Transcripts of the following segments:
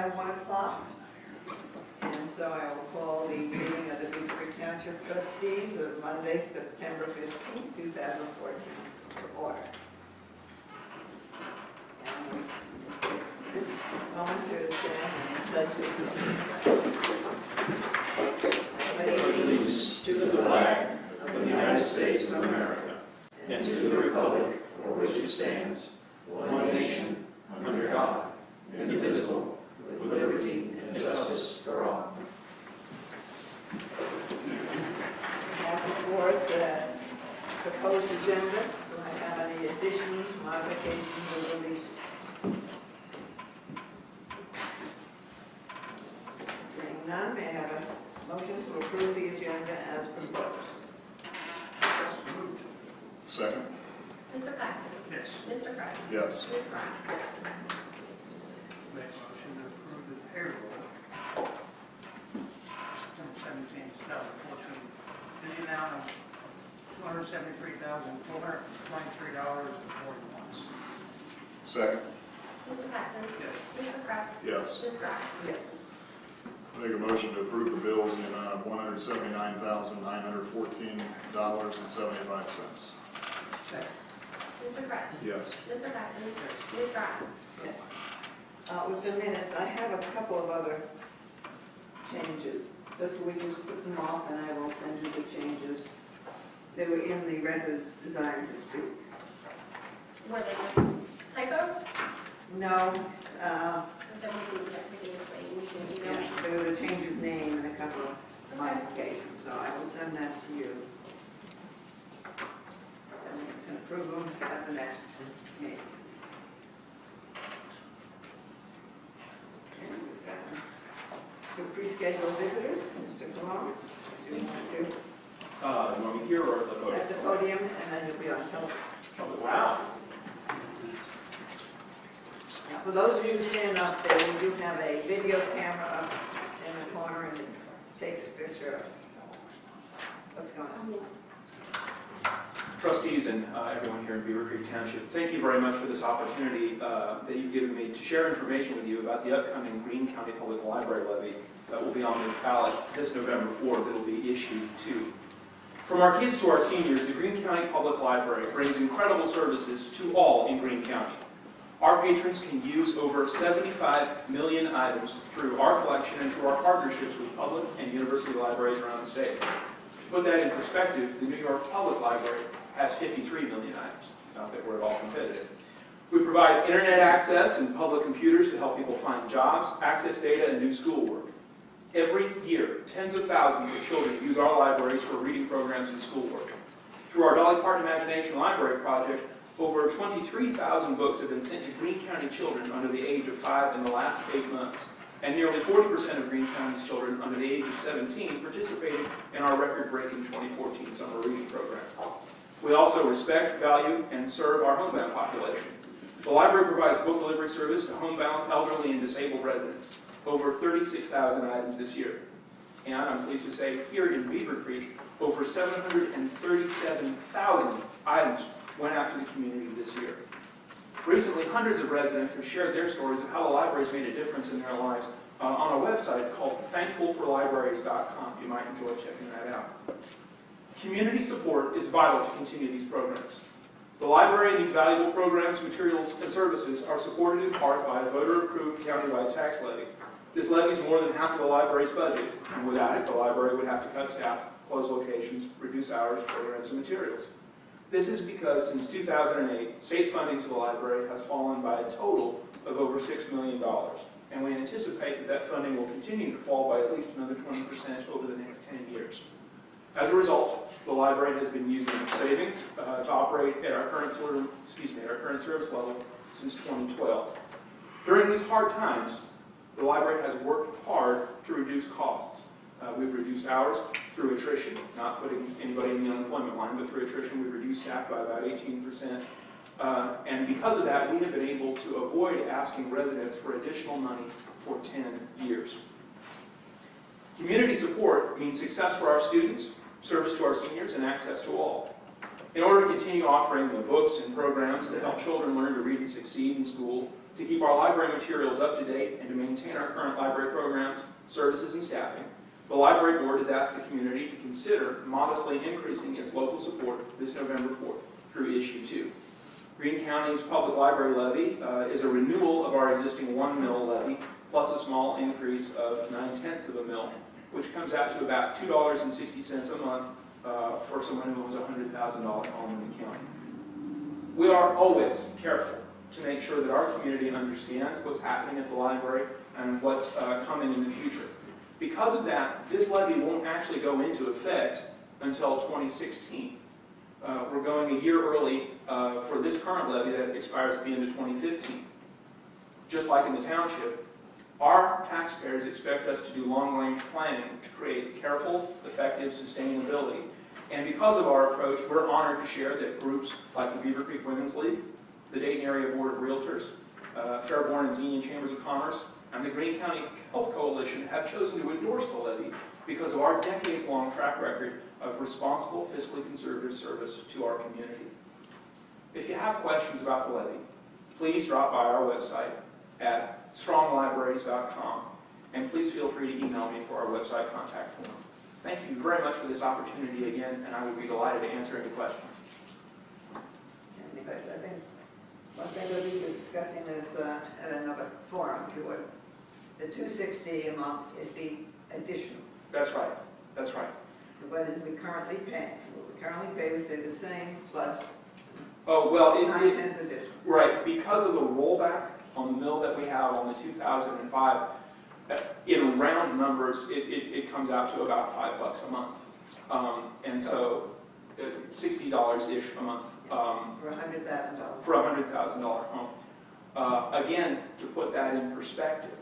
have 1 o'clock. And so I will call the meeting of the Beavercreek Township Trustees of Monday, September 15, 2014 to order. And this moment to stand and pledge allegiance to the flag of the United States of America and to the republic for which it stands, one nation, under God, indivisible, with liberty and justice for all. We have before us the proposed agenda. Do I have any additions, modifications, or deletions? Seeing none, may I have a motion to approve the agenda as proposed? Second? Mr. Paxton? Yes. Mr. Price? Yes. Ms. Brown? Make a motion to approve the payroll. September 17, 2014, in the amount of $273,423.41. Second? Mr. Paxton? Yes. Mr. Price? Yes. Ms. Brown? Yes. Make a motion to approve the bills in the amount of $179,914.75. Second. Mr. Price? Yes. Mr. Paxton? Ms. Brown? Yes. With the minutes, I have a couple of other changes. So can we just put them off and I will send you the changes? They were in the residents' desire to speak. Were they just typos? No, Then we can get everything this way. We can email it. there was a change of name and a couple of modifications, so I will send that to you. And you can approve them at the next meeting. Okay, we've got 2 pre-scheduled visitors. Mr. Colon, do you want to? You want me here or at the podium? At the podium, and then you'll be on television. Oh, wow. Now, for those of you who stand up there, we do have a video camera up in the corner, and it takes a picture of what's going on. Trustees and everyone here in Beavercreek Township, thank you very much for this opportunity that you've given me to share information with you about the upcoming Greene County Public Library levy that will be on the ballot this November 4th. It will be issue 2. From our kids to our seniors, the Greene County Public Library brings incredible services to all in Greene County. Our patrons can use over 75 million items through our collection and through our partnerships with public and university libraries around the state. To put that in perspective, the New York Public Library has 53 million items. Not that we're at all competitive. We provide internet access and public computers to help people find jobs, access data, and do schoolwork. Every year, tens of thousands of children use our libraries for reading programs and schoolwork. Through our Dolly Parton Imagination Library project, over 23,000 books have been sent to Greene County children under the age of 5 in the last 8 months. And nearly 40% of Greene County's children under the age of 17 participated in our record-breaking 2014 summer reading program. We also respect, value, and serve our homebound population. The library provides book delivery service to homebound, elderly, and disabled residents. Over 36,000 items this year. And I'm pleased to say, here in Beavercreek, over 737,000 items went out to the community this year. Recently, hundreds of residents have shared their stories of how the library's made a difference in their lives on a website called thankfulforlibraries.com. You might enjoy checking that out. Community support is vital to continue these programs. The library and these valuable programs, materials, and services are supported in part by a voter-approved countywide tax levy. This levy is more than half of the library's budget, and without it, the library would have to cut staff, close locations, reduce hours, programs, and materials. This is because since 2008, state funding to the library has fallen by a total of over $6 million, and we anticipate that that funding will continue to fall by at least another 20% over the next 10 years. As a result, the library has been using savings to operate at our current service level since 2012. During these hard times, the library has worked hard to reduce costs. We've reduced hours through attrition, not putting anybody in the unemployment line, but through attrition we've reduced staff by about 18%. And because of that, we have been able to avoid asking residents for additional money for 10 years. Community support means success for our students, service to our seniors, and access to all. In order to continue offering the books and programs that help children learn to read and succeed in school, To keep our library materials up to date and to maintain our current library programs, services, and staffing, the library board has asked the community to consider modestly increasing its local support this November 4th through issue 2. Greene County's public library levy is a renewal of our existing 1 mil levy plus a small increase of 9/10 of a mil, which comes out to about $2.60 a month for someone who owns a $100,000 home in the county. We are always careful to make sure that our community understands what's happening at the library and what's coming in the future. Because of that, this levy won't actually go into effect until 2016. We're going a year early for this current levy that expires at the end of 2015. Just like in the township, our taxpayers expect us to do long-range planning to create careful, effective sustainability. And because of our approach, we're honored to share that groups like the Beavercreek Women's League, the Dayton Area Board of Realtors, Fairborn and Xenia Chambers of Commerce, and the Greene County Health Coalition have chosen to endorse the levy because of our decades-long track record of responsible, fiscally conservative service to our community. If you have questions about the levy, please drop by our website at stronglibraries.com, and please feel free to email me for our website contact form. Thank you very much for this opportunity again, and I would be delighted to answer any questions. Any questions? I think one thing we'll be discussing is at another forum, if you would. The $260 a month is the additional. That's right. That's right. What did we currently pay? What we currently pay, we say the same plus Oh, well, 9/10 additional. right, because of the rollback on the mill that we have on the 2005, in round numbers, it comes out to about $5 a month. And so $60-ish a month. For $100,000. For a $100,000 home. Again, to put that in perspective,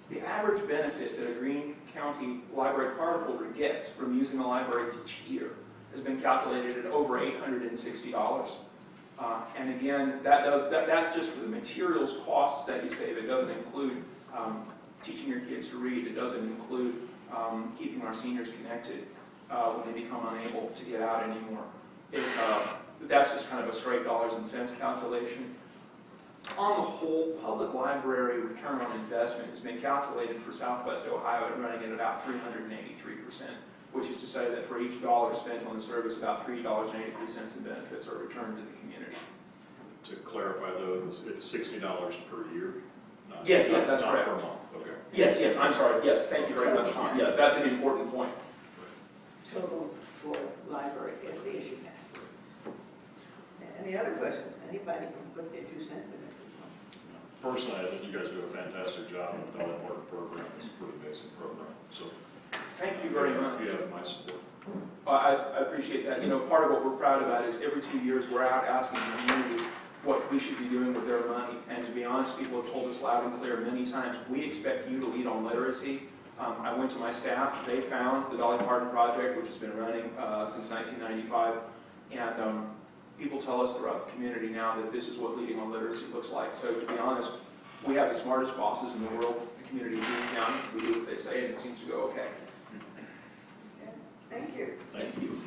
the average benefit that a Greene County library cardholder gets from using the library each year has been calculated at over $860. And again, that's just for the materials costs that you save. It doesn't include teaching your kids to read. It doesn't include keeping our seniors connected when they become unable to get out anymore. That's just kind of a straight dollars and cents calculation. On the whole, public library return on investment has been calculated for Southwest Ohio at running at about 383%, which is to say that for each dollar spent on the service, about $3.83 in benefits are returned to the community. To clarify though, it's $60 per year? Yes, that's not correct. per month, okay. Yes, I'm sorry. Yes, thank you very much, Tom. Yes, that's an important point. Total for library is the issue next. Any other questions? Anybody can put their 2 cents in it. Personally, I think you guys do a fantastic job of the Dolly Park program. It's a pretty basic program, so. Thank you very much. You have my support. I appreciate that. You know, part of what we're proud about is every 2 years we're out asking the community what we should be doing with their money. And to be honest, people have told us loud and clear many times, we expect you to lead on literacy. I went to my staff. They found the Dolly Parton Project, which has been running since 1995. And people tell us throughout the community now that this is what leading on literacy looks like. So to be honest, we have the smartest bosses in the world, the community of Greene County. We do what they say, and it seems to go okay. Thank you. Thank you.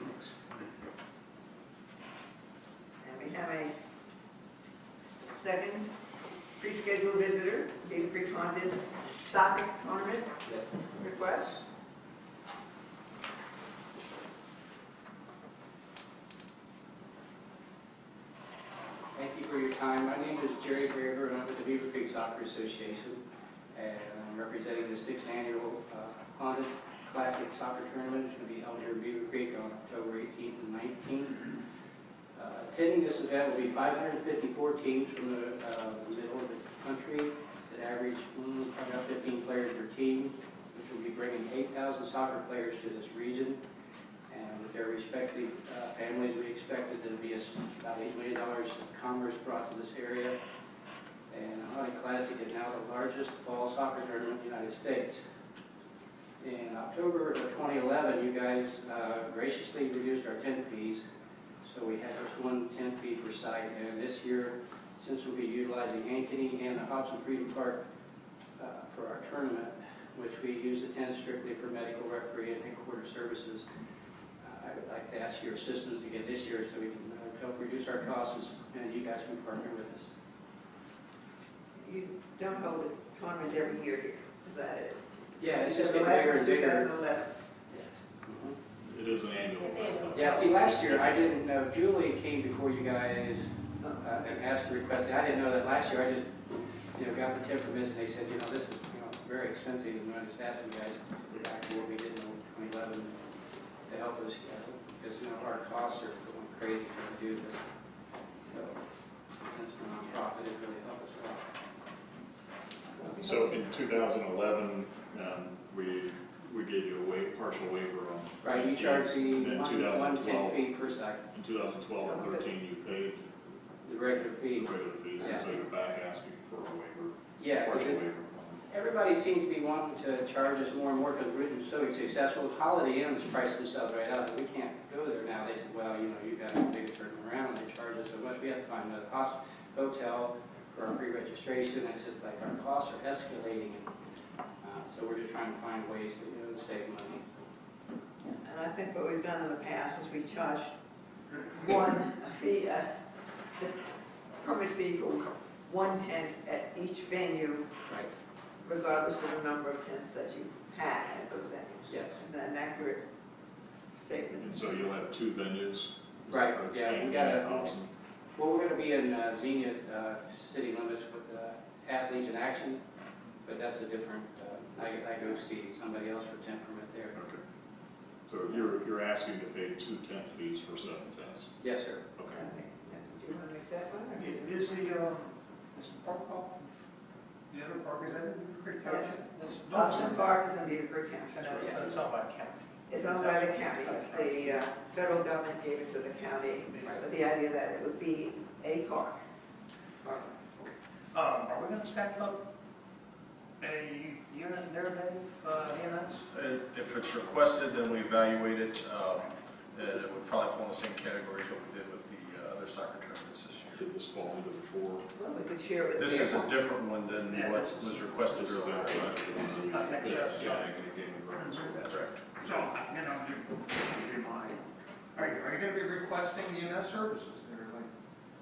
And we have a second pre-scheduled visitor, Beavercreek Haunted Soccer Tournament request. Thank you for your time. My name is Jerry Graver, and I'm with the Beavercreek Soccer Association, and I'm representing the 6th annual Haunted Classic Soccer Tournament. It's going to be held here in Beavercreek on October 18th and 19th. Attending this event will be 554 teams from the middle of the country that average probably about 15 players per team, which will be bringing 8,000 soccer players to this region. And with their respective families, we expected there to be about $8 million of commerce brought to this area. And the Haunted Classic is now the largest fall soccer tournament in the United States. In October of 2011, you guys graciously reduced our tent fees, so we had just one tent fee per site. And this year, since we'll be utilizing Ankeny and the Hobson Freedom Park for our tournament, which we use the tent strictly for medical, referee, and headquarters services, I would like to ask your assistance again this year so we can help reduce our costs and you guys can partner with us. you don't hold the tournament every year here, is that it? Yeah, it's You just said the getting last bigger one and was bigger. 2011. Mhm. It is an annual. It's annual. Yeah, see, last year, I didn't know, Julie came before you guys and asked to request it. I didn't know that last year. I just, got the temperaments and they said, this is, very expensive. And I just asked you guys to go back to what we did in 2011 to help us, because, our costs are going crazy trying to do this. So, since we're nonprofit, it really helped us a lot. So in 2011, we gave you a partial waiver on. Right, you charge the In 110 2012, fee per site, in 2012 and 13, you paid the regular the fee. regular fees, and so you're back asking for a waiver, Yeah, 'cause partial it- waiver. everybody seems to be wanting to charge us more and more because we're so successful. Holiday Inns price themselves right out. We can't go there now. They said, well, you got a big turn around. They charge us so much. We have to find another hotel for our pre-registration. It's just like our costs are escalating. And so we're just trying to find ways to save money. And I think what we've done in the past is we charged one fee, the permit fee for one tent at each venue, Right. regardless of the number of tents that you had at those venues. Yes. Is that an accurate statement? And so you'll have 2 venues. Right, yeah, we And got Thompson. well, we're going to be in Zenith city limits with Athletes in Action, but that's a different, I go see somebody else for tent permit there. Okay. So you're asking to pay 2 tent fees for 7 tents. Yes, sir. Okay. Okay. Do you want to make that one? or do you- Is the park called, the other park, is that in Beavercreek Township? That's Thompson Park is in Beavercreek And Township. that's owned by the county. It's owned by the county. It's the federal government gave it to the county, but the idea that it would be a park. Are we gonna stack up a unit there, Dave, EMS? If it's requested, then we evaluate it, and it would probably fall in the same category as what we did with the other soccer tournaments this year. Should this fall into the 4? Well, we could share it with This is a the different one than what was requested This is earlier. outside of the. I think so. Yeah, I think it came in wrong. That's right. So, you mind, are you gonna be requesting EMS services there, like,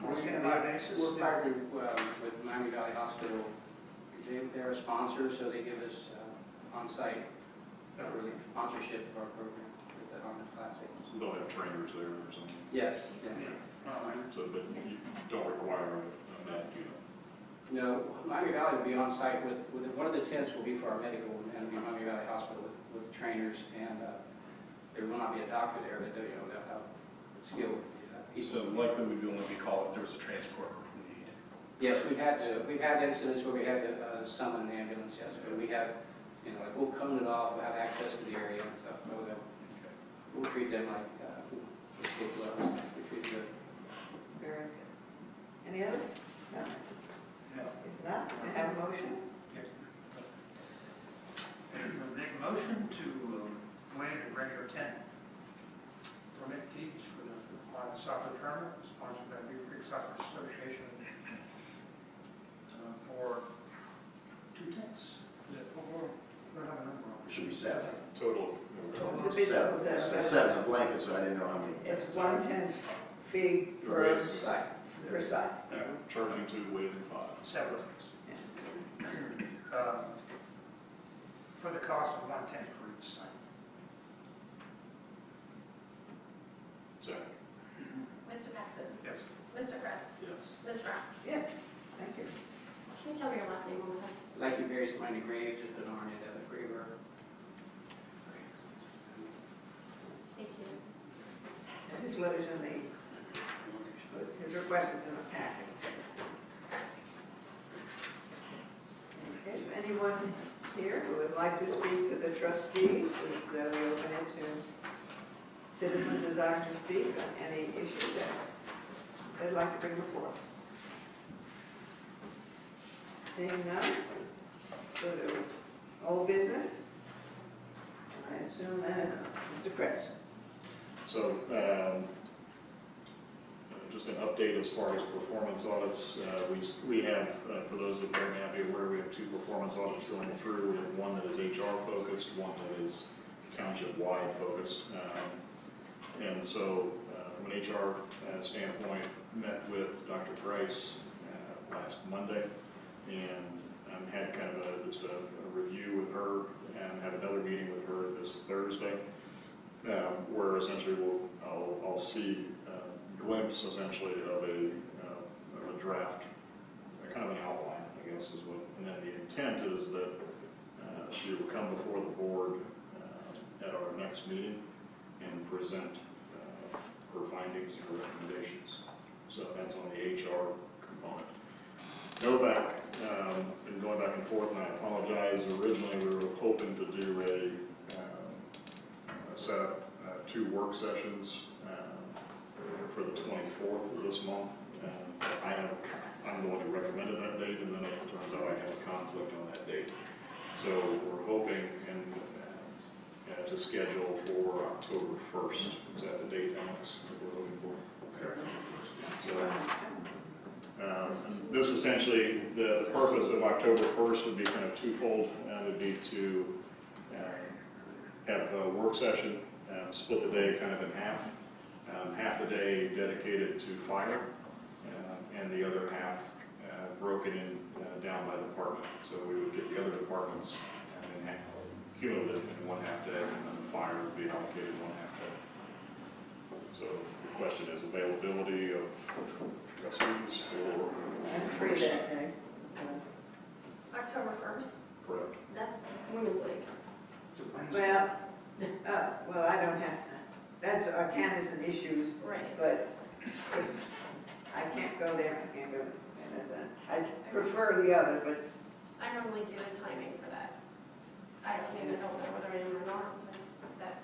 on a standby basis? We're partnered with Miami Valley Hospital. They're a sponsor, so they give us on-site sponsorship of our program with the Honda Classic. So they'll have trainers there or something. Yes. So, but you don't require a med, you know? No, Miami Valley will be on site with one of the tents will be for our medical, and it'll be Miami Valley Hospital with trainers, and there will not be a doctor there, but they'll have skilled So people. likely we would only be called if there was a transport need. Yes, we've had incidents where we had to summon an ambulance, yes, but we have, like we'll cone it off, we'll have access to the area and stuff, so we'll treat them like, we treat them. Very good. Any other comments? No. If not, I have a motion. Yes. Make a motion to waive the regular 10 permit fees for the Lions soccer tournament sponsored by Beavercreek Soccer Association for 2 tents. We'll have a number on it. Should be 7. Total. It's a bit of a- 7, a blanket, so I didn't know how many. It's 110 fee per Site. site. Charging 2, waiving 5. Several things. For the cost of 110 for each site. Second. Mr. Paxton. Yes. Mr. Kretz. Yes. Ms. Brown. Yes, thank you. Can you tell me your last name one more time? Like you Mary's Money Graves, just an R in it, Graver. Thank you. And his letter's in the, his request is in the packet. Okay, if anyone here who would like to speak to the trustees, is we open it to citizens desiring to speak on any issue that they'd like to bring before us. Seeing none, go to old business. I assume that is Mr. Kretz. So, just an update as far as performance audits. We have, for those that may not be aware, we have 2 performance audits going through. We have one that is HR focused, one that is township-wide focused. And so, from an HR standpoint, met with Dr. Price last Monday. and had kind of just a review with her, and have another meeting with her this Thursday, where essentially I'll see a glimpse essentially of a draft, kind of an outline, I guess is what, and then the intent is that she will come before the board at our next meeting and present her findings, her recommendations. So that's on the HR component. Novak, been going back and forth, and I apologize. Originally, we were hoping to do set up 2 work sessions for the 24th of this month. I'm the one who recommended that date, and then it turns out I had a conflict on that date. So we're hoping to schedule for October 1st. Is that the date, Alex, that we're looking for? Okay. So, and this essentially, the purpose of October 1st would be kind of twofold. It would be to have a work session, split the day kind of in half. Half a day dedicated to fire, and the other half broken in down by department. So we would get the other departments in half, cumulative in 1/2 day, and then the fire would be allocated 1/2 day. So the question is availability of trustees for. I'm free that day. October 1st, Correct. that's Women's League. Well, I don't have to. That's our canvas and issues, Right. but I can't go there. I can't go. I prefer the other, but I normally do the timing for that. I don't even know whether I am or not, but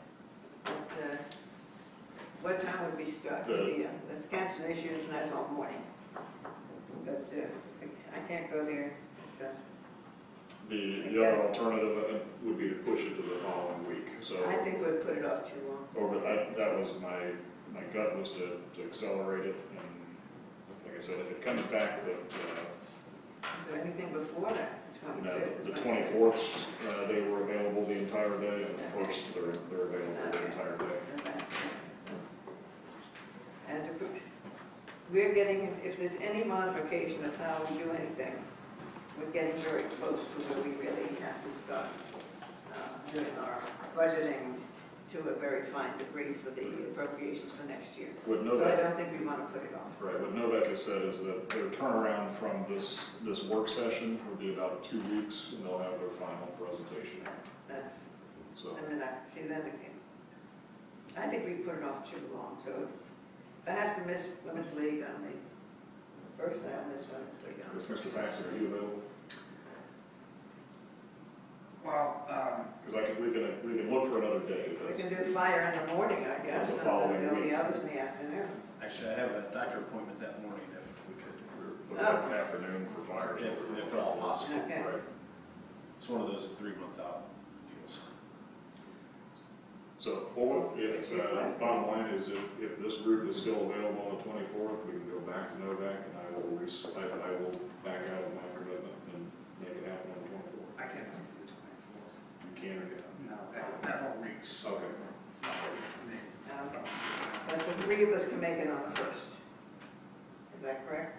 what time would we start? The canvas and issues, and that's all morning. But I can't go there. So. The other alternative would be to push it to the following week. So I think we'd put it off too long. that was my gut was to accelerate it, and like I said, if it comes back that Is there anything before that? the 24th they were available the entire day, and the 1st they're available the entire day. And we're getting, if there's any modification of how we do anything, we're getting very close to where we really have to start doing our budgeting to a very fine degree for the appropriations for next year. What So I don't think we want to put it off. Right. What Novak has said is that their turnaround from this work session would be about 2 weeks, and they'll have their final presentation. That's, So and then I think we put it off too long. So if I have to miss Women's League on the first, I'll miss Women's League on the Mr. first. Paxton, are you available? Well, Because we can look for another day. We can do fire in the morning, I guess, The and following then there'll be week. others in the afternoon. Actually, I have a doctor appointment that morning if we could, We're looking at afternoon for fire. if at all possible. Okay. Right. It's one of those 3-month out deals. So, bottom line is if this group is still available on the 24th, we can go back to Novak, and I will back out of my commitment and make it happen on the 24th. I can't make the 24th. You can or can't? No, that whole week's Okay. not ready for me. But the 3 of us can make it on the 1st. Is that correct?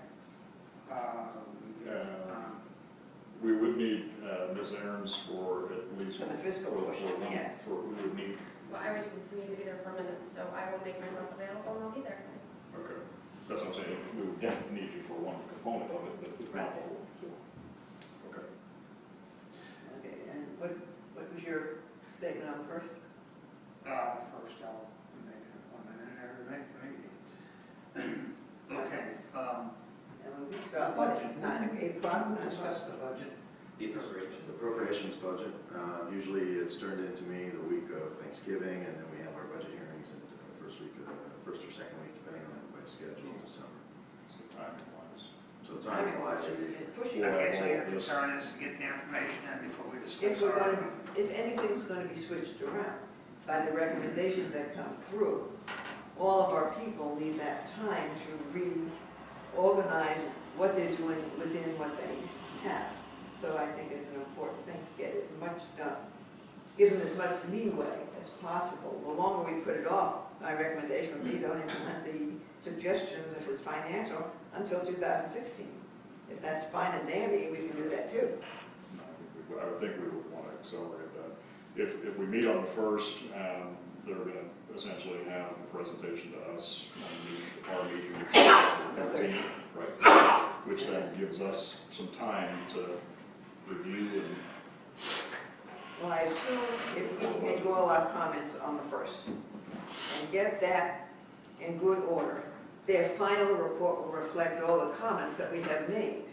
We would need Ms. Aarons for at least. For the fiscal portion, yes. We would need, well, I would need to be there for a minute, so I will make myself available and I'll be there. okay, that's what I'm saying, we would definitely need you for one component of it, but it's not the whole, so. Okay. Okay, and what was your statement on the 1st? First, I'll make an appointment and never make the meeting. Okay, And we start budget 8 o'clock. discuss the budget. The appropriations budget, usually it's turned into me the week of Thanksgiving, and then we have our budget hearings in the first or second week, depending on everybody's schedule in December. So timing wise. So timing wise, It's pushing. Okay, so your concern is to get the information in before we discuss If anything's going to be switched around by the recommendations that come through, all of our people need that time to reorganize what they're doing within what they have. So I think it's an important thing to get as much done, give them as much leeway as possible. The longer we put it off, my recommendation would be don't implement the suggestions if it's financial until 2016. If that's fine and dandy, we can do that too. I would think we would want to accelerate that. If we meet on the 1st, they're going to essentially have a presentation to us on our meeting on the 13th, right? Which then gives us some time to review and. Well, I assume if we make all our comments on the 1st and get that in good order, their final report will reflect all the comments that we have made.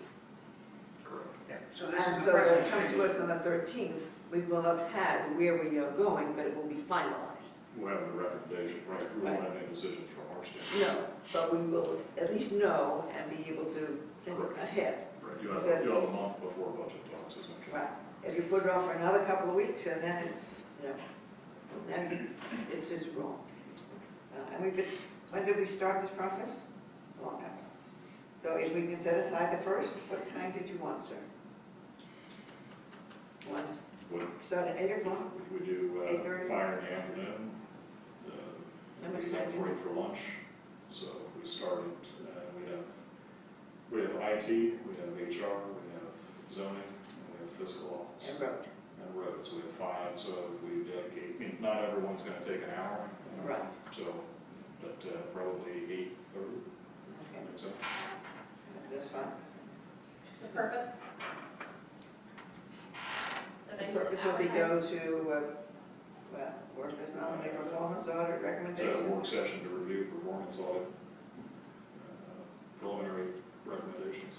Yeah, so this And is so the when it comes to presentation. us on the 13th, we will have had where we are going, but it will be finalized. We'll have the recommendation, right? We won't have any decisions from our standpoint. No, but we will at least know and be able to think ahead. Right, you'll have a month before budget talks, essentially. Right. If you put it off for another couple of weeks, and then it's, then it's just wrong. When did we start this process? A long time. So if we can set aside the 1st, what time did you want, sir? Would Start at 8 o'clock? we do 8:30? fire in the afternoon? How much We time have do you break want? for lunch. So if we started, we have IT, we have HR, we have zoning, and we have fiscal office. And road. And roads, we have 5, so if we dedicate, I mean, not everyone's gonna take an hour. Right. So, but probably 8:30, Okay, makes sense. that's fine. The purpose? The purpose will be go to, workers' nominee performance audit It's a recommendation. work session to review performance audit, preliminary recommendations.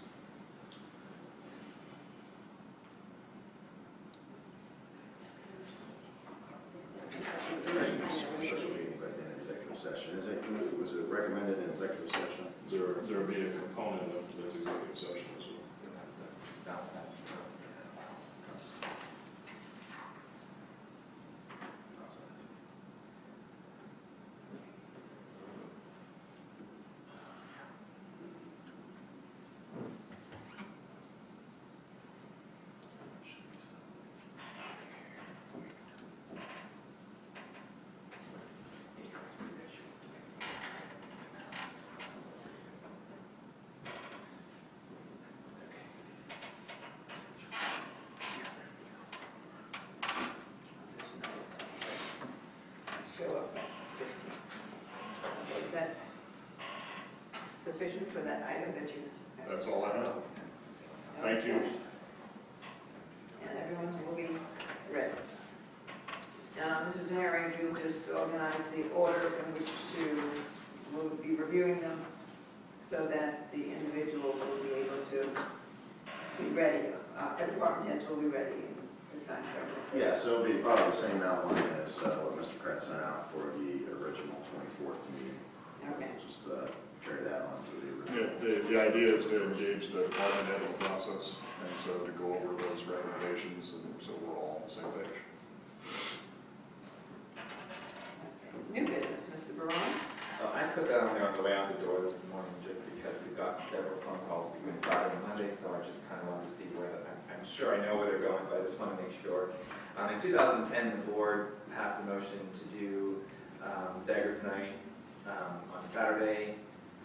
Special meeting, but in executive session. Was it recommended in executive session? There will be a component of that's executive session as well. Show up at 15. Okay, is that sufficient for that item that you? That's all I have. Thank you. And everyone will be ready. Mrs. Herring, you just organize the order in which we'll be reviewing them so that the individual will be able to be ready, the department heads will be ready in the time frame. Yeah, so it'll be probably the same outline as what Mr. Kretz sent out for the original 24th meeting. Okay. Just carry that on to the Yeah, original. the idea is to engage the department head in the process, and so to go over those recommendations, and so we're all on the same page. New business, Mr. Barone? I put that on there on the way out the door this morning just because we've gotten several phone calls between Friday and Monday, so I just kind of wanted to see where, I'm sure I know where they're going, but I just want to make sure. In 2010, the board passed a motion to do Beggars Night on Saturday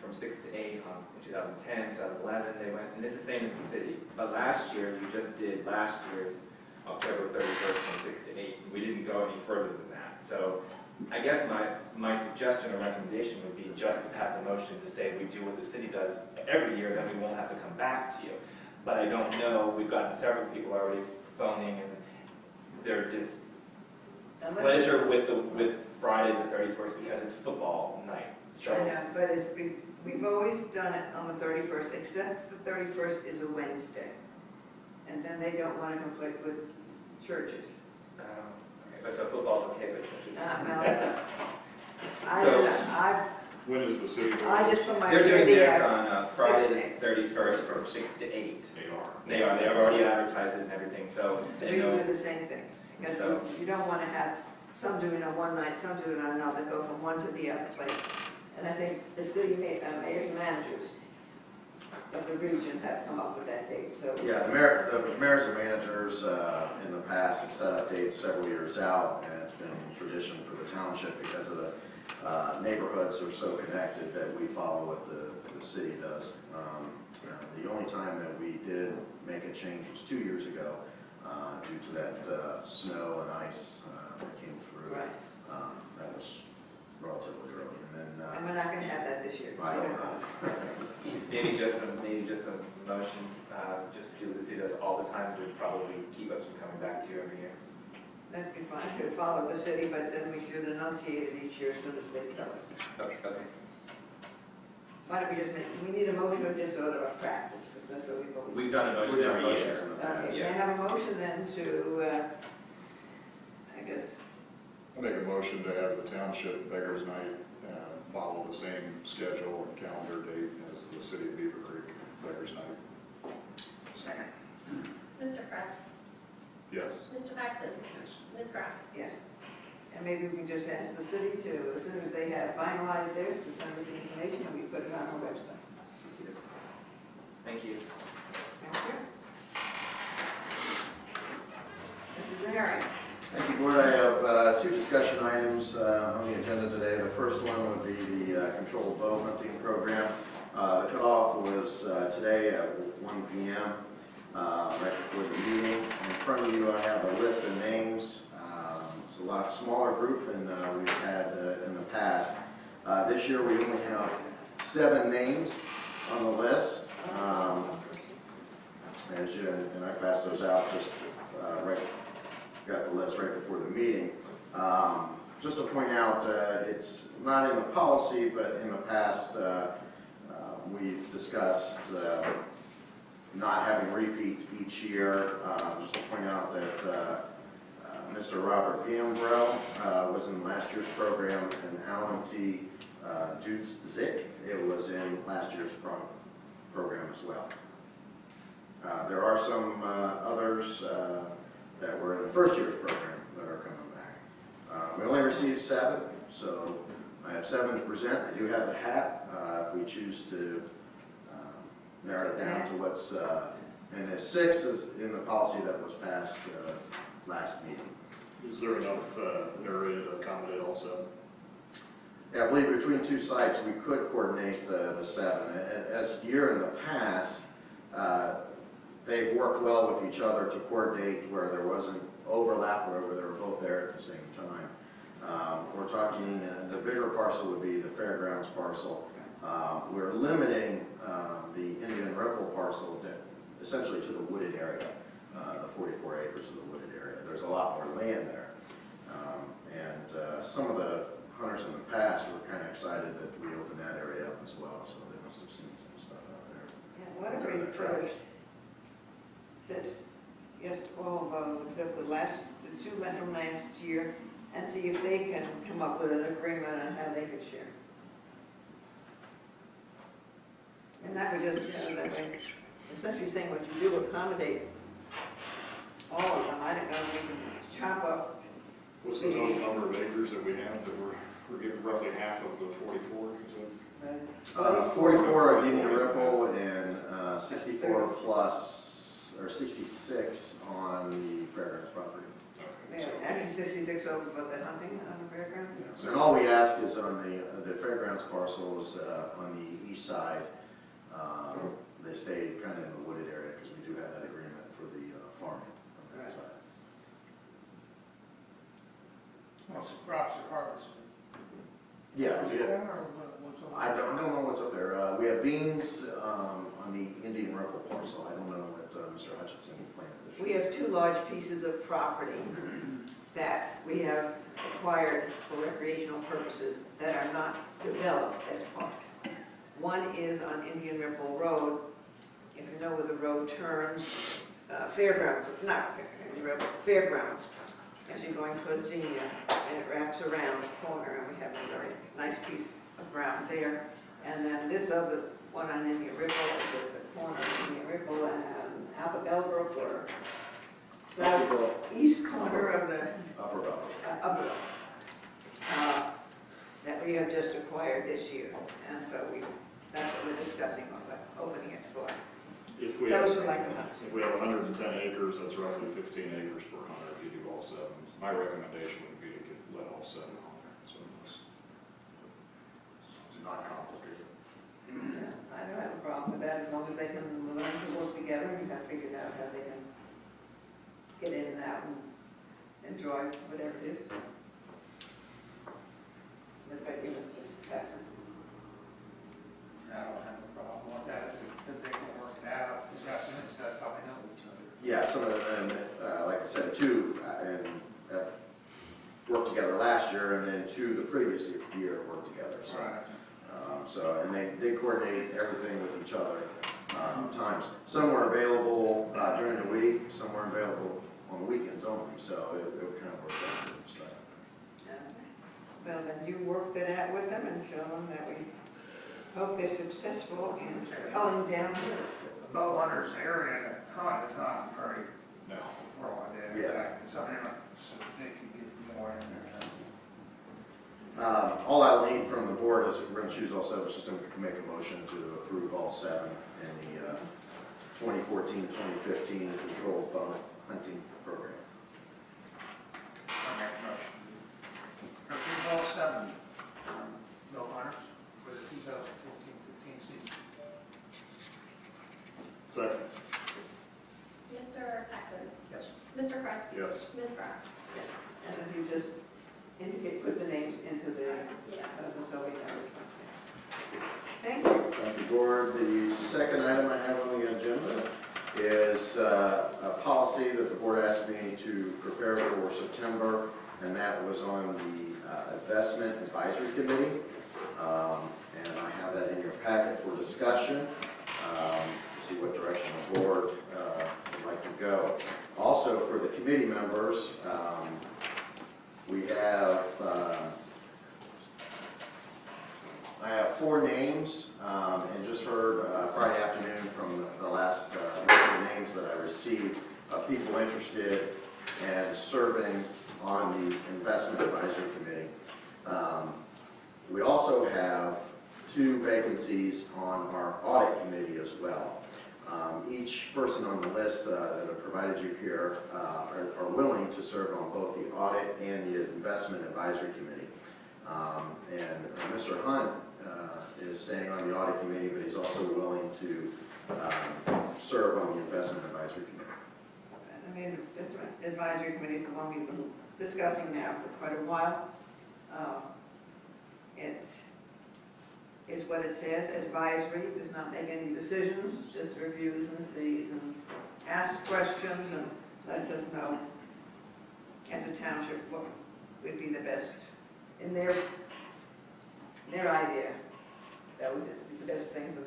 from 6 to 8 in 2010, 2011, they went, and this is the same as the city, but last year, you just did last year's October 31st from 6 to 8. We didn't go any further than that. So I guess my suggestion or recommendation would be just to pass a motion to say if we do what the city does every year, then we won't have to come back to you. But I don't know, we've gotten several people already phoning and they're displeasure with Friday the 31st because it's football night. So I know, but we've always done it on the 31st, except the 31st is a Wednesday. And then they don't want to conflict with churches. okay, so football's okay, but churches. I So- don't know, When is the city? I just put my. They're doing baby theirs out on Friday 6 the 31st from 6 to 8. They are. They have already advertised it and everything, so So I we know. do the same thing. Because So- you don't want to have some doing it on one night, some doing it on another, go from one to the other place. And I think the city mayors and managers of the region have come up with that date, so. Yeah, the mayors and managers in the past have set up dates several years out, and it's been tradition for the township because of the neighborhoods are so connected that we follow what the city does. The only time that we did make a change was 2 years ago due to that snow and ice that came through. Right. That was relatively early. And then, And we're not gonna have that this year. I don't know. Maybe just a motion, just to do what the city does all the time, would probably keep us from coming back to you every year. That'd be fine, could follow the city, but then we should enunciate it each year as soon as they tell us. Okay. Why don't we just make, do we need a motion or just sort of a practice, because that's what we believe? We've done a motion We've done every motions year. in the past. Okay, can I have a motion then to, I guess, I make a motion to have the township Beggars Night follow the same schedule and calendar date as the city of Beavercreek Beggars Night. Second. Mr. Krebs? Yes. Mr. Paxton? Ms. Graf? yes. And maybe we can just ask the city to, as soon as they have finalized theirs, to send us the information, and we put it on our website. Thank you. Thank you. Mrs. Herring. Thank you, Board. I have two discussion items on the agenda today. The first one would be the controlled bow hunting program. The cutoff was today at 1 p.m., right before the meeting. In front of you, I have a list of names. It's a lot smaller group than we've had in the past. This year, we only have 7 names on the list. And I passed those out just got the list right before the meeting. Just to point out, it's not in the policy, but in the past, we've discussed not having repeats each year. Just to point out that Mr. Robert Gambro was in last year's program, and Alan T. Dudzik, it was in last year's program as well. There are some others that were in the first year's program that are coming back. We only received 7, so I have 7 to present. I do have the hat if we choose to narrow it down to what's, and the 6 is in the policy that was passed last meeting. Is there enough area to accommodate all 7? Yeah, I believe between 2 sites we could coordinate the 7. As year in the past, they've worked well with each other to coordinate where there wasn't overlap, where they were both there at the same time. We're talking, the bigger parcel would be the fairgrounds parcel. We're limiting the Indian Ripple parcel essentially to the wooded area, the 44 acres of the wooded area. There's a lot more land there. And some of the hunters in the past were kind of excited that we opened that area up as well, so they must have seen some stuff out there. Yeah, why don't we sort of said yes to all of those except the 2 left from last year, and see if they can come up with an agreement on how they could share. And that would just, that way, essentially saying what you do accommodate all of them. I don't know, we can chop up. What's the total number of acres that we have that we're getting roughly half of the 44? Is that? 44 at Indian Ripple and 64 plus, or 66 on the fairgrounds property. Yeah, actually 66 over for the hunting on the fairgrounds. And all we ask is on the fairgrounds parcels on the east side, they stay kind of in the wooded area because we do have that agreement for the farming on that side. What's the crops are harvested? Yeah, Is it corn or what's over I don't know what's up there. We have beans on the Indian Ripple parcel. I don't know what Mr. Hutchinson planted this year. We have 2 large pieces of property that we have acquired for recreational purposes that are not developed as parks. One is on Indian Ripple Road. If you know where the road turns, fairgrounds, not Indian Ripple, fairgrounds, as you're going towards Xenia, and it wraps around the corner, and we have a very nice piece of ground there. And then this other one on Indian Ripple is at the corner of Indian Ripple and Alpha Bellbrook, or southeast corner of the Upper Valley. upper, that we have just acquired this year. And so that's what we're discussing on the opening it for. If we Those have, would like to hunt. if we have 110 acres, that's roughly 15 acres per hunter if you do all 7. My recommendation would be to let all 7 on there. So it's not complicated. Yeah, I don't have a problem with that, as long as they can learn to work together and have figured out how they can get in and out and enjoy whatever it is. What about you, Mr. Jackson? I don't have a problem with that, if they can work it out, discuss it, it's got probably know each other. Yeah, some of them, like I said, two, and have worked together last year, and then two the previous year worked together, so. Right. So, and they coordinate everything with each other, times. Some were available during the week, some were available on the weekends only, so it kind of worked out. So. Well, then you work that out with them and show them that we hope they're successful in culling down here. The bow hunters area that hunt is not very No. broad there. Yeah. In fact, it's something so they can get more in there. All I'll need from the board is, we're going to choose all seven, just to make a motion to approve all seven in the 2014-2015 controlled bow hunting program. I make a motion. Approve all seven bow hunters for the 2014-15 season. Second. Mr. Paxton. Yes. Mr. Kreis. Yes. Ms. Brown. And if you just indicate, put the names into the, Yeah. so we know. Thank you. Thank you, board. The second item I have on the agenda is a policy that the board asked me to prepare for September, and that was on the Investment Advisory Committee. And I have that in your packet for discussion, to see what direction the board would like to go. Also, for the committee members, we have, I have 4 names, and just heard Friday afternoon from the last list of names that I received of people interested in serving on the Investment Advisory Committee. We also have 2 vacancies on our Audit Committee as well. Each person on the list that I've provided you here are willing to serve on both the Audit and the Investment Advisory Committee. And Mr. Hunt is staying on the Audit Committee, but he's also willing to serve on the Investment Advisory Committee. I mean, this advisory committee is the one we've been discussing now for quite a while. It is what it says, advisory, does not make any decisions, just reviews and sees and asks questions and lets us know as a township what would be the best in their idea. That would be the best thing for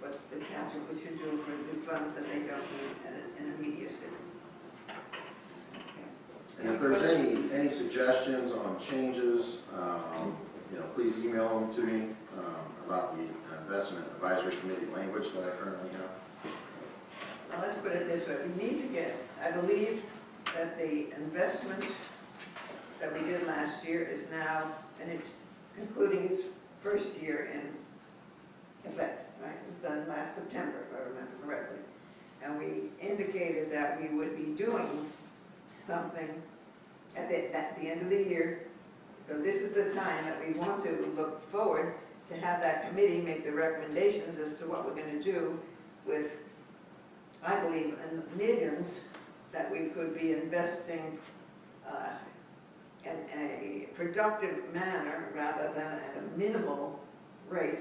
what the township should do for the funds that they don't need in immediacy. And if there's any suggestions on changes, please email them to me about the Investment Advisory Committee language that I currently have. Now, let's put it this way, we need to get, I believe that the investment that we did last year is now, and it's concluding its first year in effect, right? It was done last September, if I remember correctly. And we indicated that we would be doing something at the end of the year. So this is the time that we want to look forward to have that committee make the recommendations as to what we're going to do with, I believe, millions that we could be investing in a productive manner rather than at a minimal rate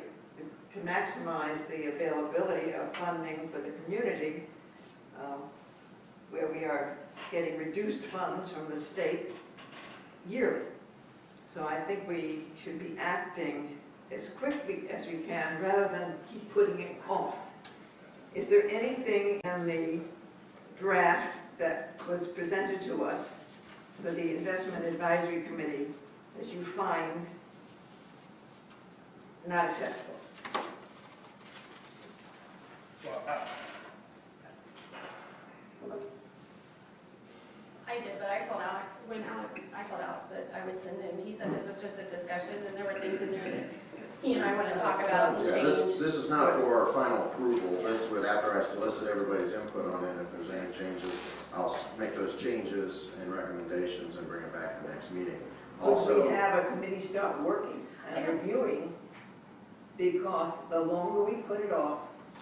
to maximize the availability of funding for the community, where we are getting reduced funds from the state yearly. So I think we should be acting as quickly as we can rather than keep putting it off. Is there anything in the draft that was presented to us for the Investment Advisory Committee that you find not acceptable? Well, I did, but I told Alex, I told Alex that I would send him, he said this was just a discussion, and there were things in there that he and I want to talk about and Yeah, change. this is not for final approval. This would, after I solicit everybody's input on it, if there's any changes, I'll make those changes and recommendations and bring it back to the next meeting. Would we Also, have a committee start working and reviewing because the longer we put it off,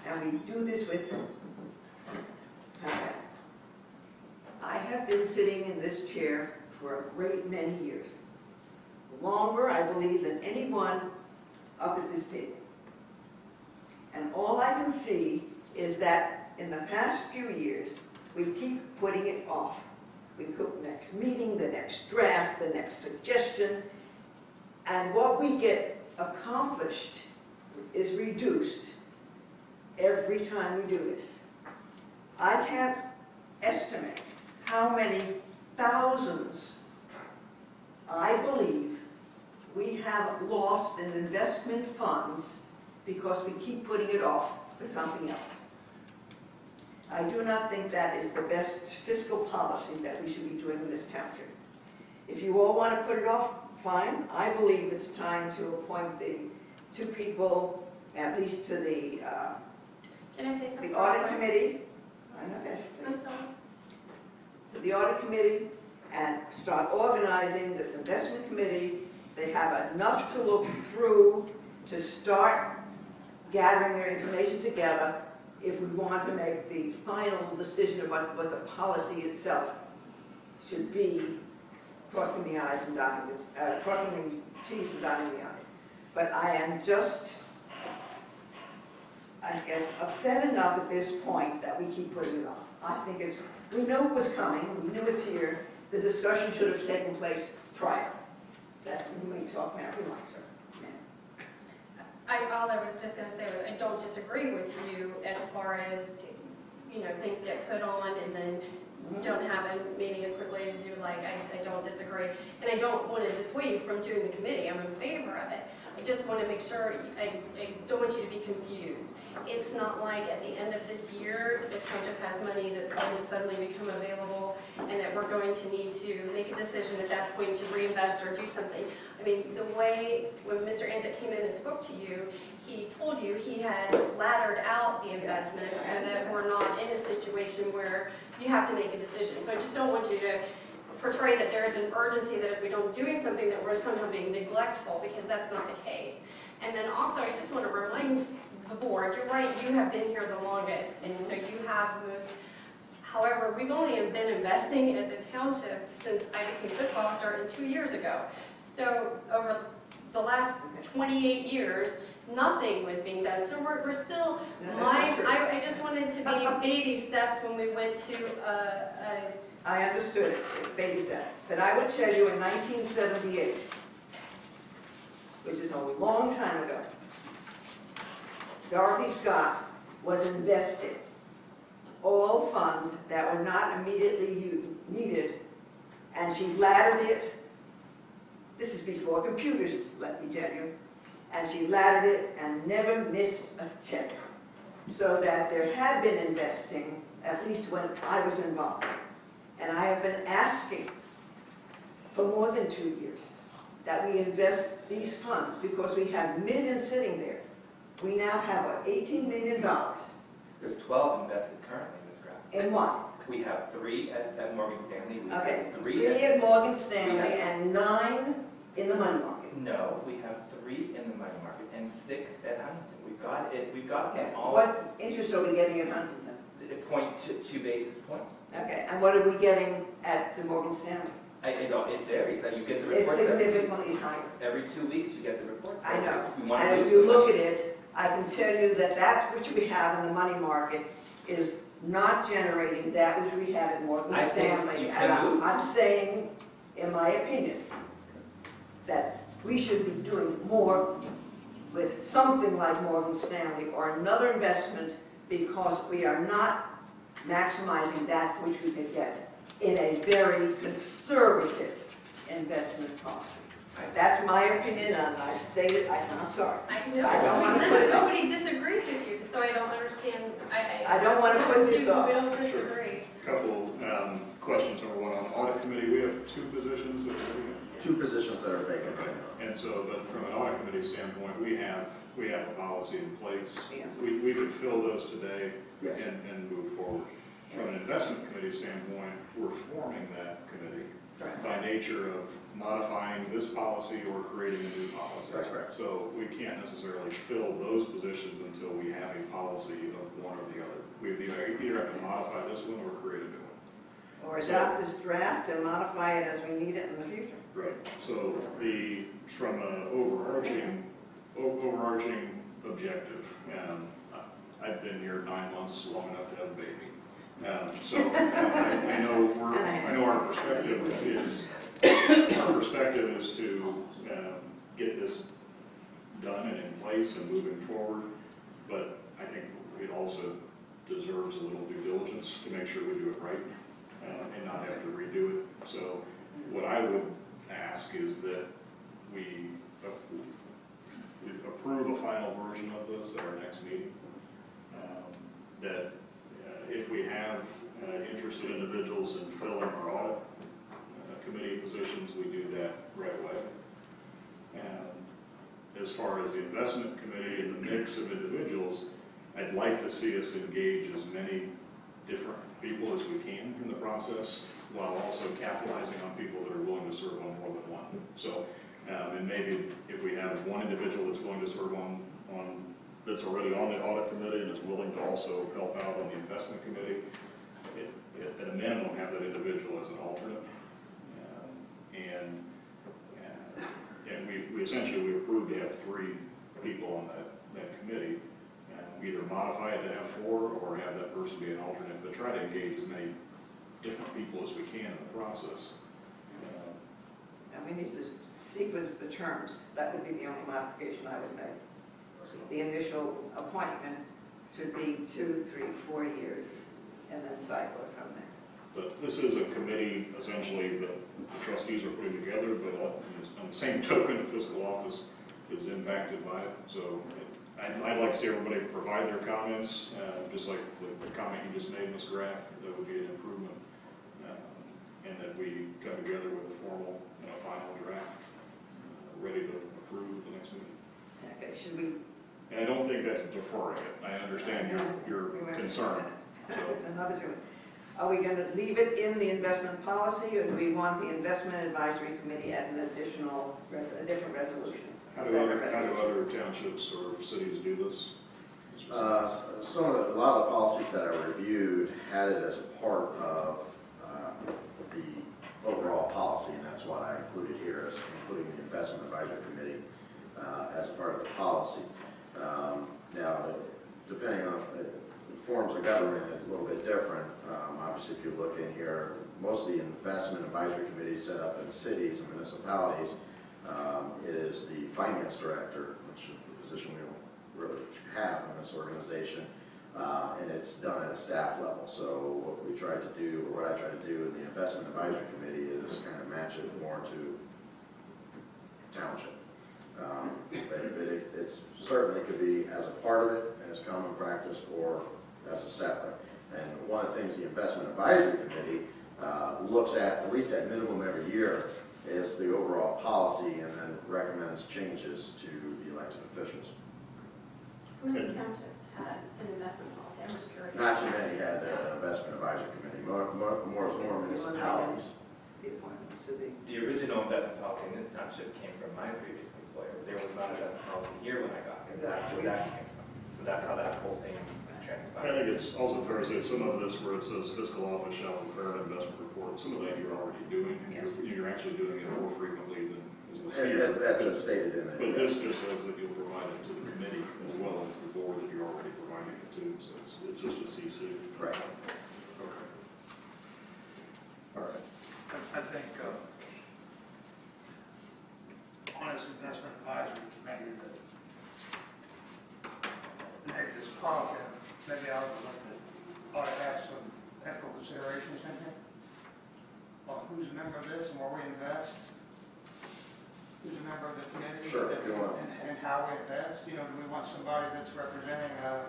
and we do this with, I have been sitting in this chair for a great many years. Longer, I believe, than anyone up at this table. And all I can see is that in the past few years, we keep putting it off. We put the next meeting, the next draft, the next suggestion, and what we get accomplished is reduced every time we do this. I can't estimate how many thousands I believe we have lost in investment funds because we keep putting it off for something else. I do not think that is the best fiscal policy that we should be doing in this township. If you all want to put it off, fine. I believe it's time to appoint the two people, at least to the Can I say something? the audit committee. I'm not finished, please. I'm sorry. To the audit committee and start organizing this investment committee. They have enough to look through to start gathering their information together if we want to make the final decision about what the policy itself should be, crossing the i's and dotting the, crossing the t's and dotting the i's. But I am just, I guess, upset enough at this point that we keep putting it off. I think it's, we knew it was coming, we knew it's here. The discussion should have taken place prior. That's when we talk now, we like, sir. All I was just going to say was I don't disagree with you as far as, things get put on and then don't have a meeting as quickly as you like. I don't disagree. And I don't want to dissuade you from doing the committee. I'm in favor of it. I just want to make sure, I don't want you to be confused. It's not like at the end of this year, the township has money that's going to suddenly become available and that we're going to need to make a decision at that point to reinvest or do something. I mean, the way, when Mr. Anzak came in and spoke to you, he told you he had laddered out the investments so that we're not in a situation where you have to make a decision. So I just don't want you to portray that there is an urgency that if we don't doing something that we're somehow being neglectful, because that's not the case. And then also, I just want to remind the board, you're right, you have been here the longest, and so you have most. However, we've only been investing as a township since I became fiscal officer 2 years ago. So over the last 28 years, nothing was being done. So we're still, I just wanted to be baby steps when we went to I understood it, baby step. But I would tell you in 1978, which is a long time ago, Dorothy Scott was investing all funds that were not immediately needed, and she laddered it. This is before computers, let me tell you. And she laddered it and never missed a check. So that there had been investing, at least when I was involved. And I have been asking for more than 2 years that we invest these funds because we have millions sitting there. We now have $18 million. There's 12 invested currently, Ms. Graff. In what? We have 3 at Morgan Stanley. We Okay, have 3 at Morgan Stanley and 9 in the money market. No, we have 3 in the money market and 6 at Huntington. We've got it. We've got them all. What interest are we getting at Huntington? 0.2 basis points. Okay, and what are we getting at Morgan Stanley? I don't. It varies. You get the It's reports significantly higher. every 2 weeks. You get the reports. I know. If we want to And if lose you some look money- at it, I can tell you that that which we have in the money market is not generating that which we have at Morgan I think Stanley. you And can move. I'm saying, in my opinion, that we should be doing more with something like Morgan Stanley or another investment because we are not maximizing that which we could get in a very conservative investment policy. That's my opinion, and I've stated, I'm sorry. I know, I don't want to put it off. nobody disagrees with you, so I don't understand. I don't want to put this off. We don't disagree. Couple questions. Number one, on the audit committee, we have 2 positions that we're doing. 2 positions that are vacant. Okay, and so, but from an audit committee standpoint, we have a policy in place. Yes. We could fill those today Yes. and move forward. From an investment committee standpoint, we're forming that committee Right. by nature of modifying this policy or creating a new policy. That's correct. So we can't necessarily fill those positions until we have a policy of one or the other. We either have to modify this one or create a new one. Or adopt this draft and modify it as we need it in the future. Right. So from an overarching objective, I've been here 9 months, long enough to have a baby. I know our perspective is to get this done and in place and moving forward, but I think it also deserves a little due diligence to make sure we do it right and not have to redo it. So what I would ask is that we approve a final version of this at our next meeting. That if we have interested individuals in filling our audit committee positions, we do that right away. As far as the investment committee and the mix of individuals, I'd like to see us engage as many different people as we can in the process, while also capitalizing on people that are willing to serve on more than one. So, and maybe if we have one individual that's willing to serve on that's already on the audit committee and is willing to also help out on the investment committee, at a minimum have that individual as an alternate. And we essentially approved to have 3 people on that committee. We either modify it to have 4 or have that person be an alternate, but try to engage as many different people as we can in the process. And we need to sequence the terms. That would be the only modification I would make. The initial appointment should be 2, 3, 4 years, and then cycle it from there. But this is a committee essentially that the trustees are putting together, but on the same token, the fiscal office is impacted by it. So I'd like to see everybody provide their comments, just like the comment you just made, Ms. Graff. That would be an improvement. And that we come together with a formal, final draft, ready to approve the next meeting. Okay, should we? And I don't think that's deferring it. I understand your concern. It's another thing. Are we going to leave it in the investment policy, or do we want the investment advisory committee as an additional, different resolutions? How do other townships or cities do this? A lot of the policies that I reviewed had it as a part of the overall policy, and that's why I included here as including the investment advisory committee as a part of the policy. Now, depending on the forms of government, it's a little bit different. Obviously, if you look in here, most of the investment advisory committees set up in cities and municipalities, it is the finance director, which is a position we don't really have in this organization, and it's done at a staff level. So what we tried to do, or what I tried to do in the investment advisory committee, is kind of match it more to township. But it certainly could be as a part of it, as common practice, or as a separate. And one of the things the investment advisory committee looks at least at minimum every year, is the overall policy, and then recommends changes to the elected officials. How many townships had an investment policy? I'm just curious. Not too many had an investment advisory committee, more municipalities. The appointments to the. The original investment policy in this township came from my previous employer. There was not an investment policy here when I got here. That's where that came from. So that's how that whole thing transpired. I think it's also fair to say some of this where it says fiscal office shall prepare an investment report, some of that you're already doing. Yes. You're actually doing it more frequently than is what's here. That's stated in it. But this just says that you'll provide it to the committee as well as the board that you're already providing it to. So it's just a CC. Right. Okay. All right. I think on this investment advisory committee that maybe this policy, maybe I ought to have some ethical considerations in here on who's a member of this and where we invest, who's a member of the committee, Sure, if you want. and how we invest. Do we want somebody that's representing an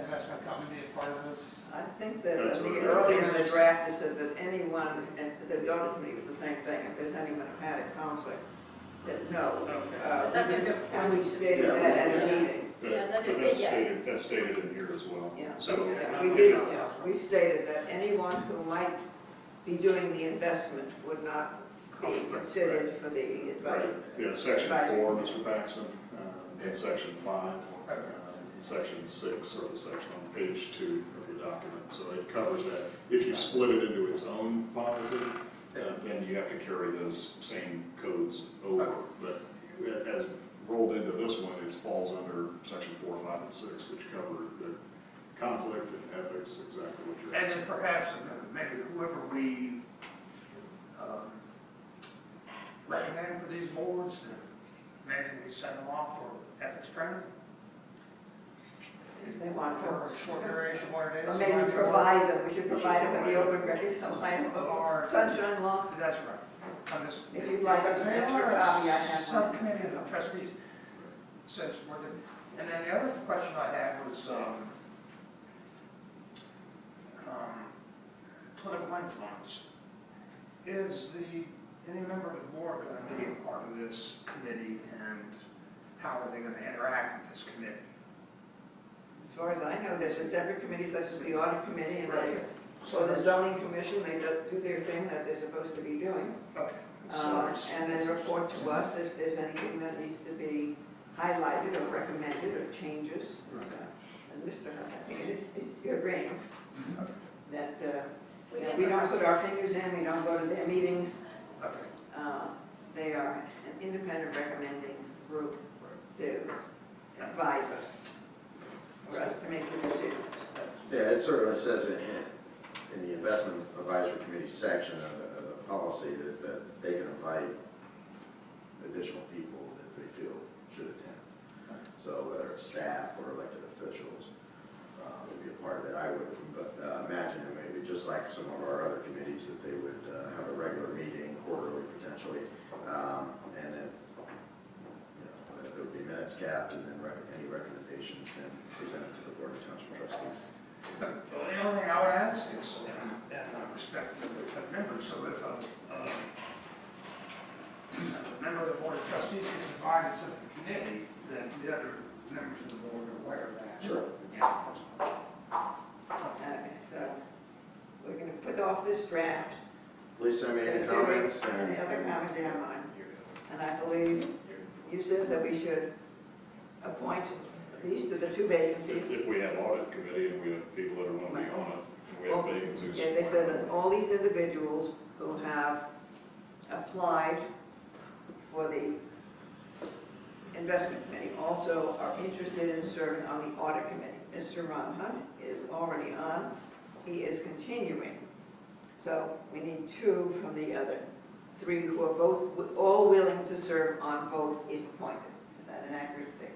investment company as part of this? I think that That's what it earlier in the is. draft, it said that anyone, and the audit committee was the same thing, if there's anyone who had a conflict, that no. But that's a good And we point. stated that at a meeting. Yeah, that But is- yes. that's stated in here as well. Yeah. So, Yeah, we did, we stated that anyone who might be doing the investment would not be considered for the advisory. Yeah, section 4, Mr. Paxton, and section 5, and section 6, or the section on page 2 of the document. So it covers that. If you split it into its own policy, then you have to carry those same codes over. But as rolled into this one, it falls under section 4, 5, and 6, which cover the conflict and ethics, exactly what you're And asking. then perhaps maybe whoever we recommend for these boards, maybe we send them off for ethics training If they want for to. a short duration, what it is. Or maybe provide them, we should provide them with the open records, Or- sunshine law. That's right. I'm just- If you'd like an extra copy, I have one. Subcommittee of the trustees, since we're the, and then the other question I had was, political influence. Is any member of the board going to be a part of this committee, and how are they going to interact with this committee? As far as I know, there's a separate committee such as the audit committee and Right. so the zoning commission, they do their thing that they're supposed to be doing. Okay. And then report to us if there's anything that needs to be highlighted or recommended or changes. And Mr. Hunt, I think you're agreeing that we don't put our fingers in, we don't go to their meetings. Okay. They are an independent recommending group to advise us, for us to make the decisions. Yeah, it certainly says in the investment advisory committee section of the policy that they can invite additional people that they feel should attend. So whether it's staff or elected officials would be a part of it. I would imagine it may be just like some of our other committees, that they would have a regular meeting, quarterly potentially, and then there would be minutes capped, and then any recommendations then presented to the Board of Township Trustees. Well, the only thing I would ask is, and respect to the members, so if a member of the Board of Trustees is invited to the committee, then the other members of the board are aware of that. Sure. Yeah. Okay, so we're going to put off this draft. Please send me any Considering comments. Any other comments you have on? And I believe you said that we should appoint these to the two vacancies. If we have audit committee and we have people that are going to be on it, and we have vacancies. Yeah, they said that all these individuals who have applied for the investment committee also are interested in serving on the audit committee. Mr. Ron Hunt is already on. He is continuing. So we need two from the other three who are both, all willing to serve on both if appointed. Is that an accurate statement?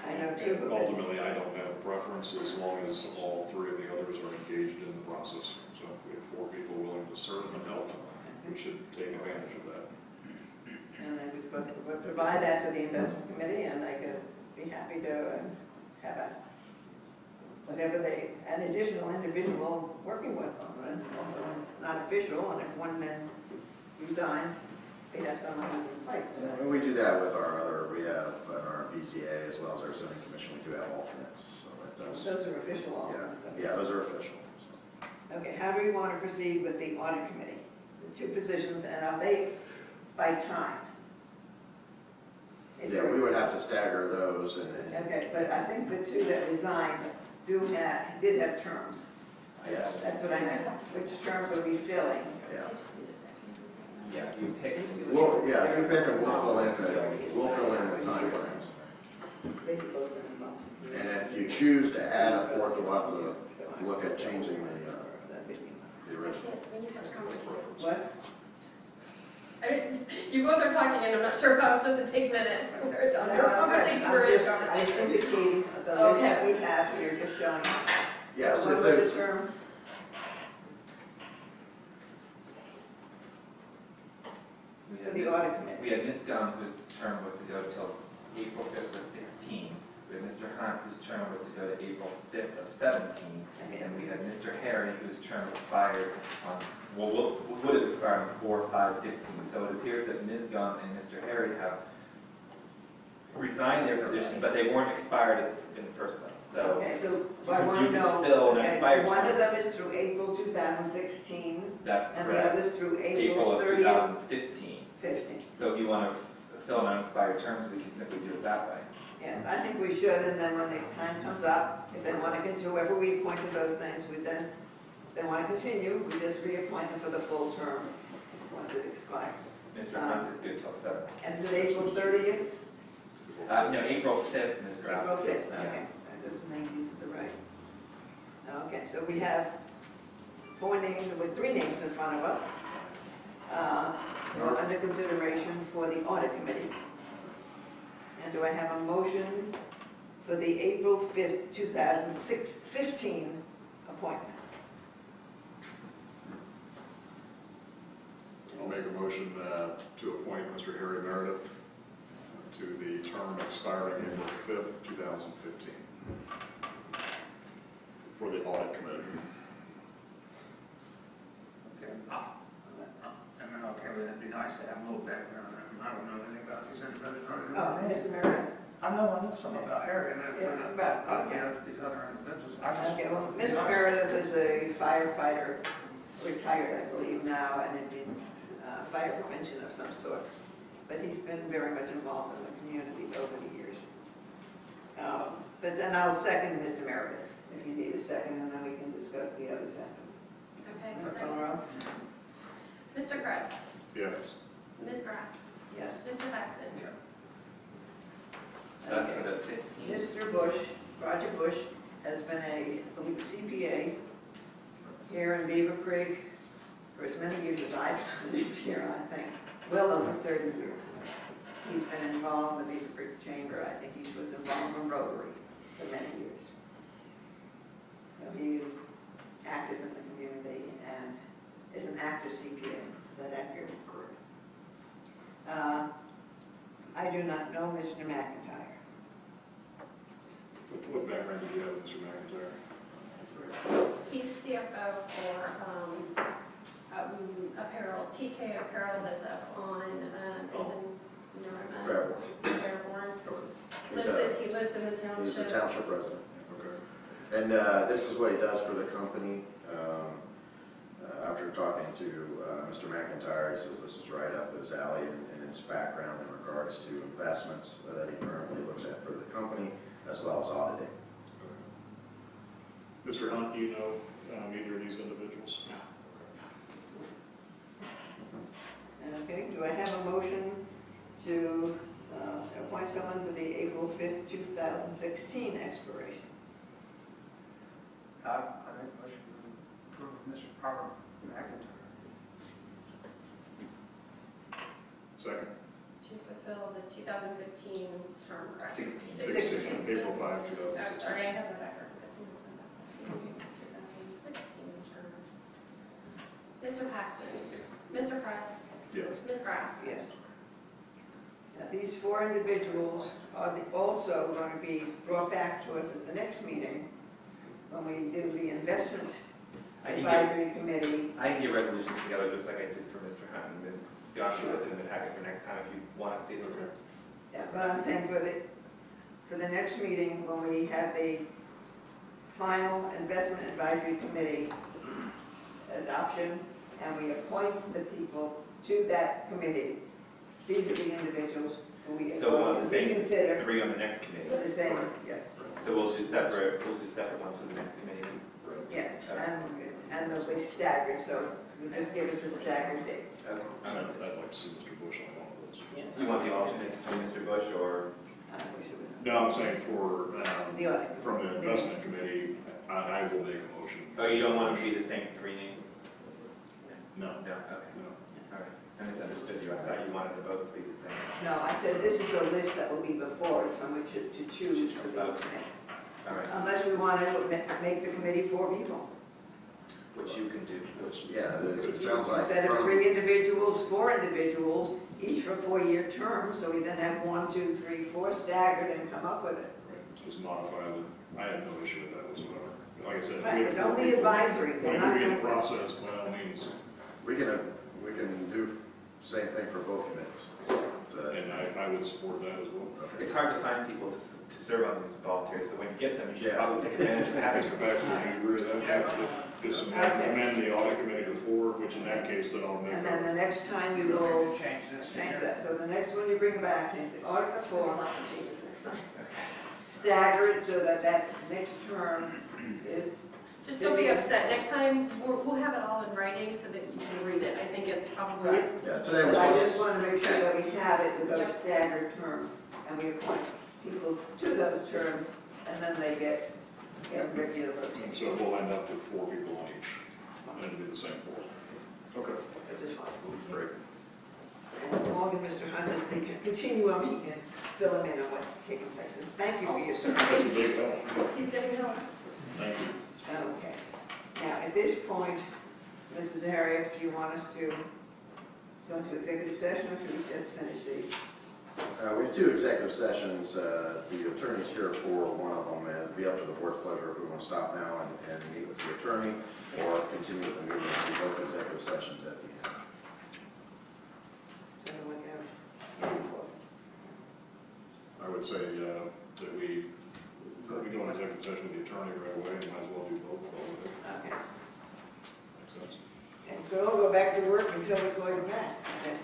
I know two of them. Ultimately, I don't have a preference as long as all three of the others are engaged in the process. So if we have 4 people willing to serve and help, we should take advantage of that. And then we provide that to the investment committee, and they could be happy to have an additional individual working with them, and not official, and if one then resigns, we have someone who's in place. And we do that with we have our BCA as well as our zoning commission, we do have alternates, so it does. Those are official alternates. Yeah, those are official. Okay, how do we want to proceed with the audit committee? The 2 positions, and are they by time? Is Yeah, there- we would have to stagger those and, Okay, but I think the 2 that resigned did have terms. yes, That's what I meant. Which terms are we filling? yeah. Yeah, you pick. Well, yeah, if you pick them, we'll fill in the time frames. Basically, both of them. And if you choose to add a 4th, we'll have to look at changing the original. What? You both are talking, and I'm not sure if I'm supposed to take minutes when we're done. Our conversation I'm we're in. just indicating the list that we have here, just showing. Yes, What if were the there's, terms? For the audit committee. We had Ms. Gum, whose term was to go till April 5th of 16. We had Mr. Hunt, whose term was to go to April 5th of 17. And we had Mr. Harry, whose term expired on, would have expired on 4/5/15. So it appears that Ms. Gum and Mr. Harry have resigned their position, but they weren't expired in the first place. So Okay, so I you want to can know, fill an okay, expired one of term. them is through April 2016, That's and the correct. other's through April April of 30th, 2015. 15. So if you want to fill an unexpired terms, we can simply do it that way. Yes, I think we should, and then when the time comes up, if they want to continue, whoever we appointed those things, we then, if they want to continue, we just reappoint them for the full term once it expires. Mr. Hunt is good till 7. And is it April 30th? No, April 5th, Mr. Hunt. April 5th, Yeah. okay. I just made these the right. Okay, so we have 4 names, with 3 names in front of us, under consideration for the audit committee. And do I have a motion for the April 5th, 2015 appointment? I'll make a motion to appoint Mr. Harry Meredith to the term expiring April 5th, 2015 for the audit committee. I mean, okay, but it'd be nice to have a little background. I don't know anything about these individuals. Oh, Mr. Meredith? I know something about Harry, and Yeah, but, okay. these other individuals. I just. Okay, well, Mr. Meredith is a firefighter, retired, I believe, now, and in fire prevention of some sort. But he's been very much involved in the community over the years. But then I'll second Mr. Meredith, if you need a second, and then we can discuss the others afterwards. Okay, Mr. Mr. Ross? Mr. Kratz, Yes. Ms. Graff, Yes. Mr. Paxton, So that's for Okay. the 15th. Mr. Bush, Roger Bush, has been I believe, a CPA here in Beavercreek for as many years as I've lived here, I think, well over 30 years. He's been involved in the Beavercreek Chamber. I think he was involved in Rotary for many years. So he is active in the community and is an active CPA. Is that accurate? Correct. I do not know Mr. McIntyre. What background did you have, Mr. McIntyre? he's CFO for apparel, TK Apparel that's up on, it's in Norman. Fairborn. He lives in the township. He's a township resident. Okay. And this is what he does for the company. After talking to Mr. McIntyre, he says this is right up his alley in his background in regards to investments that he currently looks at for the company, as well as auditing. Mr. Hunt, do you know either of these individuals? Okay, do I have a motion to appoint someone for the April 5th, 2016 expiration? I make a motion to approve Mr. Robert McIntyre. Second. To fulfill the 2015 term, correct? 16. 16, April 5, Oh, 2016. sorry, I have that backwards. 2016 term. Mr. Paxton, Mr. Kratz, Yes. Ms. Graff. Yes. Now, these 4 individuals are also going to be brought back to us at the next meeting when we do the investment I can advisory committee. get resolutions together just like I did for Mr. Hunt and Ms. Joshua, put them in the packet for next time if you want to see them. Yeah, but I'm saying for the next meeting, when we have the final investment advisory committee adoption, and we appoint the people to that committee, these are the individuals who we So we'll have the same consider 3 on the next committee. for the same, yes, So we'll do separate ones for the next committee. yes, and they'll be staggered, so you just give us the staggered dates. Okay. I'd like to see Mr. Bush on one of those. You want the alternate to Mr. Bush or? I wish it was No, I'm saying for, the audit. from the investment committee, I will make a motion. Oh, you don't want to be the same 3 names? No. No, okay. No. All right. I misunderstood you. I thought you wanted them both to be the same. No, I said this is the list that will be before us from which to choose for the Okay. committee. All right, Unless we want to make the committee 4 people. which you can do. Which, yeah, it sounds like Instead of from, 3 individuals, 4 individuals, each for 4-year terms, so we then have 1, 2, 3, 4 staggered and come up with it. Right. Just modify the, I have no issue with that whatsoever. Like I said. if Right, we have it's 4 only people, advisory. They're When not we begin going the to- process, by all means, we can do same thing for both committees. And I would support that as well. Okay. It's hard to find people to serve on these volunteers, so when you get them, you should Yeah. probably take advantage of having Mr. them. Baxter, do you agree with that? Just amend the audit committee to 4, which in that case, then I'll make. And then the next time you will Change this. change that. So the next one you bring back, change the audit to 4, Lots of changes next time. stagger it so that that next term is, Just don't be upset. Next time, we'll have it all in writing so that you can read it. I think it's probably, Right. Yeah, today was but I just, just want to make sure that we have it with those Yep. staggered terms, and we appoint people to those terms, and then they get regular And rotation, so we'll end up with 4 people on each, and it'll be the same 4. Okay. which is fine. Great. And as long as Mr. Hunt is thinking, continue on, he can fill him in on what's taking place. And thank you for your That's a service. big help. he's getting help. Thank you. Okay. Now, at this point, Mrs. Harriet, do you want us to go into executive session, or should we just finish these? we have 2 executive sessions. The attorney's here for one of them. It'd be up to the board's pleasure if we want to stop now and meet with the attorney, or continue with the meeting and do both executive sessions at the end. So we have- I would say that we go into executive session with the attorney right away, and might as well do both. Okay. Makes sense. And so we'll go back to work until we go back. Okay.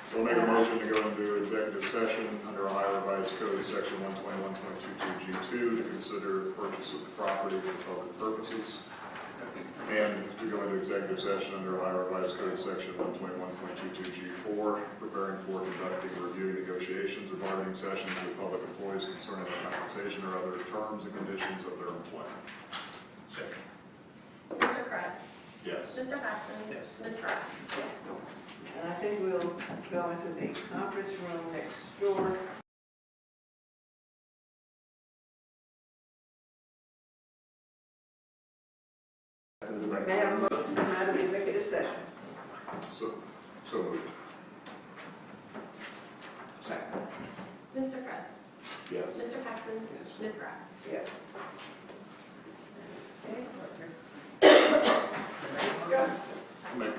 So we'll make a motion to go into executive session under Ohio Revised Code, section 121.22G2, to consider the purchase of the property for public purposes. And to go into executive session under Ohio Revised Code, section 121.22G4, preparing for conducting or reviewing negotiations or bargaining sessions with public employees concerning the compensation or other terms and conditions of their employment. Mr. Kratz. Yes. Mr. Paxton. Yes. Ms. Pratt. Yes. And I think we'll go into the conference room next door. May I have a motion to come out of executive session? So moved. Second. Mr. Kratz. Yes. Mr. Paxton. Ms. Pratt. Yes. Discuss. Make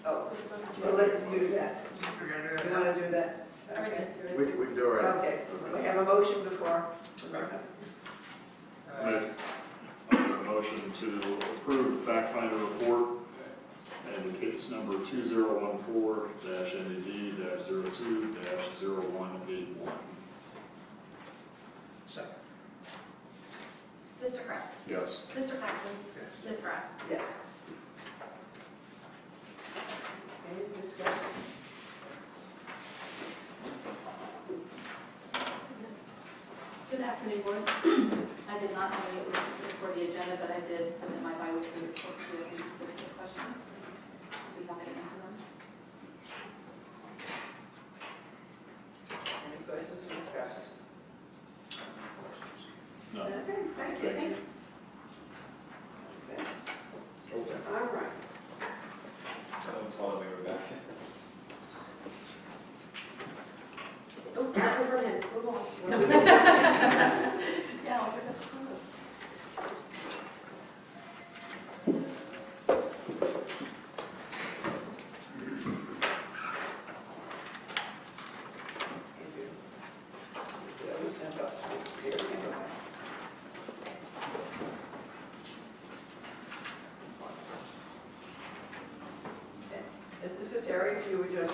Oh, well, let's do that. We're gonna do You it. want to do that? I would just do it. We can do it right now. Okay, we have a motion before. Make a motion to approve the fact finder report and case number 2014-NED-02-0181. Second. Mr. Kratz. Yes. Mr. Paxton. Ms. Pratt. Yes. Any discussion? Good afternoon, Board. I did not have any specific for the agenda, but I did submit my bi-weekly report to any specific questions. I'd be happy to answer them. Any questions or discussions? No. Okay, thank you. Thank you. Okay. All right. Someone told me we were back. Oh, nothing from him. Move on. Yeah, I'll bring up the photo. This is Harry, if you would just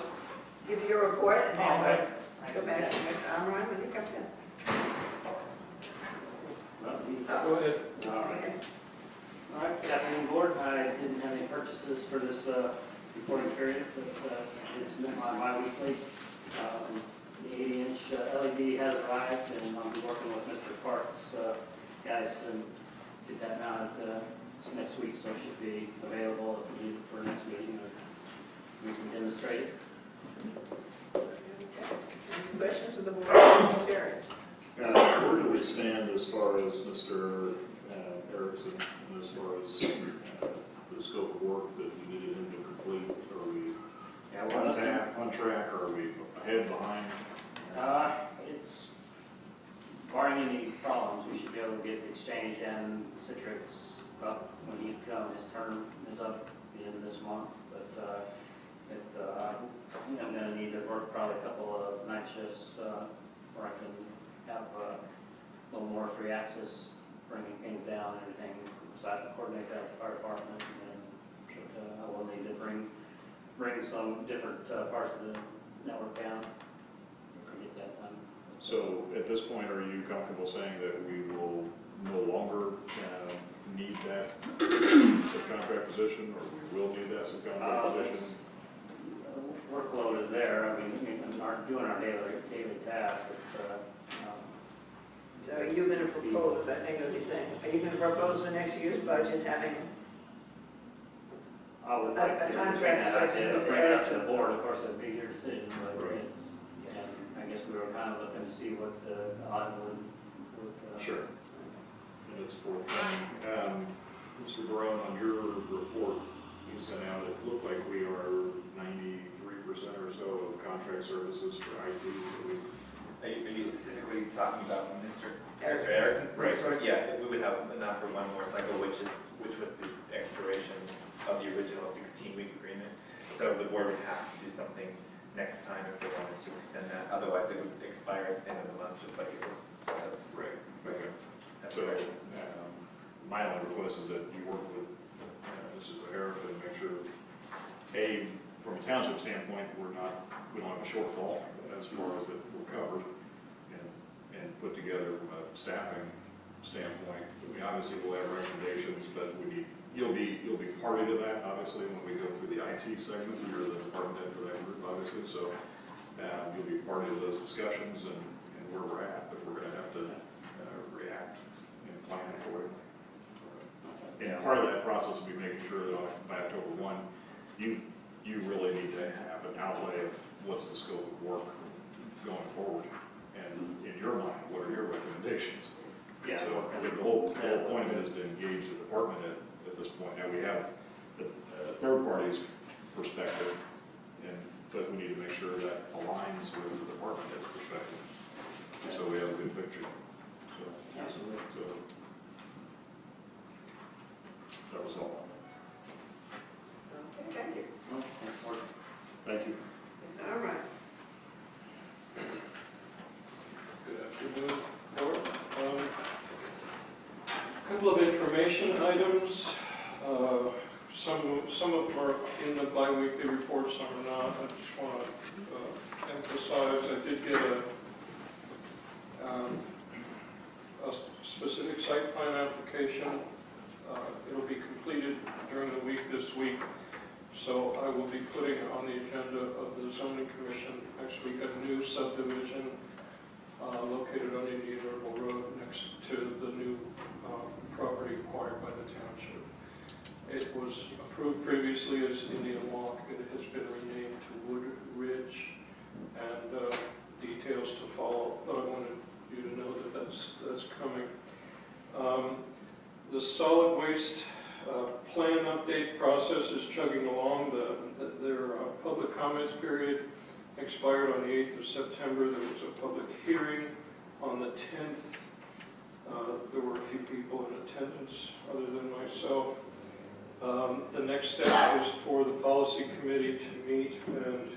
give your report and then go back to Mr. Amron when he comes in. Go ahead. All right. All right, good afternoon, Board. I didn't have any purchases for this reporting period, but it's submit my bi-weekly. The 80-inch LED has arrived, and I'll be working with Mr. Parks, guys, to get that mounted next week, so it should be available if we need it for next meeting, or we can demonstrate it. Any questions of the board? Terry? Where do we stand as far as Mr. Erickson, and as far as the scope of work that you needed him to complete? Are we on track, or are we ahead, behind? It's, barring any problems, we should be able to get the exchange and Citrix up when he comes. His term is up at the end of this month, but I'm gonna need to work probably a couple of night shifts, where I can have a little more free access, bringing things down and everything. So I have to coordinate that with the fire department, and then I will need to bring some different parts of the network down to get that done. So at this point, are you comfortable saying that we will no longer need that subcontract position, or we will need that subcontract position? Workload is there. I mean, doing our daily task. So are you gonna propose, I think what he's saying, are you gonna propose for next year's budget having, I would like A to contract bring that up such as to, bring it up this. to the board. Of course, it would be your decision, but Right. and I guess we were kind of looking to see what the odd would. Sure. And it's forthcoming. Mr. Barone, on your report you sent out, it looked like we are 93% or so of contract services for IT. Are you specifically talking about Mr. Erickson. Erickson's Right. proposal? Yeah, we would have enough for one more cycle, which was the expiration of the original 16-week agreement. So the board would have to do something next time if they wanted to extend that. Otherwise, it would expire at the end of the month, just like it was. Right. Okay. That's So right. my only request is that you work with Mrs. O'Hara to make sure, A, from a township standpoint, we don't have a shortfall as far as that we're covered, and put together from a staffing standpoint. We obviously will have recommendations, but you'll be party to that, obviously, when we go through the IT segment. You're the department head for that group, obviously, so you'll be party to those discussions and where we're at, but we're gonna have to react and plan accordingly. And part of that process will be making sure that by October 1, you really need to have an outlay of what's the scope of work going forward. And in your mind, what are your recommendations? Yeah. So the whole point of it is to engage the department at this point. Now, we have the third party's perspective, but we need to make sure that aligns with the department head's perspective, so we have a good picture. Absolutely. So that was all. okay, thank you. Thank you. It's all right. Good afternoon, Board. Couple of information items. Some of them are in the bi-weekly report, some are not. I just want to emphasize, I did get a specific site plan application. It'll be completed during the week this week. So I will be putting on the agenda of the zoning commission next week a new subdivision located on Indian Herbal Road next to the new property acquired by the township. It was approved previously as Indian Walk. It has been renamed to Wood Ridge, and details to follow. But I wanted you to know that that's coming. The solid waste plan update process is chugging along. Their public comments period expired on the 8th of September. There was a public hearing on the 10th. There were a few people in attendance other than myself. The next step is for the policy committee to meet and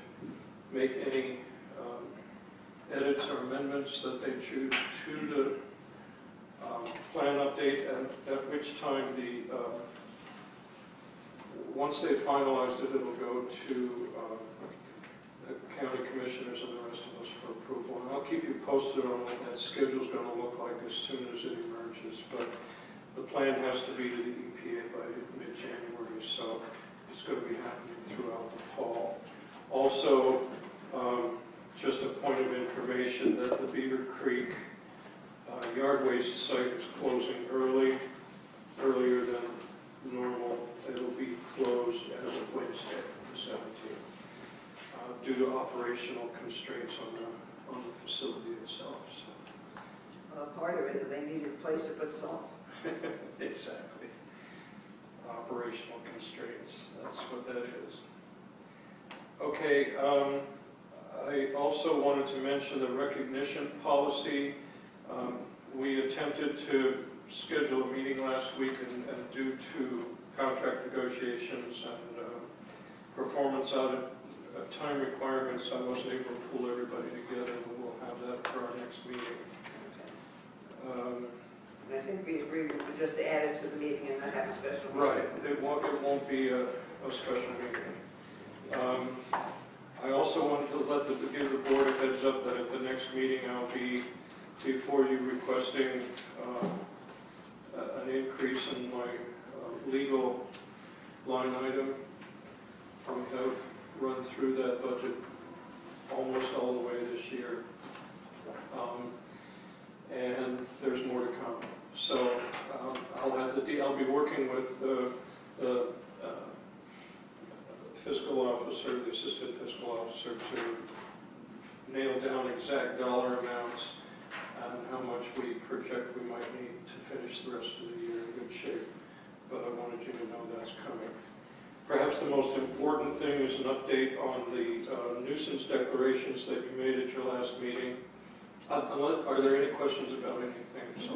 make any edits or amendments that they choose to the plan update, and at which time once they've finalized it, it'll go to the county commissioners and the rest of us for approval. And I'll keep you posted on what that schedule's going to look like as soon as it emerges. But the plan has to be to the EPA by mid-January, so it's going to be happening throughout the fall. Also, just a point of information that the Beavercreek yard waste site is closing earlier than normal. It'll be closed as of Wednesday, the 17th, due to operational constraints on the facility itself. So. Part of it is they need a place to put salt. Exactly. Operational constraints, that's what that is. Okay, I also wanted to mention the recognition policy. We attempted to schedule a meeting last week, and due to contract negotiations and performance time requirements, I wasn't able to pull everybody together, but we'll have that for our next meeting. And I think we agree with just add it to the meeting and not have a special meeting. Right, it won't be a special meeting. I also wanted to give the board a heads up that at the next meeting, I'll be before you requesting an increase in my legal line item. We have run through that budget almost all the way this year. And there's more to come. So I'll be working with the fiscal officer, the assistant fiscal officer, to nail down exact dollar amounts and how much we project we might need to finish the rest of the year in good shape. But I wanted you to know that's coming. Perhaps the most important thing is an update on the nuisance declarations that you made at your last meeting. Are there any questions about anything so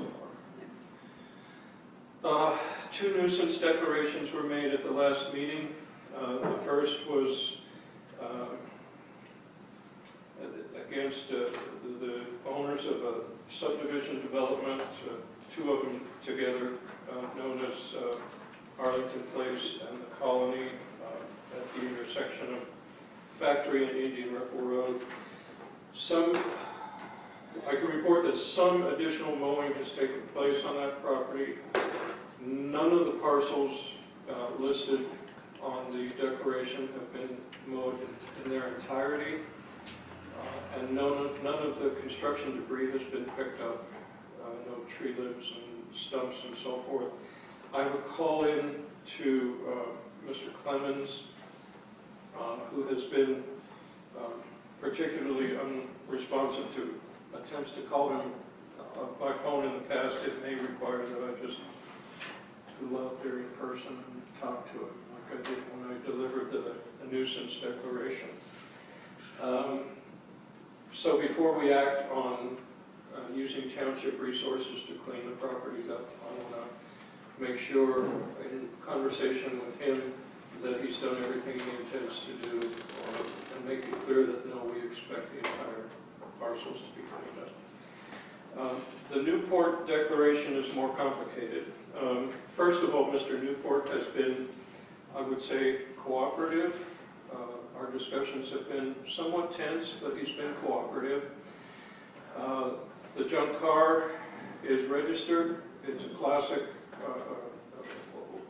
far? Two nuisance declarations were made at the last meeting. The first was against the owners of a subdivision development, two of them together, known as Arlington Place and the Colony, at the intersection of Factory and Indian Ripple Road. I can report that some additional mowing has taken place on that property. None of the parcels listed on the declaration have been mowed in their entirety, and none of the construction debris has been picked up, no tree limbs and stumps and so forth. I have a call in to Mr. Clemens, who has been particularly unresponsive to attempts to call him by phone in the past. It may require that I just go out there in person and talk to him, like I did when I delivered the nuisance declaration. So before we act on using township resources to clean the properties up, I want to make sure in conversation with him that he's done everything he intends to do, and make it clear that no, we expect the entire parcels to be cleaned up. The Newport declaration is more complicated. First of all, Mr. Newport has been, I would say, cooperative. Our discussions have been somewhat tense, but he's been cooperative. The junk car is registered. It's a classic,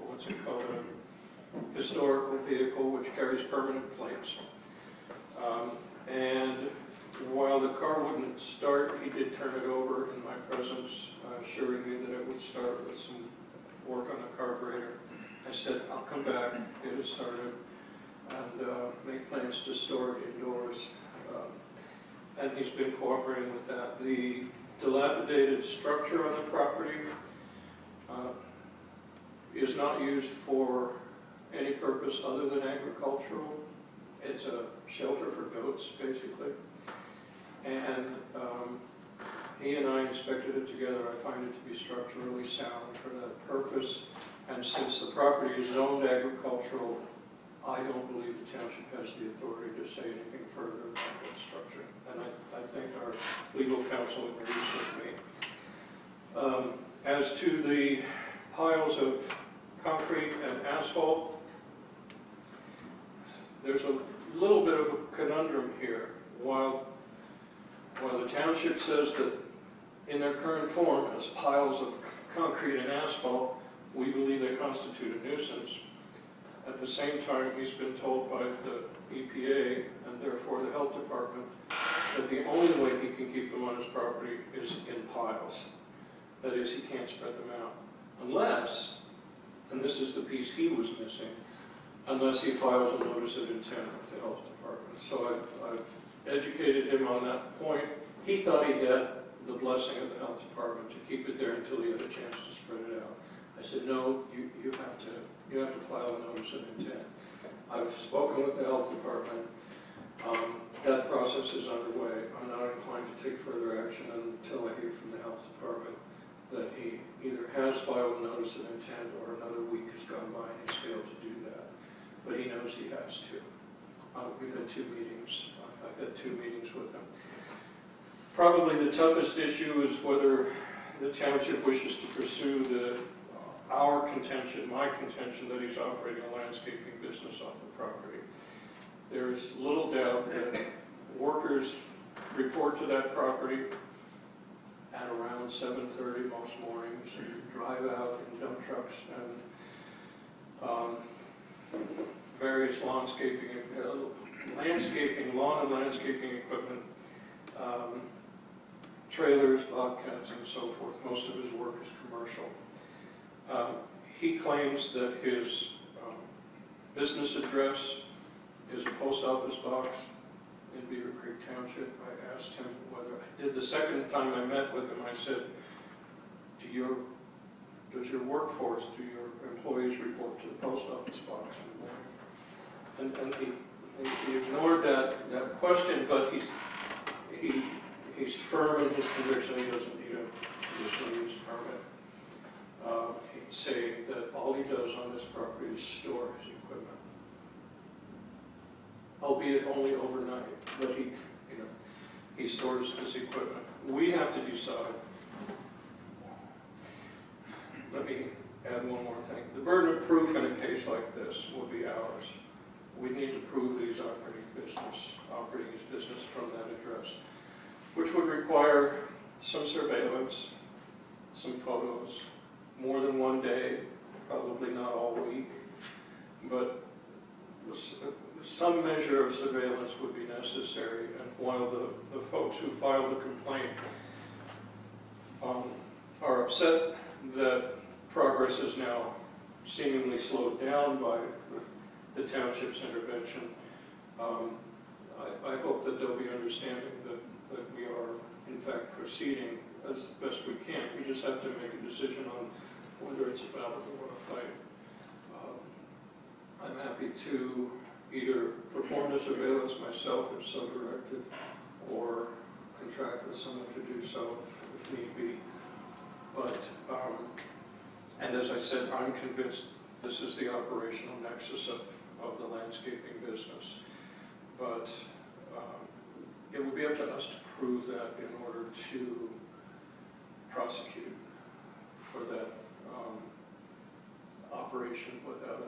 what's it called, a historical vehicle which carries permanent plates. And while the car wouldn't start, he did turn it over in my presence, assuring me that it would start with some work on the carburetor. I said, I'll come back, get it started, and make plans to store it indoors. And he's been cooperating with that. The dilapidated structure on the property is not used for any purpose other than agricultural. It's a shelter for goats, basically. And he and I inspected it together. I find it to be structurally sound for that purpose. And since the property is zoned agricultural, I don't believe the township has the authority to say anything further about that structure. And I think our legal counsel agrees with me. As to the piles of concrete and asphalt, there's a little bit of a conundrum here. While the township says that in their current form, as piles of concrete and asphalt, we believe they constitute a nuisance. At the same time, he's been told by the EPA, and therefore the health department, that the only way he can keep them on his property is in piles. That is, he can't spread them out. Unless, and this is the piece he was missing, unless he files a notice of intent with the health department. So I've educated him on that point. He thought he had the blessing of the health department to keep it there until he had a chance to spread it out. I said, no, you have to file a notice of intent. I've spoken with the health department. That process is underway. I'm not inclined to take further action until I hear from the health department that he either has filed a notice of intent or another week has gone by and he's failed to do that. But he knows he has to. We've had 2 meetings. I've had 2 meetings with him. Probably the toughest issue is whether the township wishes to pursue our contention, my contention, that he's operating a landscaping business off the property. There is little doubt that workers report to that property at around 7:30 most mornings and drive out in dump trucks and various lawn and landscaping equipment, trailers, bobcats, and so forth. Most of his work is commercial. He claims that his business address is a post office box in Beavercreek Township. I asked him whether I did. The second time I met with him, I said, does your workforce, do your employees report to the post office box in the morning? And he ignored that question, but he's firm in his conviction he doesn't need a conditional use permit. He'd say that all he does on this property is store his equipment, albeit only overnight, but he stores his equipment. We have to decide. Let me add one more thing. The burden of proof in a case like this will be ours. We need to prove that he's operating his business from that address, which would require some surveillance, some photos, more than one day, probably not all week, but some measure of surveillance would be necessary. And while the folks who filed the complaint are upset that progress is now seemingly slowed down by the township's intervention, I hope that they'll be understanding that we are in fact proceeding as best we can. We just have to make a decision on whether it's a battle or a fight. I'm happy to either perform the surveillance myself if so directed, or contract with someone to do so if need be. But, and as I said, I'm convinced this is the operational nexus of the landscaping business. But it would be up to us to prove that in order to prosecute for that operation without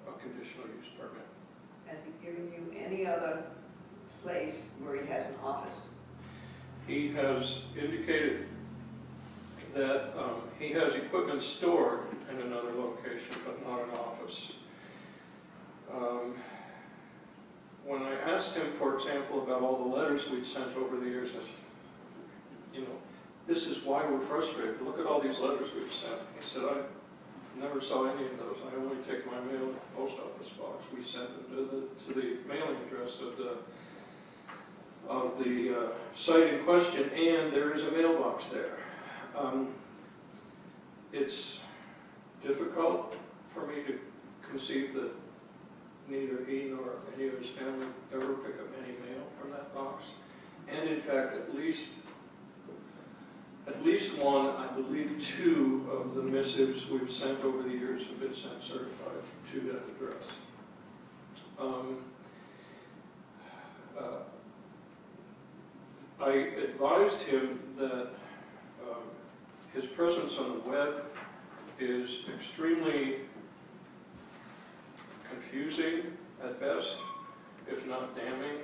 a conditional use permit. Has he given you any other place where he has an office? He has indicated that he has equipment stored in another location, but not an office. When I asked him, for example, about all the letters we'd sent over the years, I said, this is why we're frustrated. Look at all these letters we've sent. He said, I never saw any of those. I only take my mail to the post office box. We sent them to the mailing address of the site in question, and there is a mailbox there. It's difficult for me to conceive that neither he nor any of his family ever pick up any mail from that box. And in fact, at least one, I believe 2 of the missives we've sent over the years have been sent certified to that address. I advised him that his presence on the web is extremely confusing at best, if not damning,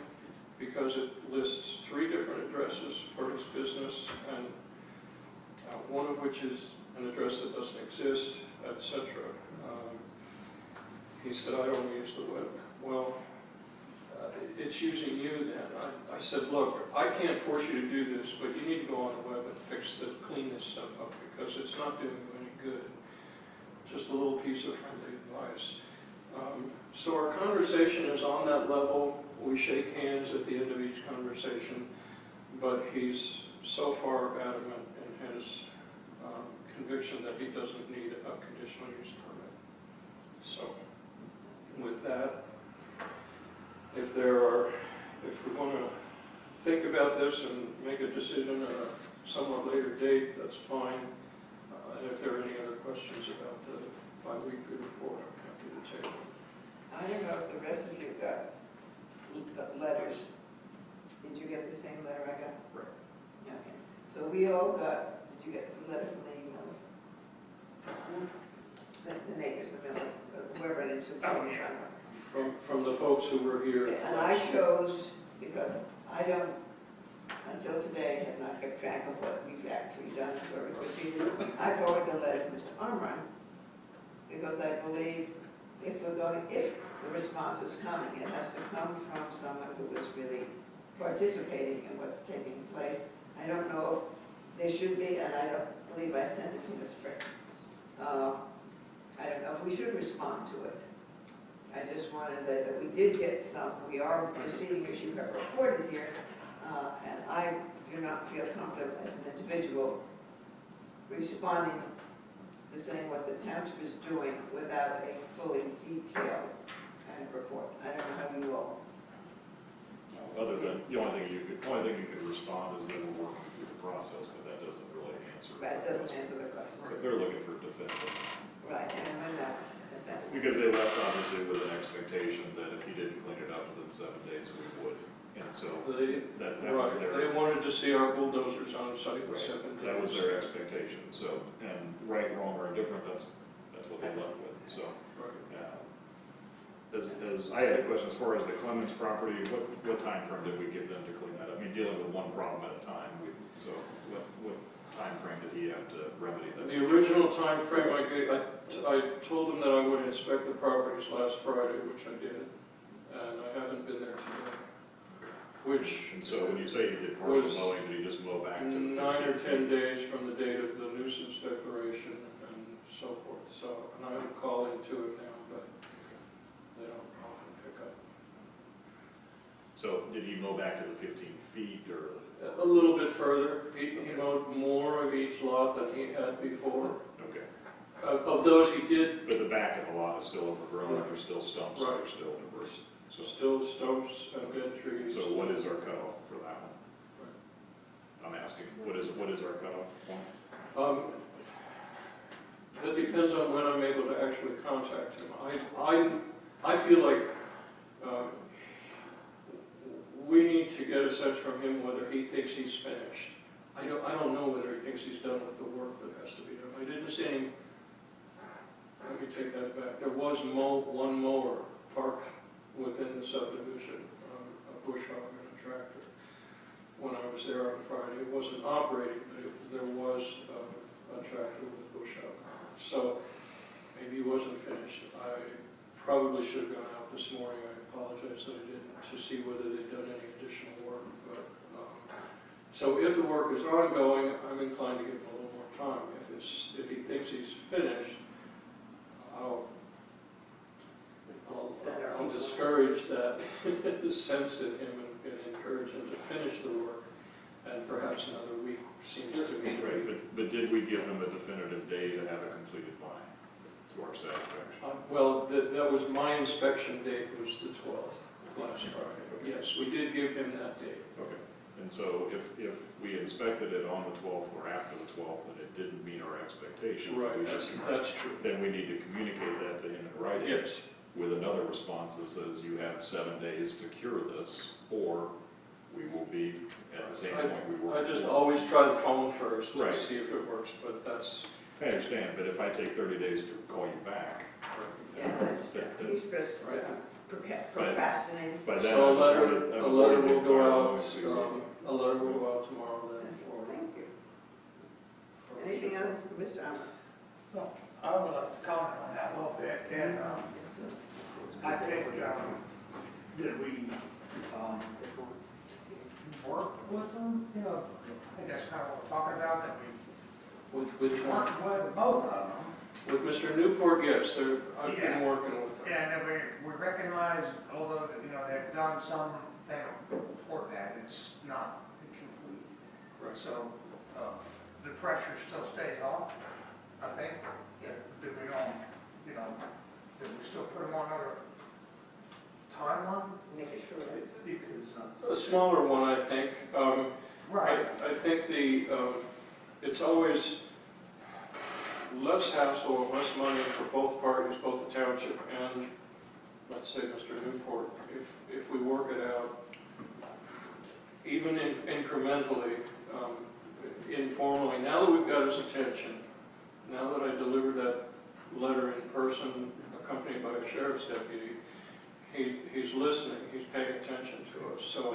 because it lists 3 different addresses for his business, and one of which is an address that doesn't exist, etc. He said, I don't use the web. Well, it's using you then. I said, look, I can't force you to do this, but you need to go on the web and clean this stuff up, because it's not doing you any good. Just a little piece of friendly advice. So our conversation is on that level. We shake hands at the end of each conversation, but he's so far adamant in his conviction that he doesn't need a conditional use permit. So with that, if we want to think about this and make a decision at a somewhat later date, that's fine. And if there are any other questions about the bi-weekly report, I'm happy to take them. I don't know if the rest of you got letters. Did you get the same letter I got? Right. Okay. So we all got, did you get the letter from the emails? The neighbors, the village, whoever it is who came in front of. From the folks who were here. And I chose, because I don't, until today, have not kept track of what we've actually done, where we proceeded. I forwarded the letter to Mr. Umrun, because I believe if the response is coming, it has to come from someone who is really participating in what's taking place. I don't know if there should be, and I don't believe I sent it to Ms. Frick. I don't know if we should respond to it. I just wanted to say that we did get some, we are proceeding as you have reported here, and I do not feel comfortable as an individual responding to saying what the township is doing without a fully detailed kind of report. I don't know how you all. Other than, the only thing you could respond is that we're working through the process, but that doesn't really answer. That doesn't answer the question. They're looking for definitive. Right, and when that's, Because they left obviously with an expectation that if you didn't clean it up within 7 days, we would. And so that was their. They wanted to see our bulldozers on site in 7 days. That was their expectation, so, and right, wrong, or indifferent, that's what they left with, so. I had a question, as far as the Clemens property, what time frame did we give them to clean that up? I mean, dealing with one problem at a time, so what time frame did he have to remedy this? The original time frame I gave, I told them that I would inspect the properties last Friday, which I did, and I haven't been there today. And so when you say he did partial mowing, did he just mow back to 9 or 10 days from the date of the nuisance declaration and so forth. So, and I would call into him now, but they don't often pick up. So did he mow back to the 15 feet or? A little bit further. He mowed more of each lot than he had before. Okay. Of those he did. But the back of the lot is still overgrown, there's still stumps, Right. there's still debris. So, Still stumps and dead trees. so what is our cutoff for that one? I'm asking, what is our cutoff point? That depends on when I'm able to actually contact him. I feel like we need to get a sense from him whether he thinks he's finished. I don't know whether he thinks he's done with the work that has to be done. I didn't see him. Let me take that back. There was one mower parked within the subdivision, a bush hog and a tractor. When I was there on Friday, it wasn't operating, but there was a tractor with a bush hog. So maybe he wasn't finished. I probably should have gone out this morning. I apologize that I didn't, to see whether they'd done any additional work. But so if the work is ongoing, I'm inclined to give him a little more time. If he thinks he's finished, I'll discourage that sense in him and encourage him to finish the work, and perhaps another week seems to be Right, but did we give him a definitive day to have it completed by, to our satisfaction? Well, that was my inspection date was the 12th, last Friday. Yes, we did give him that date. Okay, and so if we inspected it on the 12th or after the 12th and it didn't meet our expectation, Right, that's true. then we need to communicate that to him in writing. Yes. With another response that says you have 7 days to cure this, or we will be at the same point we were. I just always try the phone first to Right. see if it works, but that's. I understand, but if I take 30 days to call you back. Yeah, he's just procrastinating. By then, So a letter I'm will avoiding the go entire out, mowing season. a letter will go out tomorrow then for. Thank you. Anything else, Mr. Arnold? Well, I would like to comment on that a little bit, and I think that we work with them, you know, I think that's kind of what we're talking about, that we With which one? work with both of them. With Mr. Newport, yes, I've Yeah. been working with them. And then we recognize, although, you know, they've done something for that, it's not complete. Right. So, the pressure still stays on, I think. That we don't, you know, that we still put them on our timeline, Make it sure. because, A smaller one, I think. right, I think it's always less hassle and less money for both parties, both the township and let's say Mr. Newport, if we work it out, even incrementally, informally, now that we've got his attention, now that I delivered that letter in person accompanied by a sheriff's deputy, he's listening, he's paying attention to us, so.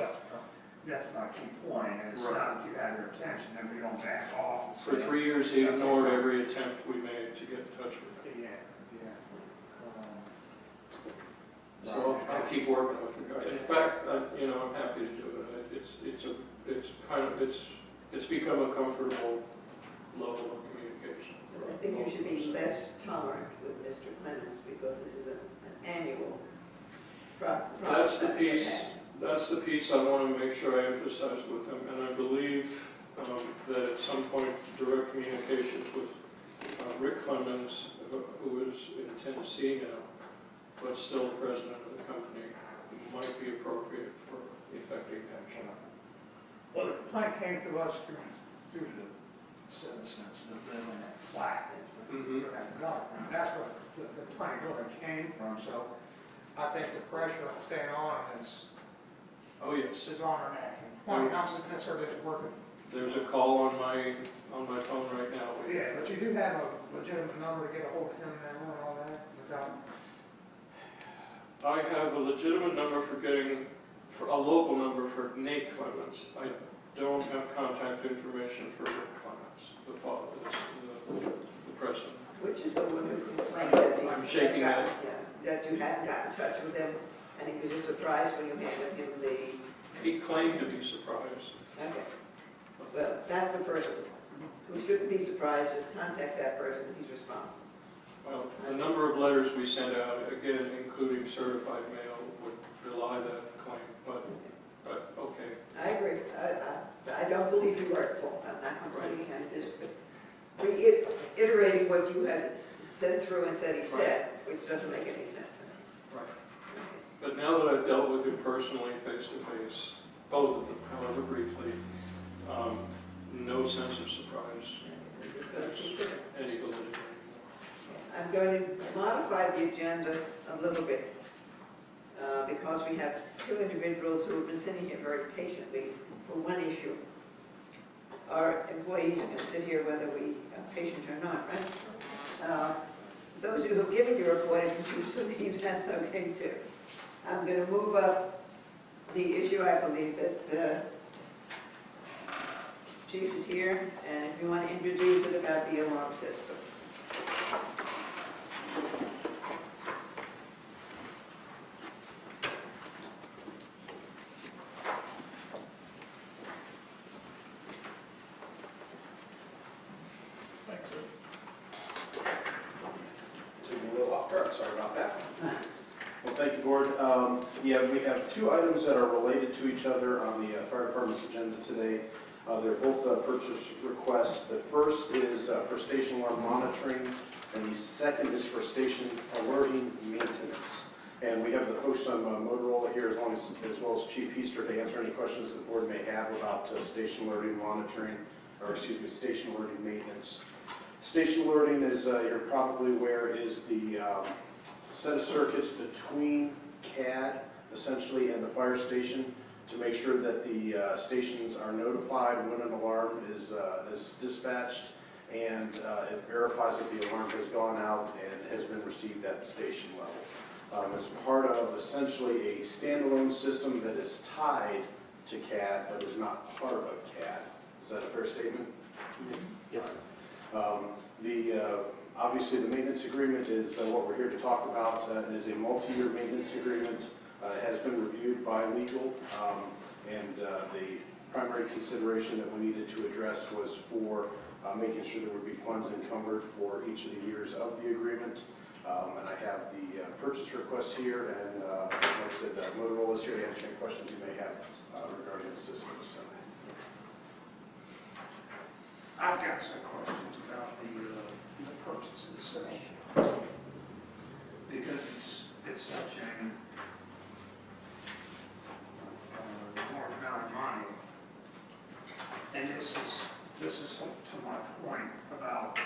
That's my key point, it's Right. not that you have your attention, and we don't back off. For 3 years, he ignored every attempt we made to get in touch with him. Yeah. So I'll keep working with the guy. In fact, I'm happy to do it. It's become a comfortable level of communication. I think you should be less tolerant with Mr. Clemens because this is an annual problem. That's the piece I want to make sure I emphasize with him, and I believe that at some point, direct communications with Rick Clemens, who is in Tennessee now, but still president of the company, might be appropriate for effective action. Well, the complaint came through us through the citizens, the flat, that government. That's what the complaint really came from, so I think the pressure of staying on is, Oh, yes. is on our neck. Complaint, not necessarily it's working. There's a call on my phone right now. Yeah, but you do have a legitimate number to get a hold of him now and all that, without, I have a legitimate number for a local number for Nate Clemens. I don't have contact information for Rick Clemens, the father, the president. Which is the one who complained that I'm shaking that. that you hadn't got in touch with him, and he was just surprised when you handed him the. He claimed to be surprised. Okay. Well, that's the person who shouldn't be surprised. Just contact that person. He's responsible. Well, the number of letters we sent out, again, including certified mail, would belie that claim, but okay. I agree. I don't believe you are at fault. I'm not complaining. I'm just reiterating what you had said through and said he said, which doesn't make any sense. Right. But now that I've dealt with him personally, face to face, both of them, however briefly, no sense of surprise. There's any validity. I'm going to modify the agenda a little bit because we have two individuals who have been sitting here very patiently for one issue. Our employees are going to sit here whether we are patient or not, right? Those who have given your report, if you believe that's okay too. I'm going to move up the issue, I believe, that Chief is here, and if you want to introduce it about the alarm system. Thanks, sir. Took me a little off guard, sorry about that. Well, thank you, Board. Yeah, we have two items that are related to each other on the fire department's agenda today. They're both purchase requests. The first is for station alarm monitoring, and the second is for station alerting maintenance. And we have the folks on Motorola here, as well as Chief Heaster, to answer any questions the board may have about station alerting monitoring, or excuse me, station alerting maintenance. Station alerting, as you're probably aware, is the set of circuits between CAD, essentially, and the fire station to make sure that the stations are notified when an alarm is dispatched, and it verifies that the alarm has gone out and has been received at the station level. As part of essentially a standalone system that is tied to CAD but is not part of CAD. Is that a fair statement? Yeah. Obviously, the maintenance agreement is what we're here to talk about. It is a multi-year maintenance agreement. It has been reviewed by legal, and the primary consideration that we needed to address was for making sure there would be funds encumbered for each of the years of the agreement. And I have the purchase requests here, and like I said, Motorola is here to answer any questions you may have regarding the system. So. I've got some questions about the purchases, because it's such a large amount of money. And this is to my point about,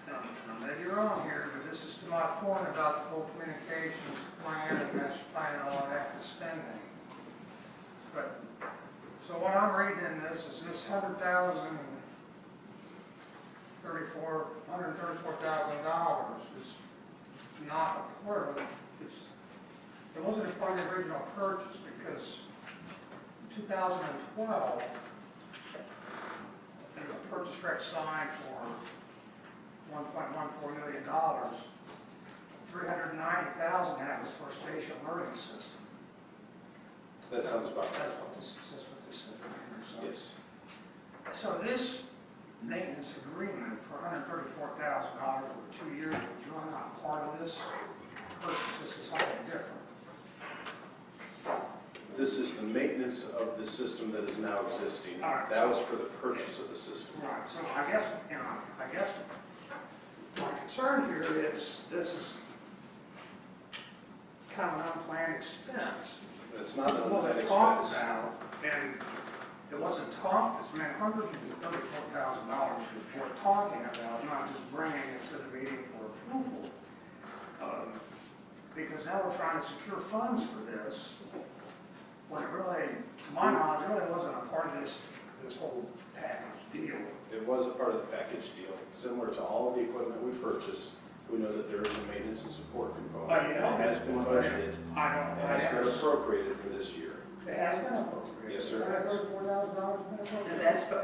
now maybe you're wrong here, but this is to my my point about the whole communications plan and that's planning all that and spending. But, so what I'm reading in this is this $134,000 is not a part of, it wasn't a part of the original purchase because in 2012, there was a purchase rec signed for $1.14 million. $390,000 that was for a spatial learning system. That sounds about right. That's what this says right here. Yes. So this maintenance agreement for $134,000 over 2 years was really not part of this purchase. This is something different. This is the maintenance of the system that is now existing. All right. That was for the purchase of the system. Right, so I guess my concern here is this is kind of an unplanned expense. It's not an It unplanned wasn't talked expense. about, and it wasn't talked, it's meant $134,000 we're talking about, not just bringing it to the meeting for approval. Because now we're trying to secure funds for this, when it really, to my knowledge, really wasn't a part of this whole package deal. It was a part of the package deal. Similar to all of the equipment we purchase, we know that there is a maintenance and support component. Oh, yeah. It has been budgeted. It It has been appropriated for this year. It has been appropriated. Yes, sir. $134,000 been And appropriated? that's for,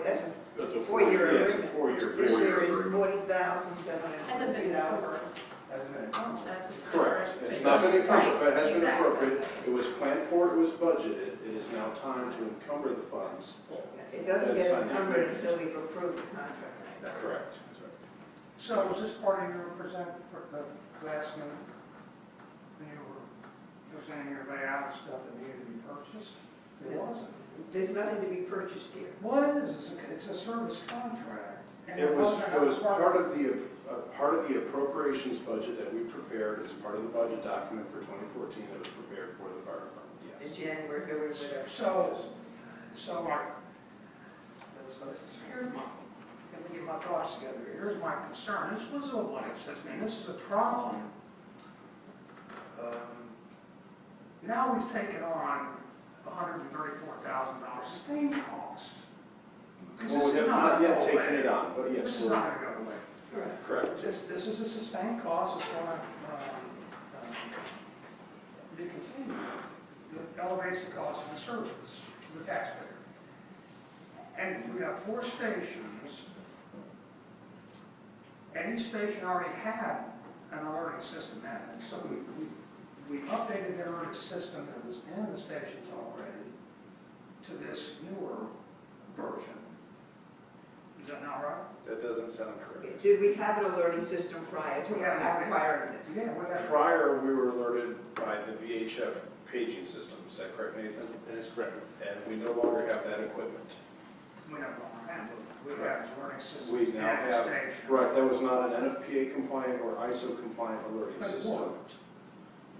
that's That's a a four-year yeah, it's a agreement. four-year This year is agreement. Hasn't been $40,750. over. Hasn't been appropriated. That's Correct. It's not been encumbered, but it has been Exactly. appropriated. It was planned for, it was budgeted. It is now time to encumber the funds. It doesn't That's get on the encumbered agreement. until we've approved the contract. Correct. So was this part of your last minute? When you were presenting your layout and stuff that needed to be purchased? It wasn't. There's nothing to be purchased here. What is it? It's a service contract. And It was wasn't part of the appropriations budget that we prepared as part of the budget document for 2014 that was prepared for the fire department, In yes. January, February, whatever. Here's my, let me get my thoughts together. Here's my concern. This was a life system, and this is a problem. Now we've taken on $134,000 sustained cost. 'Cause Well, this we is have not not gonna yet go taken away. it on, but yes. This is not going to go away. Correct. This is a sustained cost. It's going to be continued. It elevates the cost of the service to the taxpayer. And we got 4 stations. And each station already had an alerting system in it. So we updated the alerting system that was in the stations already to this newer version. Is that not right? That doesn't sound correct. Did we have an alerting system prior to acquiring this? Yeah, we got. Prior, we were alerted by the VHF paging system. Is that correct, Nathan? That is correct. And we no longer have that equipment. We don't have it. We have a alerting system. We now at the have, station. right, that was not an NFPA compliant or ISO compliant alerting But it system. worked.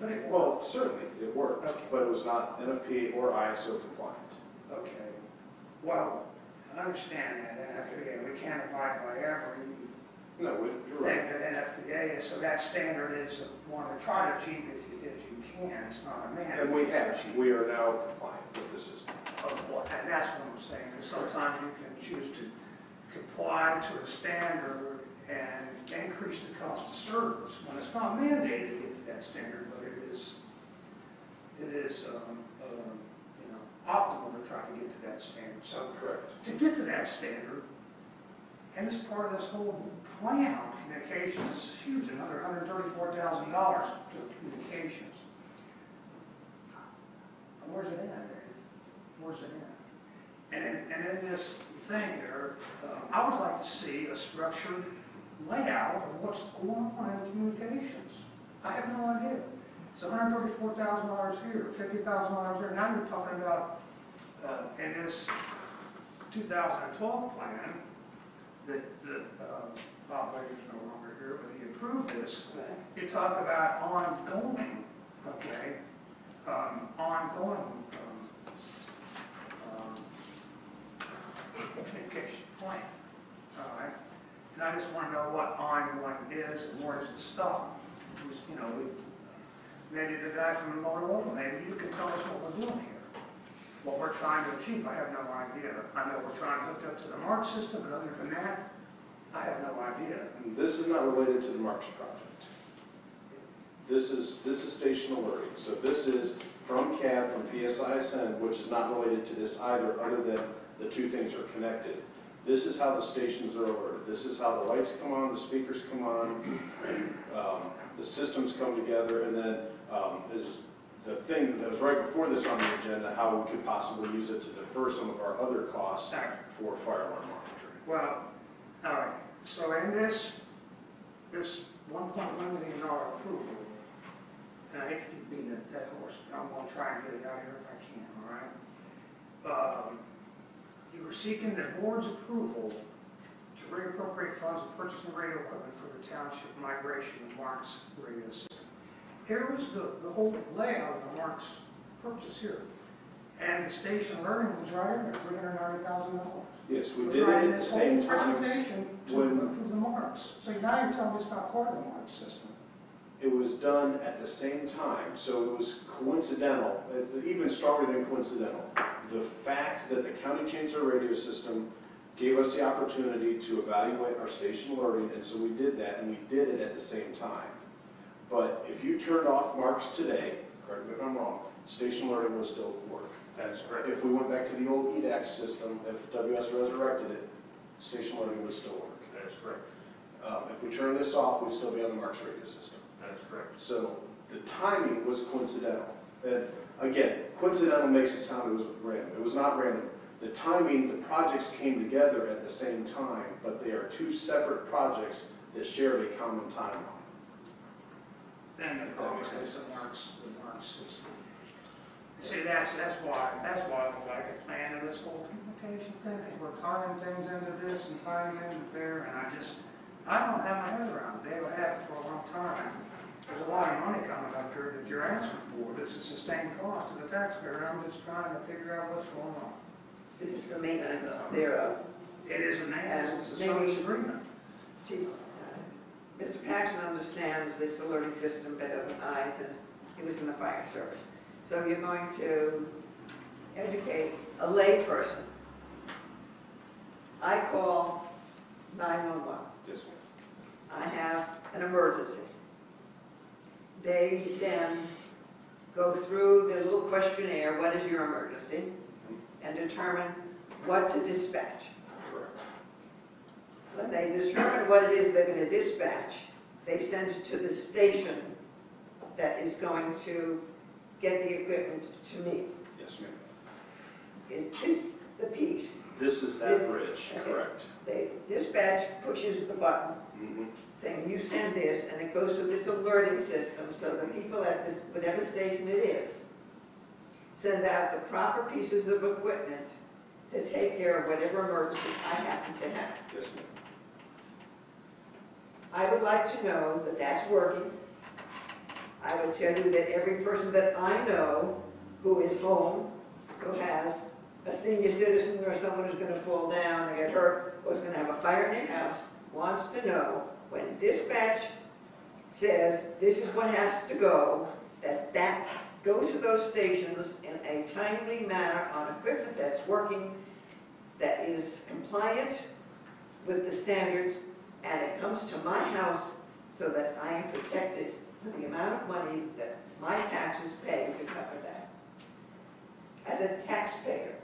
But it worked. Well, certainly, it worked, Okay. but it was not NFPA or ISO compliant. Okay. Well, I understand that NFPA, we can't abide by every No, you're thing right. that NFPA is, so that standard is one to try to achieve if you can. It's not a mandate. And we have, we are now compliant with the system. And that's what I'm saying, because sometimes you can choose to comply to a standard and increase the cost of service when it's not mandated to get to that standard, but it is optimal to try to get to that standard. So Correct. to get to that standard, and as part of this whole plan on communications, is huge, another $134,000 to communications. Where's it at, Dave? Where's it at? And in this thing here, I would like to see a structured layout of what's going on in communications. I have no idea. It's $134,000 here, $50,000 there. Now you're talking about, in this 2012 plan, that Bob Ledger's no longer here, but he approved this. You talk about ongoing, okay, ongoing communication plan, all right? And I just want to know what ongoing is and where does it stop? Who's, you know, maybe the guy from Motorola, maybe you can tell us what we're doing here. What we're trying to achieve, I have no idea. I know we're trying to hook up to the MARC system, but other than that, I have no idea. And this is not related to the Marks project. This is station alerting. So this is from CAD, from PSISN, which is not related to this either, other than the two things are connected. This is how the stations are alerted. This is how the lights come on, the speakers come on, the systems come together, and then is the thing that was right before this on the agenda, how we could possibly use it to defer some of our other costs for fire alarm monitoring. Well, all right, so in this $1.1 million approval, and I hate to keep beating that horse, but I'm going to try and get it out here if I can, all right? You were seeking the board's approval to reappropriate funds for purchasing radio equipment for the township migration of Mark's radio system. Here was the whole layout of the Mark's purchase here. And the station learning was right in there, $390,000. Yes, we did it at the same time. Presentation to when- approve the Marks. So now you're telling me it's not part of the Mark system. It was done at the same time, so it was coincidental, even stronger than coincidental. The fact that the county changed their radio system gave us the opportunity to evaluate our station alerting, and so we did that, and we did it at the same time. But if you turned off Marks today, correct me if I'm wrong, station alerting would still work. That is correct. If we went back to the old EDAX system, if WS resurrected it, station alerting would still work. That is correct. If we turn this off, we'd still be on the Marks radio system. That is correct. So the timing was coincidental. And again, coincidental makes it sound it was random. It was not random. The timing, the projects came together at the same time, but they are two separate projects that shared a common timeline. And the cost is the Marks system. See, that's why I would like a plan of this whole communication thing, because we're tying things into this and tying them into there, and I don't have my head around it. They will have it for a long time. There's a lot of money coming up here that you're asking for. This is sustained cost to the taxpayer, and I'm just trying to figure out what's going on. This is the maintenance thereof. It is a maintenance, it's a Maybe- service agreement. Mr. Paxson understands this alerting system better than I, since he was in the fire service. So you're going to educate a lay person. I call 911. Yes, ma'am. I have an emergency. They then go through the little questionnaire, what is your emergency, and determine what to dispatch. Correct. When they determine what it is they're going to dispatch, they send it to the station that is going to get the equipment to me. Yes, ma'am. Is this the piece? This is that bridge, Okay. correct. The dispatch pushes the button saying, you send this, and it goes to this alerting system, so the people at this, whatever station it is, send out the proper pieces of equipment to take care of whatever emergency I happen to have. Yes, ma'am. I would like to know that that's working. I would tell you that every person that I know who is home, who has a senior citizen or someone who's going to fall down or get hurt, or is going to have a fire in their house, wants to know when dispatch says this is what has to go, that goes to those stations in a timely manner on equipment that's working, that is compliant with the standards, and it comes to my house so that I am protected for the amount of money that my taxes pay to cover that. As a taxpayer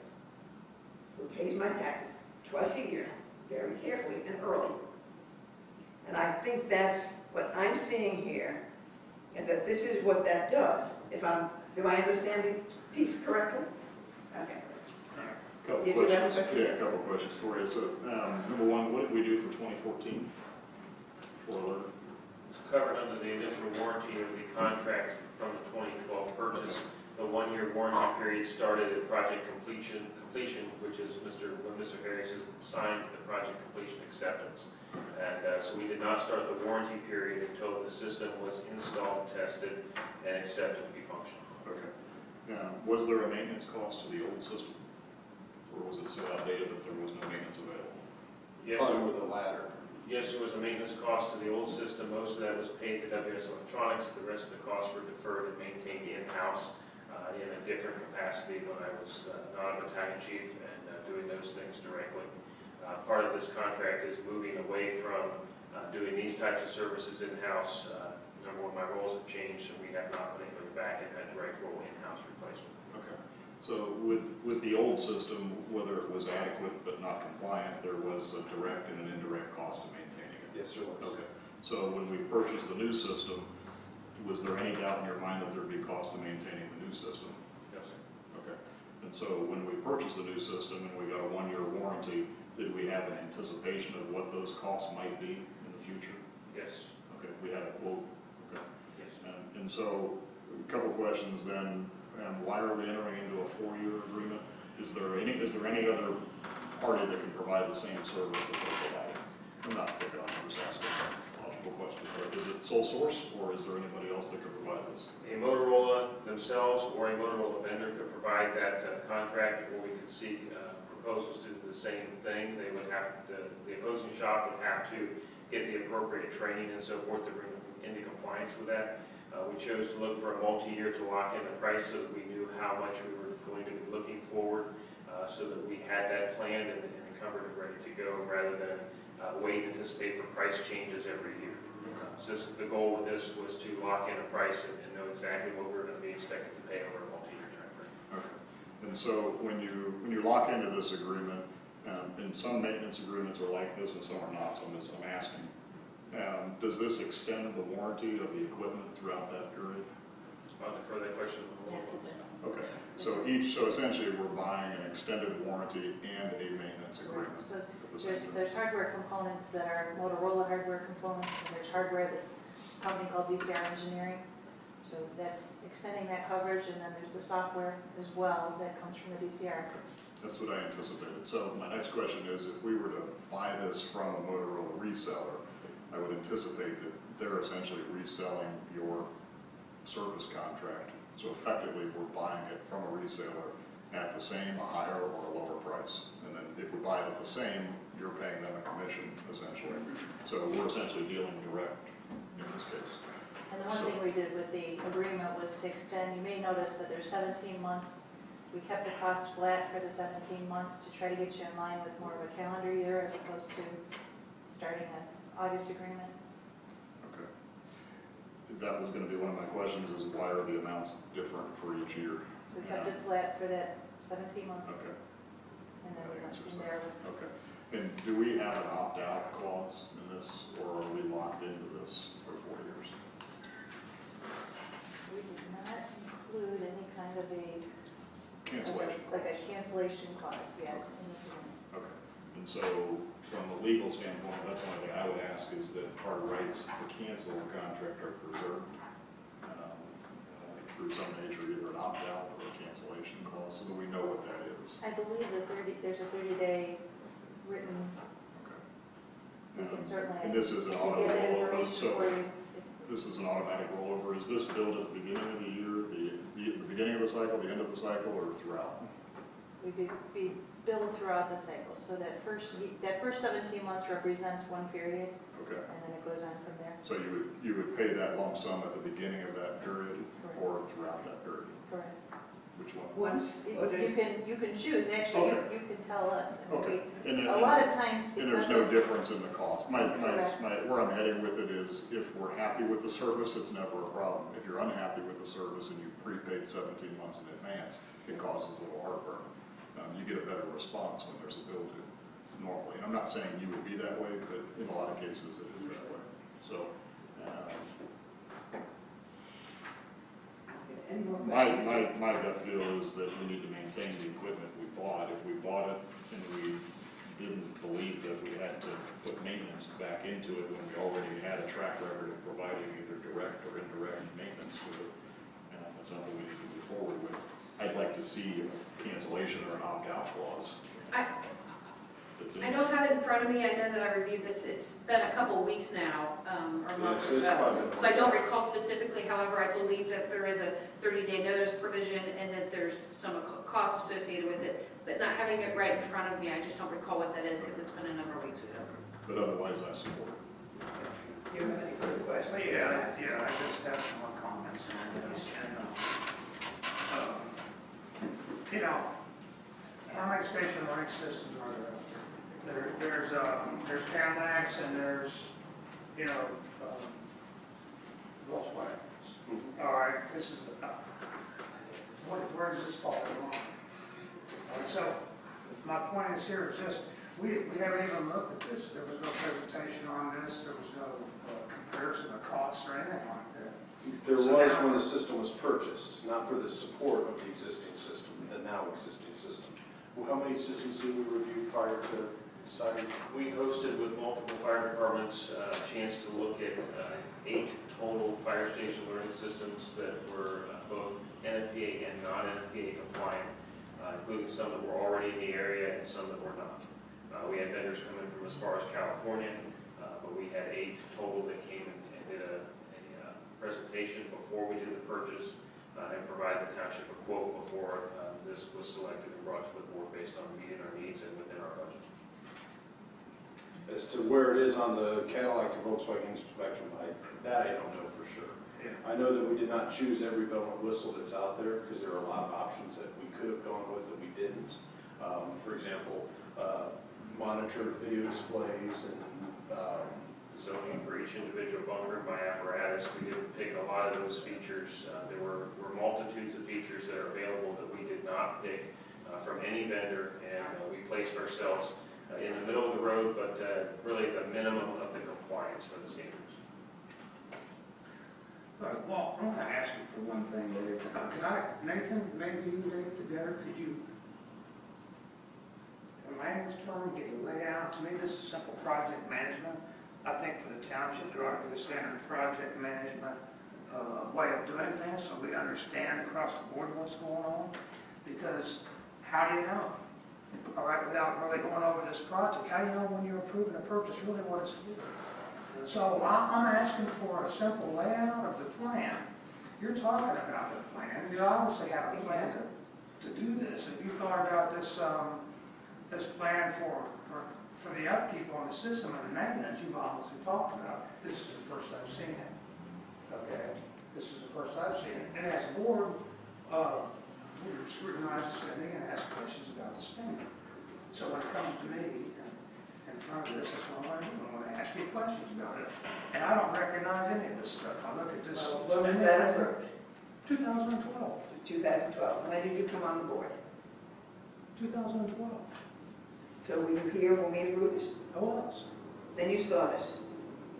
who pays my taxes twice a year, very carefully and early, and I think that's what I'm seeing here, is that this is what that does. Do I understand the piece correctly? Okay. Couple Did you have a questions. question? Yeah, a couple of questions for you. So, number one, what did we do for 2014 for alert? It's covered under the initial warranty of the contract from the 2012 purchase. The one-year warranty period started at project completion, which is when Mr. Harris has signed the project completion acceptance. And so we did not start the warranty period until the system was installed, tested, and accepted to be functional. Okay. Was there a maintenance cost to the old system? Or was it so outdated that there was no maintenance available? Yes, Probably sir. with the latter. Yes, there was a maintenance cost to the old system. Most of that was paid to WS Electronics. The rest of the costs were deferred and maintained in-house in a different capacity when I was not a battalion chief and doing those things directly. Part of this contract is moving away from doing these types of services in-house. Number one, my roles have changed, and we have not been able to back in that direct role in-house replacement. Okay. So with the old system, whether it was adequate but not compliant, there was a direct and an indirect cost of maintaining it? Yes, sir. Okay. So when we purchased the new system, was there any doubt in your mind that there'd be cost of maintaining the new system? Yes, sir. Okay. And so when we purchased the new system and we got a 1-year warranty, did we have an anticipation of what those costs might be in the future? Yes. Okay, we had a quote. Okay. Yes. And so a couple questions then. Why are we entering into a 4-year agreement? Is there any other party that can provide the same service that they're providing? I'm not picking on, I'm just asking a logical question. Is it sole source, or is there anybody else that can provide this? A Motorola themselves or a Motorola vendor could provide that contract, or we could seek proposals to do the same thing. They would have to, the opposing shop would have to get the appropriate training and so forth to bring them into compliance with that. We chose to look for a multi-year to lock in the price so that we knew how much we were going to be looking forward, so that we had that planned and encumbered and ready to go, rather than wait and anticipate for price changes every year. So the goal with this was to lock in a price and know exactly what we're going to be expected to pay over a multi-year time frame. Okay. And so when you lock into this agreement, and some maintenance agreements are like this and some are not, so I'm asking, does this extend the warranty of the equipment throughout that period? On the further question. Okay. So essentially we're buying an extended warranty and a maintenance agreement. So at the same time. there's hardware components that are Motorola hardware components, and there's hardware that's a company called VCR Engineering. So that's extending that coverage, and then there's the software as well that comes from the DCR. That's what I anticipated. So my next question is, if we were to buy this from a Motorola reseller, I would anticipate that they're essentially reselling your service contract. So effectively, we're buying it from a reseller at the same, a higher, or a lower price. And then if we buy it at the same, you're paying them a commission, essentially. So we're essentially dealing direct in this case. And the one thing we did with the agreement was to extend, you may notice that there's 17 months. We kept the cost flat for the 17 months to try to get you in line with more of a calendar year as opposed to starting an August agreement. Okay. That was going to be one of my questions, is why are the amounts different for each year? We kept it flat for that 17 months. Okay. And then we went That answers from that. there with Okay. And do we have an opt-out clause in this, or are we locked into this for 4 years? We did not include any kind of a Cancellation like a clause. cancellation clause, yes, in this agreement. Okay. And so from a legal standpoint, that's the only thing I would ask, is that our rights to cancel a contract are preserved through some nature, either an opt-out or a cancellation clause, so that we know what that is. I believe there's a 30-day written, Okay. we can certainly And this is an get auto that rollover, information so for you. this is an automatic rollover. Is this billed at the beginning of the year, the beginning of the cycle, the end of the cycle, or throughout? We'd be billed throughout the cycle, so that first 17 months represents one period, Okay. and then it goes on from there. So you would pay that lump sum at the beginning of that period or throughout that period? Correct. Which one? You can choose, actually, Okay. you can tell us. I mean, Okay. And then, a lot of times, and there's because no of, difference in the cost. Correct. Where I'm heading with it is, if we're happy with the service, it's never a problem. If you're unhappy with the service and you prepaid 17 months in advance, it causes a little heartburn. You get a better response when there's a bill due normally. And I'm not saying you would be that way, but in a lot of cases it is that way. So, Any more my questions? gut feel is that we need to maintain the equipment we bought. If we bought it and we didn't believe that we had to put maintenance back into it when we already had a track record of providing either direct or indirect maintenance to it, that's something we need to move forward with. I'd like to see a cancellation or an opt-out clause. I don't have it in front of me. I know that I reviewed this. It's been a couple of weeks now, or months or so. So I don't recall specifically. However, I believe that there is a 30-day notice provision and that there's some cost associated with it. But not having it right in front of me, I just don't recall what that is because it's been a number of weeks ago. But otherwise, I support it. You have any further questions? Yeah, I just have some more comments on this. And, how many station rank systems are there? There's Cadillacs and there's, Volkswagens. All right, this is, where does this fall along? All right, so, my point is here is just, we haven't even looked at this. There was no presentation on this. There was no comparison of costs or anything like that. There was when the system was purchased, not for the support of the existing system, the now existing system. Well, how many systems did we review prior to deciding? We hosted with multiple fire departments a chance to look at 8 total fire station learning systems that were both NFPA and non-NFPA compliant, including some that were already in the area and some that were not. We had vendors come in from as far as California, but we had 8 total that came and did a presentation before we did the purchase and provided the township a quote before this was selected and brought to the board based on meeting our needs and within our budget. As to where it is on the Cadillac to Volkswagen spectrum, I don't know for sure. Yeah. I know that we did not choose every bell and whistle that's out there because there are a lot of options that we could have gone with that we didn't. For example, monitor video displays and Zoning for each individual bunker by apparatus. We didn't pick a lot of those features. There were multitudes of features that are available that we did not pick from any vendor, and we placed ourselves in the middle of the road, but really the minimum of the compliance for the standards. Well, I want to ask you for one thing, Dave. Nathan, maybe you, Dave, together, could you, in layman's term, get a layout? To me, this is simple project management. I think for the township, there ought to be a standard project management way of doing things so we understand across the board what's going on. Because how do you know? All right, without really going over this project, how do you know when you're approving a purchase really what it's for? So I'm asking for a simple layout of the plan. You're talking about the plan. You obviously have a plan to do this. If you thought about this plan for the upkeep on the system and the maintenance, you've obviously talked about. This is the first I've seen it. Okay, this is the first I've seen it. And as a board, we scrutinize the spending and ask questions about the spending. So when it comes to me in front of this, that's what I want to do. I want to ask you questions about it. And I don't recognize any of this stuff. I look at this. When was that approved? 2012. 2012. When did you come on the board? 2012. So were you here when we approved this? I was. Then you saw this?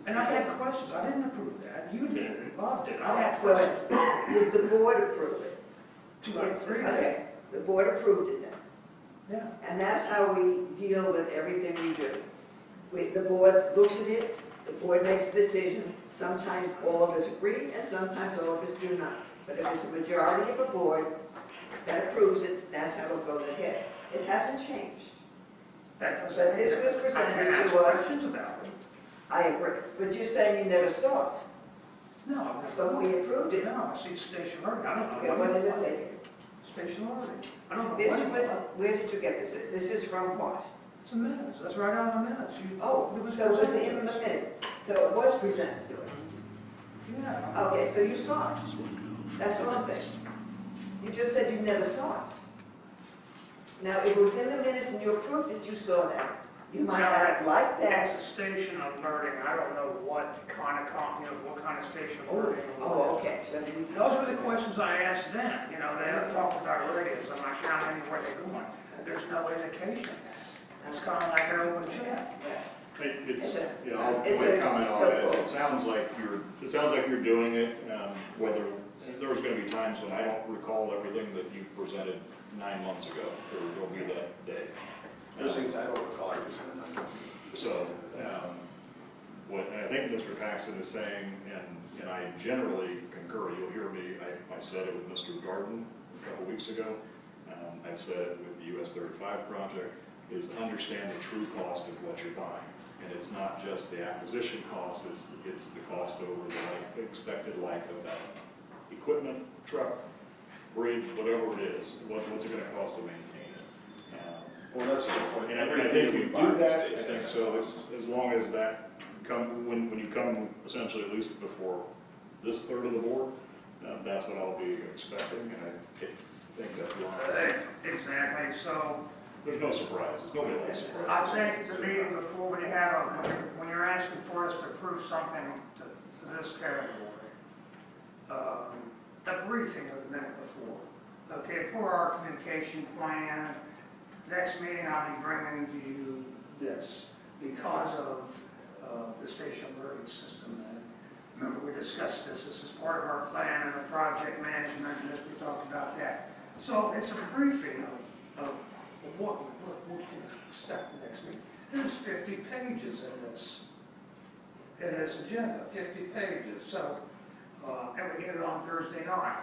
And I had questions. I didn't approve that. You did. And Bob did. I had Well, questions. did the board approve it? 2 out of 3 did. Okay, the board approved it then. Yeah. And that's how we deal with everything we do. The board looks at it, the board makes a decision. Sometimes all of us agree, and sometimes all of us do not. But if it's a majority of a board that approves it, that's how it goes ahead. It hasn't changed. That goes But this ahead. was I can presented ask to us. questions about it. I agree. But you're saying you never saw it. No, But we approved it. no, I see station learning. I don't know. Okay, what does it say? Station learning. I don't know. This what it was, where did you get this? This is from what? It's the minutes. That's right out of the minutes. Oh, so it was in the minutes. So it was presented to us. Yeah. Okay, so you saw it. That's what I'm saying. You just said you never saw it. Now, if it was in the minutes and you approved it, you saw that. You might not have liked that. It's a station alerting. I don't know what kind of, what kind of station Oh, alerting. oh, okay. So you. Those were the questions I asked them. You know, they talked about radios. I'm like, how many, where they're going? There's no indication. It's kind of like an open check. It's, I'll comment on it. It sounds like you're doing it, whether, there was gonna be times when I don't recall everything that you presented 9 months ago. There'll be that day. There's things I don't recall I presented 9 months ago. So, what I think Mr. Paxton is saying, and I generally concur, you'll hear me, I said it with Mr. Garden a couple weeks ago, I've said it with the US 35 project, is understand the true cost of what you're buying. And it's not just the acquisition cost, it's the cost over the expected life of that equipment, truck, bridge, whatever it is. What's it going to cost to maintain it? Well, that's a good point. And I think you do that, I think so, as long as that when you come essentially at least before this third of the board, that's what I'll be expecting, and I think that's the line. Exactly, so There's no surprises, nobody likes surprises. I think the meeting before, when you're asking for us to approve something to this category, a briefing of the minute before. Okay, for our communication plan, next meeting I'll be bringing to you this because of the station alerting system. And remember, we discussed this. This is part of our plan and the project management, and we talked about that. So it's a briefing of what we can expect next week. There's 50 pages in this agenda, 50 pages. So, and we get it on Thursday night.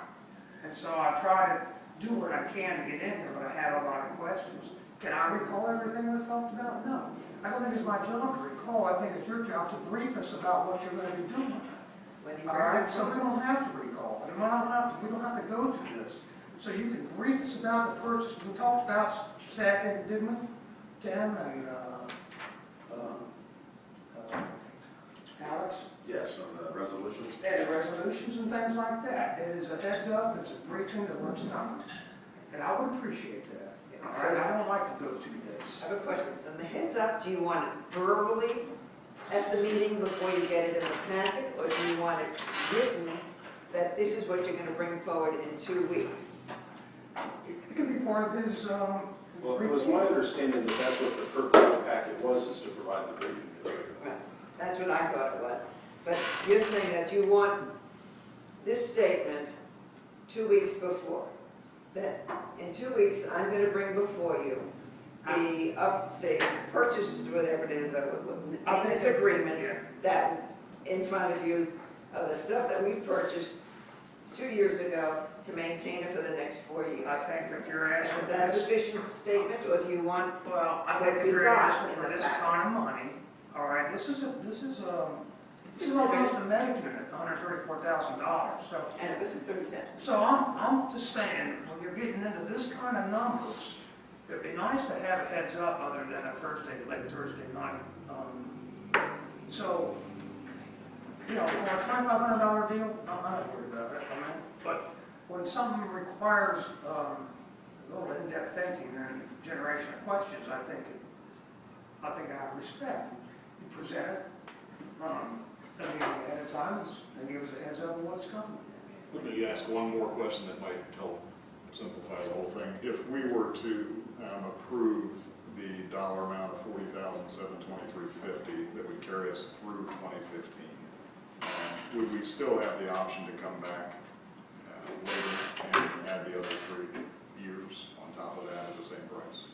And so I try to do what I can to get in here, but I have a lot of questions. Can I recall everything we talked about? No. I don't think it's my job to recall. I think it's your job to brief us about what you're going to be doing. All right, so we don't have to recall. We don't have to go through this. So you can brief us about the purchase. We talked about staffing, didn't we? Tim and Alex? Yes, on the resolutions. And resolutions and things like that. It is a heads up, it's a briefing that what's coming. And I would appreciate that. All right, I don't like to go through this. I have a question. On the heads up, do you want it verbally at the meeting before you get it in the packet? Or do you want it written that this is what you're going to bring forward in 2 weeks? It can be part of his, Well, it was my understanding that that's what the purpose of the packet was, is to provide the briefing. Right. That's what I thought it was. But you're saying that you want this statement 2 weeks before. That in 2 weeks, I'm going to bring before you the purchase, whatever it is, this agreement that in front of you of the stuff that we purchased 2 years ago to maintain it for the next 4 years. I think if you're asking Is that a sufficient statement, or do you want? well, I think if you're asking for this kind of money, all right, this is almost a medic unit, $134,000. So, And it was in 30,000. so I'm just saying, when you're getting into this kind of numbers, it'd be nice to have a heads up other than a late Thursday night. So, you know, for a $2,500 deal, I'm not worried about it. But when something requires a little in-depth thinking and generation of questions, I think I have respect. You present it, ahead of time, and give us a heads up on what's coming. Let me ask one more question that might help simplify the whole thing. If we were to approve the dollar amount of $40,723.50 that would carry us through 2015, would we still have the option to come back later and add the other 3 years on top of that at the same price?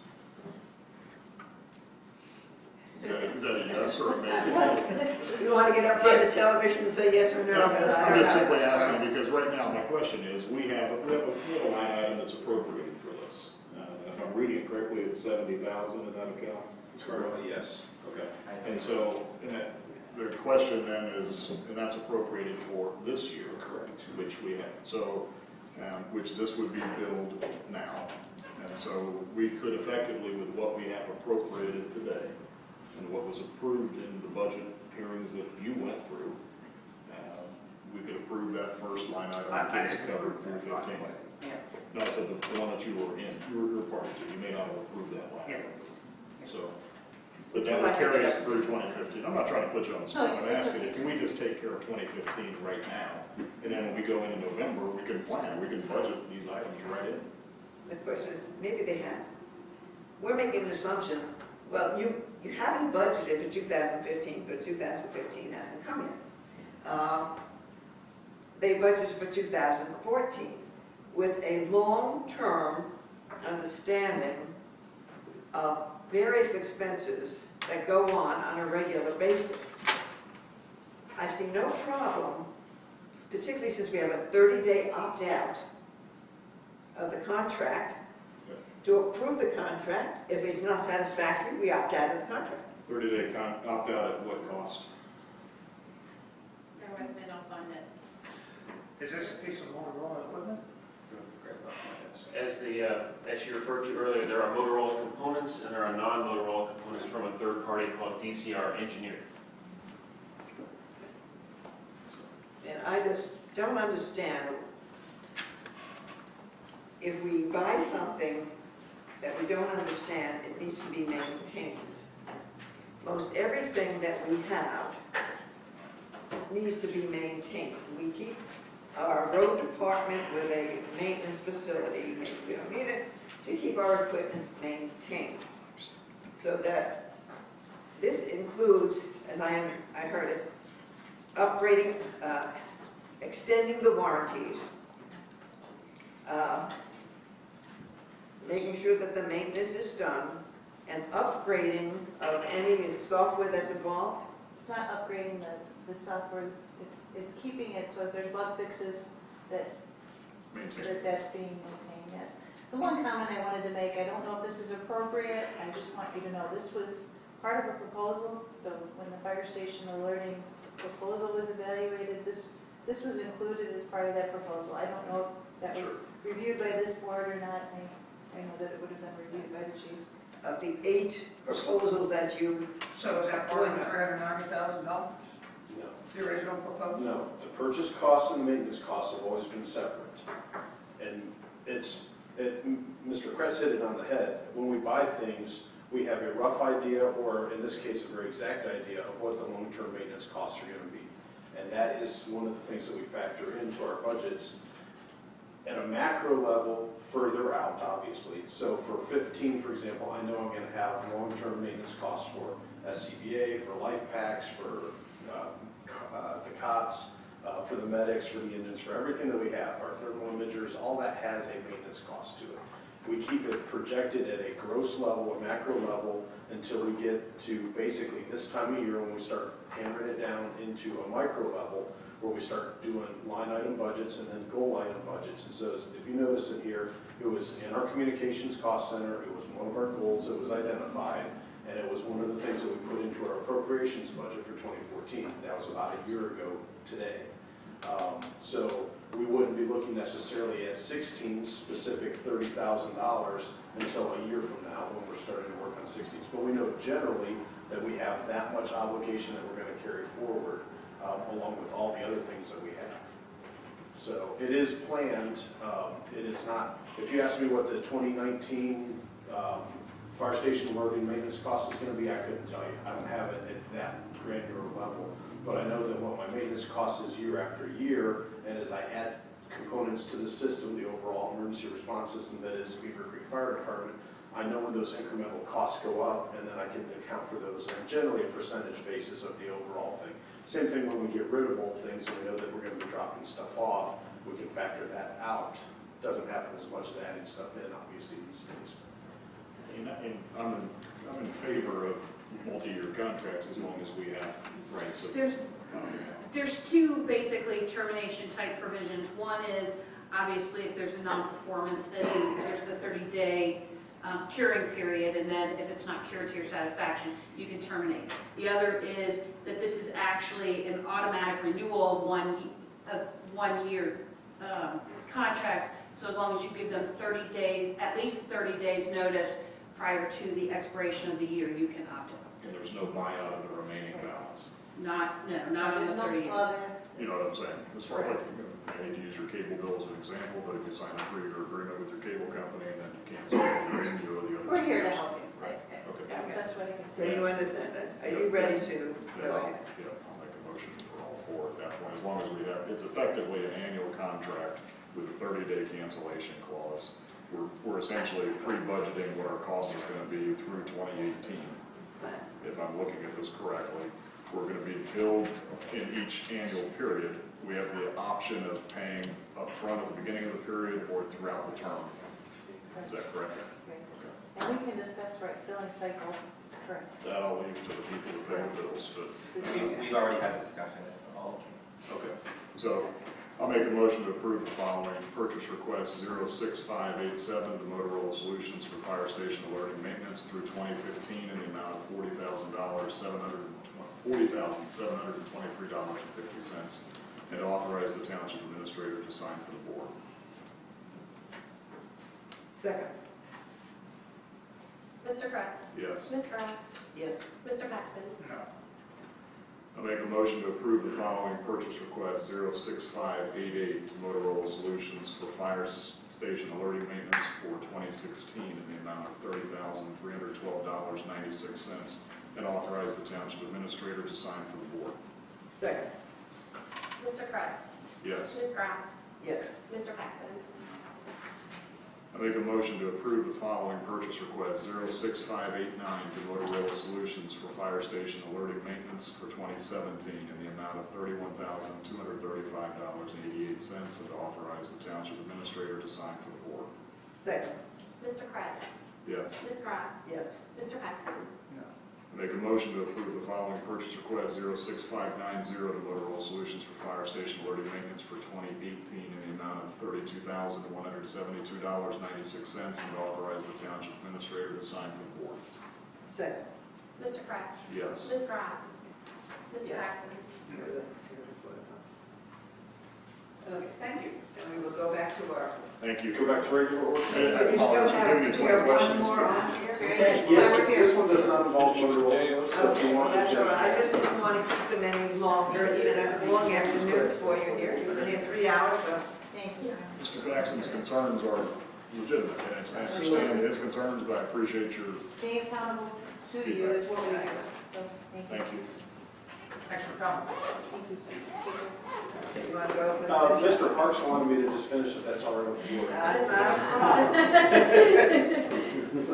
Is that a yes or a maybe? You want to get up front of the television and say yes or no? I'm just simply asking because right now my question is, we have a line item that's appropriated for this. If I'm reading it correctly, it's 70,000 in that account? Currently, yes. Okay. And so, the question then is, and that's appropriated for this year, correct? Which we have, so, which this would be billed now. And so we could effectively, with what we have appropriated today, and what was approved in the budget hearings that you went through, we could approve that first line item that gets covered through 15. No, I said the one that you were in, you were part of it, you may not have approved that line item. So, but that would carry us through 2015. I'm not trying to put you on the spot, I'm asking you, can we just take care of 2015 right now? And then when we go into November, we can plan, we can budget these items right in. The question is, maybe they have. We're making an assumption, well, you haven't budgeted for 2015, but 2015 hasn't come yet. They budgeted for 2014 with a long-term understanding of various expenses that go on a regular basis. I see no problem, particularly since we have a 30-day opt-out of the contract, to approve the contract. If it's not satisfactory, we opt out of the contract. 30-day opt-out at what cost? Bear with me, I'll find it. Is this a piece of Motorola equipment? As you referred to earlier, there are Motorola components and there are non-Motorola components from a third party called DCR Engineering. And I just don't understand, if we buy something that we don't understand, it needs to be maintained. Most everything that we have needs to be maintained. We keep our road department with a maintenance facility. We don't need it to keep our equipment maintained. So that this includes, as I heard it, upgrading, extending the warranties, making sure that the maintenance is done, and upgrading of any software that's involved. It's not upgrading the software, it's keeping it, so if there's bug fixes, that's being maintained, yes. The one comment I wanted to make, I don't know if this is appropriate, I just want you to know, this was part of a proposal, so when the fire station alerting proposal was evaluated, this was included as part of that proposal. I don't know if that was reviewed by this board or not, I know that it would have been reviewed by the chiefs. Of the 8 proposals that you... So is that more than $390,000? No. The original proposal? No, the purchase costs and the maintenance costs have always been separate. And Mr. Kress hit it on the head. When we buy things, we have a rough idea, or in this case, a very exact idea of what the long-term maintenance costs are going to be. And that is one of the things that we factor into our budgets at a macro level further out, obviously. So for 15, for example, I know I'm going to have long-term maintenance costs for SCBA, for life packs, for the cots, for the medics, for the engines, for everything that we have, our thermal imagers, all that has a maintenance cost to it. We keep it projected at a gross level, a macro level, until we get to basically this time of year when we start hammering it down into a micro level, where we start doing line item budgets and then goal item budgets. And so if you notice in here, it was in our communications cost center, it was one of our goals that was identified, and it was one of the things that we put into our appropriations budget for 2014. That was about a year ago today. So we wouldn't be looking necessarily at 16 specific $30,000 until a year from now when we're starting to work on 16s. But we know generally that we have that much obligation that we're going to carry forward, along with all the other things that we have. So it is planned. It is not, if you ask me what the 2019 fire station alerting maintenance cost is going to be, I couldn't tell you. I don't have it at that granular level. But I know that what my maintenance cost is year after year, and as I add components to the system, the overall emergency response system that is Beavercreek Fire Department, I know when those incremental costs go up, and then I can account for those on generally a percentage basis of the overall thing. Same thing when we get rid of old things and we know that we're going to be dropping stuff off, we can factor that out. It doesn't happen as much as adding stuff in, obviously, these days. And I'm in favor of multi-year contracts as long as we have rights of... There's two basically termination type provisions. One is obviously if there's a non-performance, then there's the 30-day curing period, and then if it's not cured to your satisfaction, you can terminate. The other is that this is actually an automatic renewal of 1 year contracts. So as long as you give them 30 days, at least 30 days notice prior to the expiration of the year, you can opt out. And there's no buyout of the remaining balance. Not on the 30 years. You know what I'm saying? As far as, I hate to use your cable bill as an example, but if you sign a 3-year agreement with your cable company and then you cancel it, you renew the other. We're here to help you. Right. Okay. That's the best way I can So say it. you understand that? Are you ready to go ahead? Yeah, I'll make a motion for all 4 at that point, as long as we have, it's effectively an annual contract with a 30-day cancellation clause. We're essentially pre-budgeting what our cost is going to be through 2018. If I'm looking at this correctly, we're going to be billed in each annual period. We have the option of paying up front at the beginning of the period or throughout the term. Is that correct? And we can discuss billing cycle, correct? That I'll leave to the people who pay the bills, but. We've already had a discussion, it's all. Okay, so I'll make a motion to approve the following purchase request 06587 to Motorola Solutions for fire station alerting maintenance through 2015 in the amount of $40,723.50, and authorize the township administrator to sign for the board. Second. Mr. Kretz? Yes. Ms. Graf? Yes. Mr. Paxton? No. I'll make a motion to approve the following purchase request, 06588 to Motorola Solutions for fire station alerting maintenance for 2016 in the amount of $30,312.96, and authorize the township administrator to sign for the board. Second. Mr. Kretz? Yes. Ms. Graf? Yes. Mr. Paxton? I make a motion to approve the following purchase request, 06589 to Motorola Solutions for fire station alerting maintenance for 2017 in the amount of $31,235.88, and to authorize the township administrator to sign for the board. Second. Mr. Kretz? Yes. Ms. Graf? Yes. Mr. Paxton? I make a motion to approve the following purchase request, 06590 to Motorola Solutions for fire station alerting maintenance for 2018 in the amount of $32,172.96, and to authorize the township administrator to sign for the board. Second. Mr. Kretz? Yes. Ms. Graf? Mr. Yes. Paxton? Okay, thank you. And we will go back to our. Thank you. Go back to regular order. I You still apologize for have, giving you you 20 have one questions. more on here? Yes, this one does not involve Motorola, so if you Okay, want that's to. all right. I just didn't want to keep them any longer. It's been a long afternoon for you here. You've been here 3 hours, so. Thank you. Mr. Paxton's concerns are legitimate, and I understand his concerns, but I appreciate your, Being accountable to you is what we do, so thank you. thank you. Thanks for coming. Thank you, sir. You want to go over? Mr. Parks wanted me to just finish if that's all right with you. Not a problem.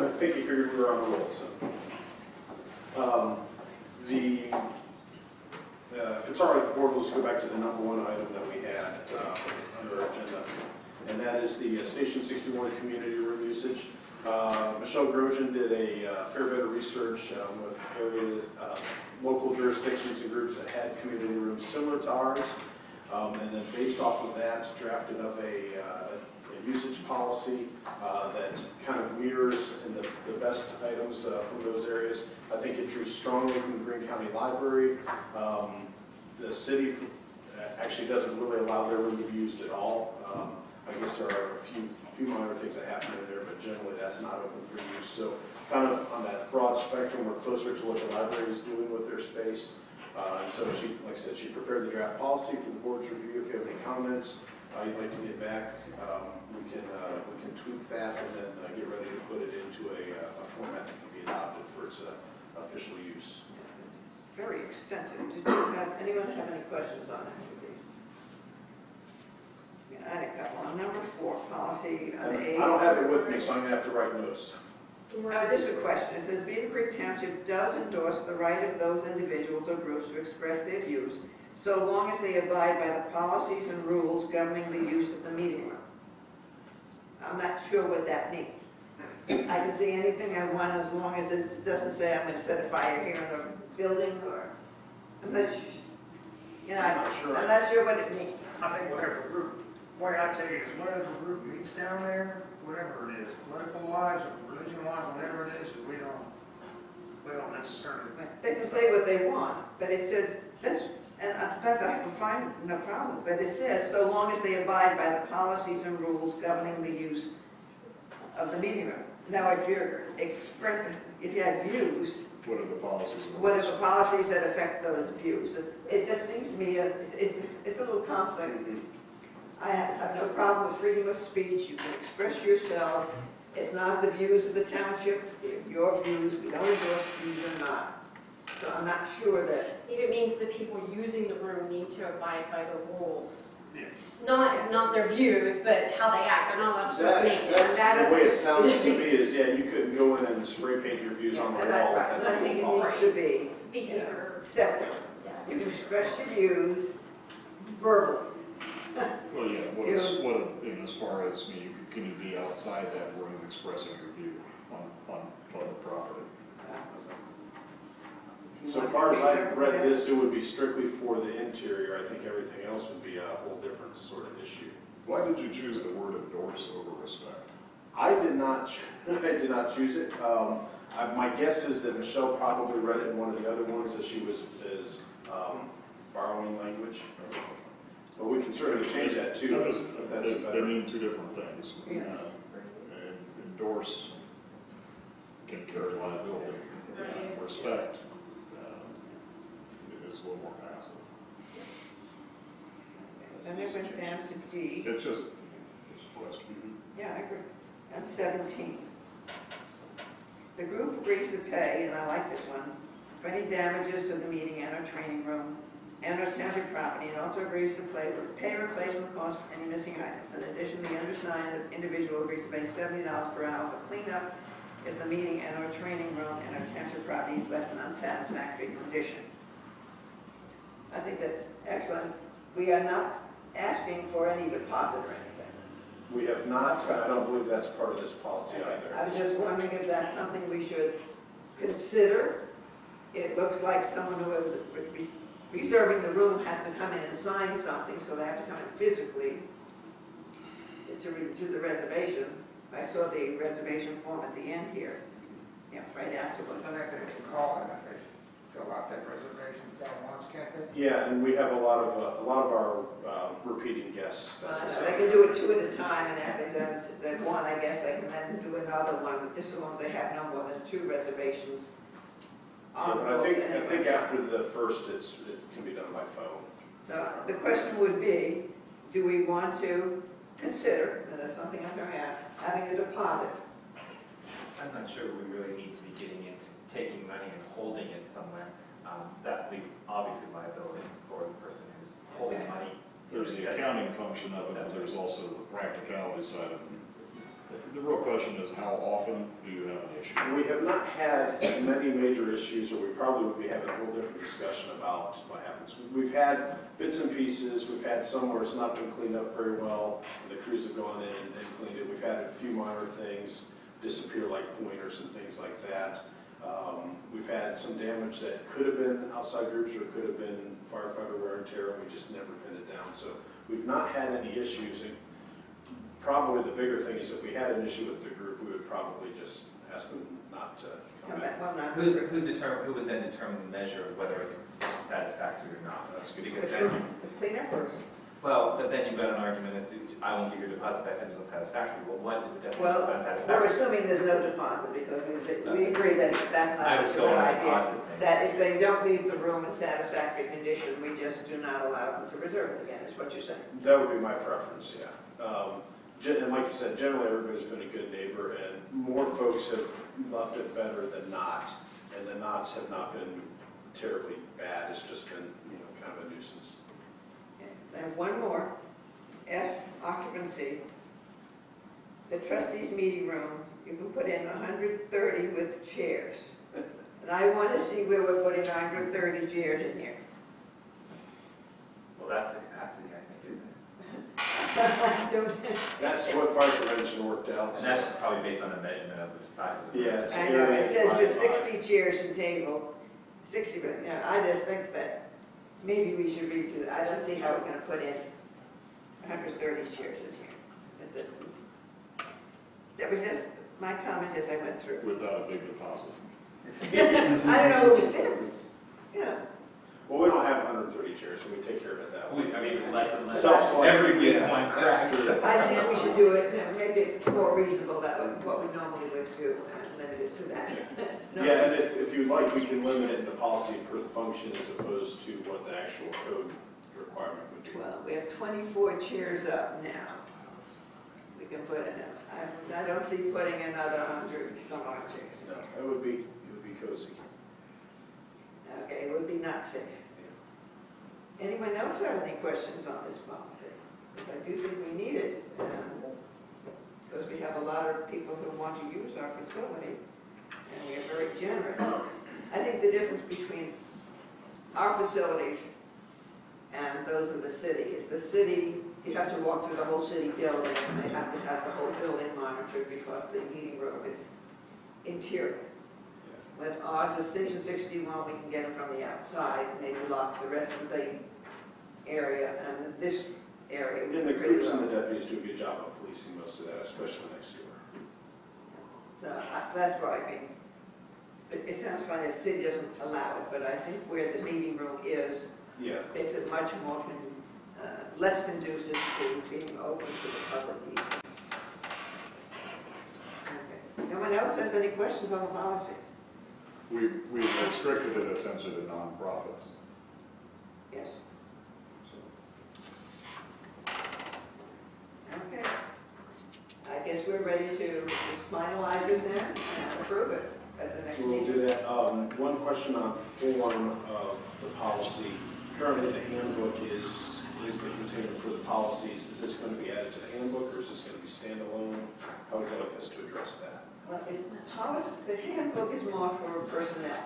I think he figured we were on the roll, so. If it's all right with the board, we'll just go back to the number one item that we had under our agenda, and that is the Station 61 community room usage. Michelle Grosjean did a fair bit of research with areas, local jurisdictions and groups that had community rooms similar to ours, and then based off of that, drafted up a usage policy that kind of mirrors in the best items from those areas. I think it drew strongly from the Greene County Library. The city actually doesn't really allow their room to be used at all. I guess there are a few minor things that happen in there, but generally that's not open for use. So kind of on that broad spectrum, we're closer to what the library is doing with their space. So she, like I said, she prepared the draft policy for the board's review. If you have any comments you'd like to get back, we can tweak that and then get ready to put it into a format that can be adopted for its official use. It's very extensive. Did anyone have any questions on any of these? Yeah, I had a couple. On number 4, policy on I age. don't have it with me, so I'm gonna have to write notes. Just a question. It says Beavercreek Township does endorse the right of those individuals or groups to express their views, so long as they abide by the policies and rules governing the use of the meeting room. I'm not sure what that means. I can see anything I want as long as it doesn't say I'm going to set a fire here in the building, or, I'm not, I'm not sure what it means. I think whatever group, way I take it is whatever group meets down there, whatever it is, political wise or religion wise, whatever it is, we don't necessarily. They can say what they want, but it says, that's I can find no problem, but it says, so long as they abide by the policies and rules governing the use of the meeting room. Now, if you have views, What are the policies? what are the policies that affect those views? It just seems to me, it's a little conflict. I have no problem with freedom of speech, you can express yourself. It's not the views of the township, they're your views, we don't endorse views or not. So I'm not sure that. It means the people using the room need to abide by the rules. Yeah. Not their views, but how they act. They're not allowed to throw names. That's the way it sounds to me is, yeah, you couldn't go in and spray paint your views on the wall. And I think it needs to be Behavior. separate. You can express your views verbally. Well, yeah, as far as, can you be outside that room expressing your view on public property? So far as I read this, it would be strictly for the interior. I think everything else would be a whole different sort of issue. Why did you choose the word endorse over respect? I did not choose it. My guess is that Michelle probably read it in one of the other ones as she was borrowing language. But we can certainly change that too. If that's They better. mean two different things. Yeah. And endorse can carry liability. Respect is a little more passive. Then it went down to D. It's just a question. Yeah, I agree. And 17. The group agrees to pay, and I like this one, for any damages to the meeting and or training room and or township property, and also agrees to pay replacement costs for any missing items. In addition, the undersigned individual agrees to pay $70 per hour for cleanup if the meeting and or training room and or township property is left in unsatisfactory condition. I think that's excellent. We are not asking for any deposit or anything. We have not, I don't believe that's part of this policy either. I was just wondering if that's something we should consider. It looks like someone who is reserving the room has to come in and sign something, so they have to come in physically to do the reservation. I saw the reservation form at the end here, yeah, right afterwards. So they can call it if they fill out that reservation form once, can't they? Yeah, and we have a lot of our repeating guests. That's what's They can do it 2 at a time, and after they've done one, I guess they can then do another one, just as long as they have no more than 2 reservations Yeah, on but those. I think after the first, it can be done by phone. So the question would be, do we want to consider, and that's something I'm going to add, having a deposit? I'm not sure we really need to be getting into taking money and holding it somewhere. That leaves obviously liability for the person who's holding money. There's the accounting function of it, but there's also the practicality side of it. The real question is, how often do you have an issue? We have not had many major issues, or we probably would be having a whole different discussion about what happens. We've had bits and pieces, we've had some where it's not been cleaned up very well, and the crews have gone in and cleaned it. We've had a few minor things disappear, like pointers and things like that. We've had some damage that could have been outside groups or could have been firefighter wear and tear, and we just never pinned it down. So we've not had any issues. And probably the bigger thing is if we had an issue with the group, we would probably just ask them not to come back. Well, not Who would then determine the measure of whether it's satisfactory or not? That's good. Because the then, cleaner first. well, but then you've got an argument as to, I won't give your deposit back because it's unsatisfactory. Well, what is the definition Well, of we're unsatisfactory? assuming there's no deposit because we agree that that's I not was a still good on the idea. deposit thing. That if they don't leave the room in satisfactory condition, we just do not allow them to reserve it again, is what you're saying. That would be my preference, yeah. And like you said, generally everybody's been a good neighbor, and more folks have left it better than not, and the knots have not been terribly bad. It's just been, kind of a nuisance. And one more, F, occupancy. The trustees meeting room, you can put in 130 with chairs. And I want to see where we're putting 130 chairs in here. Well, that's the capacity, I think, isn't it? That's what fire prevention worked out. And that's just probably based on a measurement of the size of the room. Yeah, it's I know, it says with area 60 chairs and table, 60, but, I just think that maybe we should redo that. I don't see how we're going to put in 130 chairs in here. That was just my comment as I went through. Without a big deposit. I don't know who was fitting, Well, we don't have 130 chairs, so we take care of it that way. I mean, less and less. Self-selected, Every week yeah, one cracks. that's true. I think we should do it, make it more reasonable that way, what we normally would do, and limit it to that. No. Yeah, and if you'd like, we can limit it in the policy per the function as opposed to what the actual code requirement would be. Well, we have 24 chairs up now. We can put in, I don't see putting another 100 some odd chairs. No, it would be cozy. Okay, it would be not safe. Anyone else have any questions on this policy? Because I do think we need it, because we have a lot of people who want to use our facility, and we are very generous. I think the difference between our facilities and those of the city is the city, you have to walk through the whole city building, and they have to have the whole building monitored because the meeting room is interior. With ours, with Station 61, we can get them from the outside, maybe lock the rest of the area, and this area. And the crews and the deputies do a good job of policing most of that, especially next door. So, that's right, I mean, it sounds funny that the city doesn't allow it, but I think where the meeting room is, Yeah. it's a much more, less conducive to being open to the public easily. Okay. anyone else has any questions on the policy? We've restricted it essentially to nonprofits. Yes. So, Okay. I guess we're ready to just finalize it then and approve it at the next We'll meeting. do that. One question on form of the policy. Currently, the handbook is the container for the policies. Is this going to be added to the handbook, or is this going to be standalone? How would you like us to address that? Well, the handbook is more for personnel.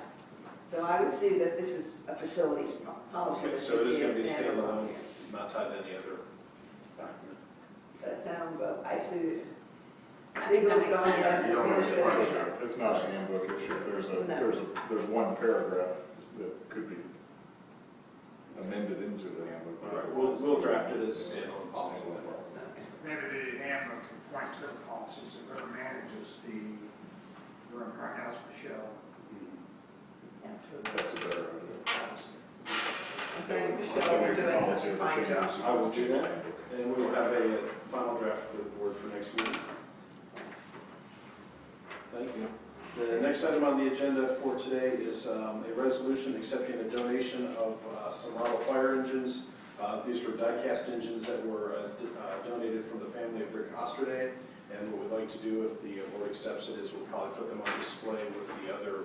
So I would see that this is a facilities policy. Okay, that so it is should going to be standalone. standalone, not tied to any other document. That sounds, I see. I think that makes sense. you don't have to punch it. It's not a handbook issue. There's one paragraph that could be amended into the handbook. All right, we'll draft it as a standalone policy. Maybe the handbook can point to the policies that whoever manages the room right now is Michelle. That's a better idea. Okay, Michelle, we're doing such a fine job. I will do that, and we will have a final draft for the board for next meeting. Thank you. The next item on the agenda for today is a resolution accepting a donation of some model fire engines. These were die-cast engines that were donated from the family of Rick Osterday. And what we'd like to do, if the board accepts it, is we'll probably put them on display with the other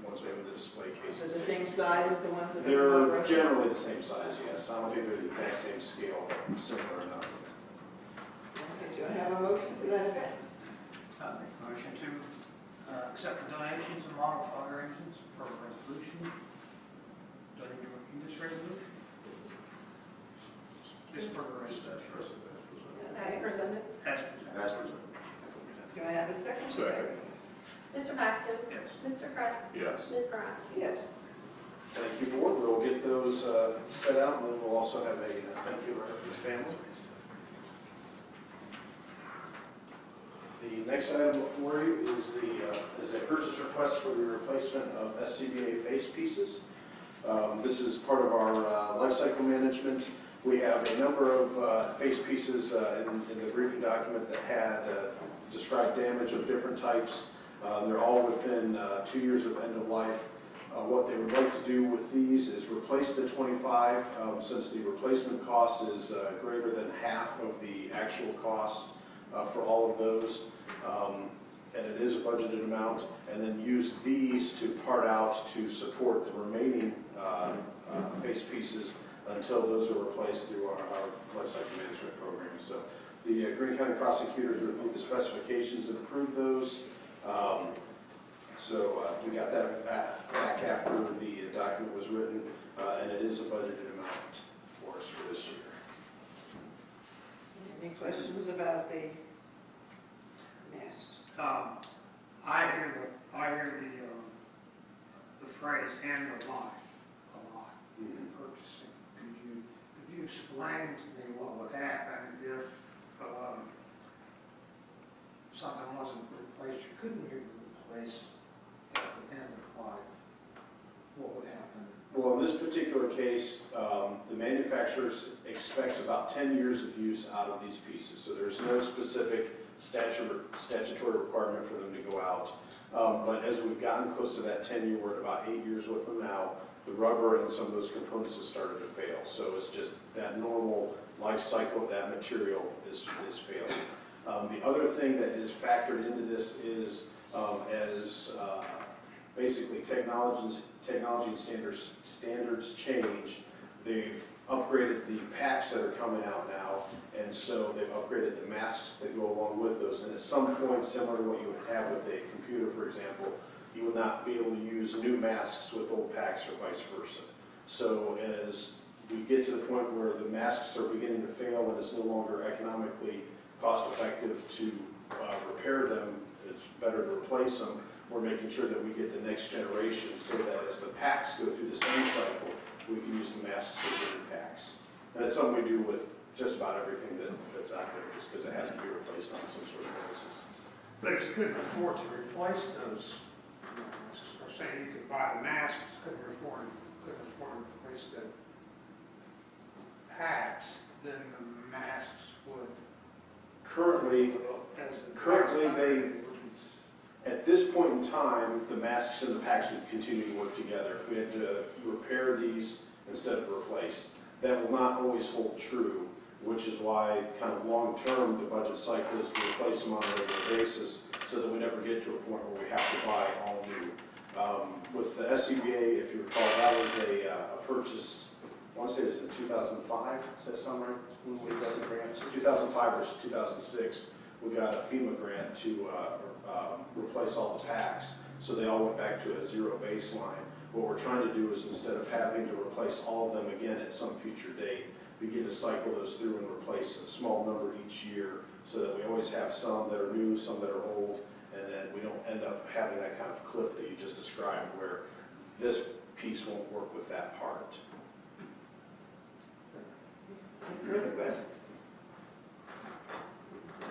ones we have in the display cases. So the same size as the ones that. They're generally the same size, yes. I don't think they're the exact same scale, but similar enough. Okay, do I have a motion to that effect? Make a motion to accept the donations of model fire engines per resolution. Do I need to repeat this resolution? Just per the resolution. As presented. As As presented. Do I have a second? Second. Mr. Paxton? Yes. Mr. Kretz? Yes. Ms. Grant? Yes. Thank you, board. We'll get those set out, and then we'll also have a thank you letter for the family. The next item before you is a purchase request for the replacement of SCBA face pieces. This is part of our life cycle management. We have a number of face pieces in the briefing document that had described damage of different types. They're all within 2 years of end of life. What they would like to do with these is replace the 25, since the replacement cost is greater than half of the actual cost for all of those. And it is a budgeted amount, and then use these to part out to support the remaining face pieces until those are replaced through our life cycle management program. So the Greene County prosecutors reviewed the specifications and approved those. We got that back after the document was written, and it is a budgeted amount for us for this year. Any questions about the masks? I hear the phrase "end of life" a lot in purchasing. Could you explain to me what would happen if something wasn't replaced? You couldn't be replaced at the end of life. What would happen? Well, in this particular case, the manufacturer expects about 10 years of use out of these pieces, so there's no specific statutory requirement for them to go out. But as we've gotten close to that 10-year, we're at about 8 years with them now. The rubber and some of those components have started to fail, so it's just that normal life cycle of that material is failing. The other thing that is factored into this is as basically technology and standards change, they've upgraded the packs that are coming out now, and so they've upgraded the masks that go along with those. And at some point, similar to what you would have with a computer, for example, you will not be able to use new masks with old packs or vice versa. So as we get to the point where the masks are beginning to fail and it's no longer economically cost effective to repair them, it's better to replace them. We're making sure that we get the next generation so that as the packs go through the same cycle, we can use the masks as different packs. And it's something we do with just about everything that's out there, just because it has to be replaced on some sort of basis. But if you couldn't afford to replace those masks, or say you could buy the masks, couldn't afford to replace the packs, then the masks would. Currently, At this point in time, the masks and the packs would continue to work together. If we had to repair these instead of replace, that will not always hold true, which is why kind of long-term, the budget cycle is to replace them on a regular basis so that we never get to a point where we have to buy all new. With the SCBA, if you recall, that was a purchase, I want to say it was in 2005, is that sound right? When we got the grant, so 2005 versus 2006, we got a FEMA grant to replace all the packs, so they all went back to a zero baseline. What we're trying to do is, instead of having to replace all of them again at some future date, begin to cycle those through and replace a small number each year, so that we always have some that are new, some that are old, and then we don't end up having that kind of cliff that you just described, where this piece won't work with that part. Any further questions?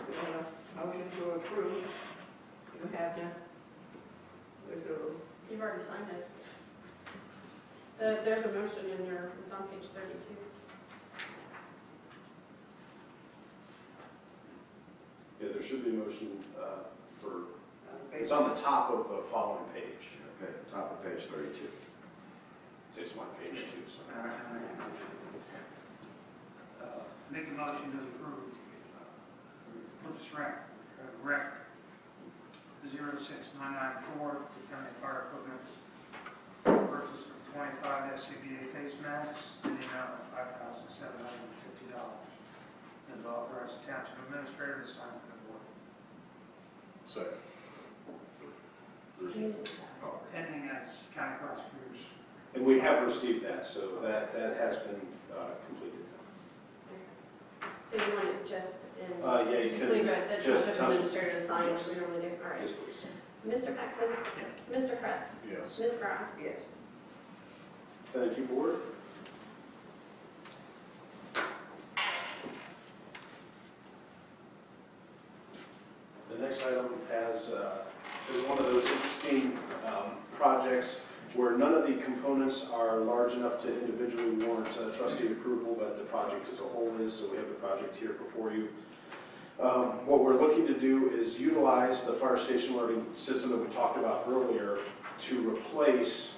We have a motion to approve. You have to, where's the, You've already signed it. There's a motion in there, it's on page 32. Yeah, there should be a motion for, it's on the top of the following page. Okay, top of page 32. It's my page too, so. Make a motion to approve purchase rec 06994 to county fire equipment, purchase of 25 SCBA face masks in the amount of $5,750. And authorize the township administrator to sign for the board. Second. Pending as county prosecutors. And we have received that, so that has been completed. So you want it just in, Yeah, you just can. leave it, the just township administrator to sign, which we normally do, all right. Yes, please. Mr. Paxton? Mr. Kretz? Yes. Ms. Graf? yes. Thank you, board. The next item is one of those interesting projects where none of the components are large enough to individually warrant trustee approval, but the project as a whole is, so we have the project here before you. What we're looking to do is utilize the fire station alerting system that we talked about earlier to replace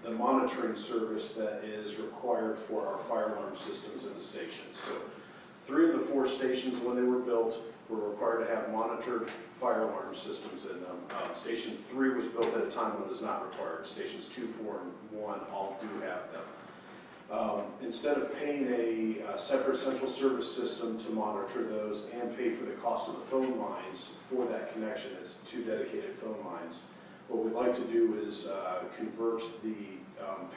the monitoring service that is required for our fire alarm systems in the station. So 3 of the 4 stations, when they were built, were required to have monitored fire alarm systems in them. Station 3 was built at a time when it was not required. Stations 2, 4, and 1 all do have them. Instead of paying a separate central service system to monitor those and pay for the cost of the phone lines for that connection, it's 2 dedicated phone lines. What we'd like to do is convert the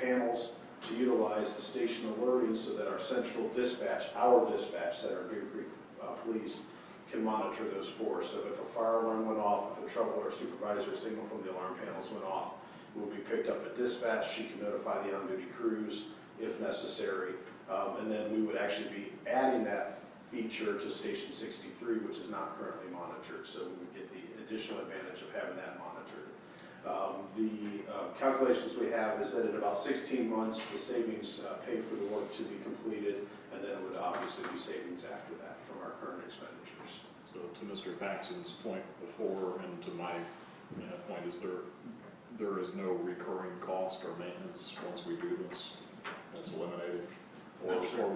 panels to utilize the station alerting so that our central dispatch, our dispatch center, Beavercreek Police, can monitor those for us. So if a fire alarm went off, if a trouble or supervisor signal from the alarm panels went off, it will be picked up at dispatch. She can notify the on-duty crews if necessary. And then we would actually be adding that feature to Station 63, which is not currently monitored. So we would get the additional advantage of having that monitored. The calculations we have is that in about 16 months, the savings pay for the work to be completed, and then it would obviously be savings after that from our current expenditures. So to Mr. Paxton's point before, and to my point, is there is no recurring cost or maintenance once we do this? That's eliminated, or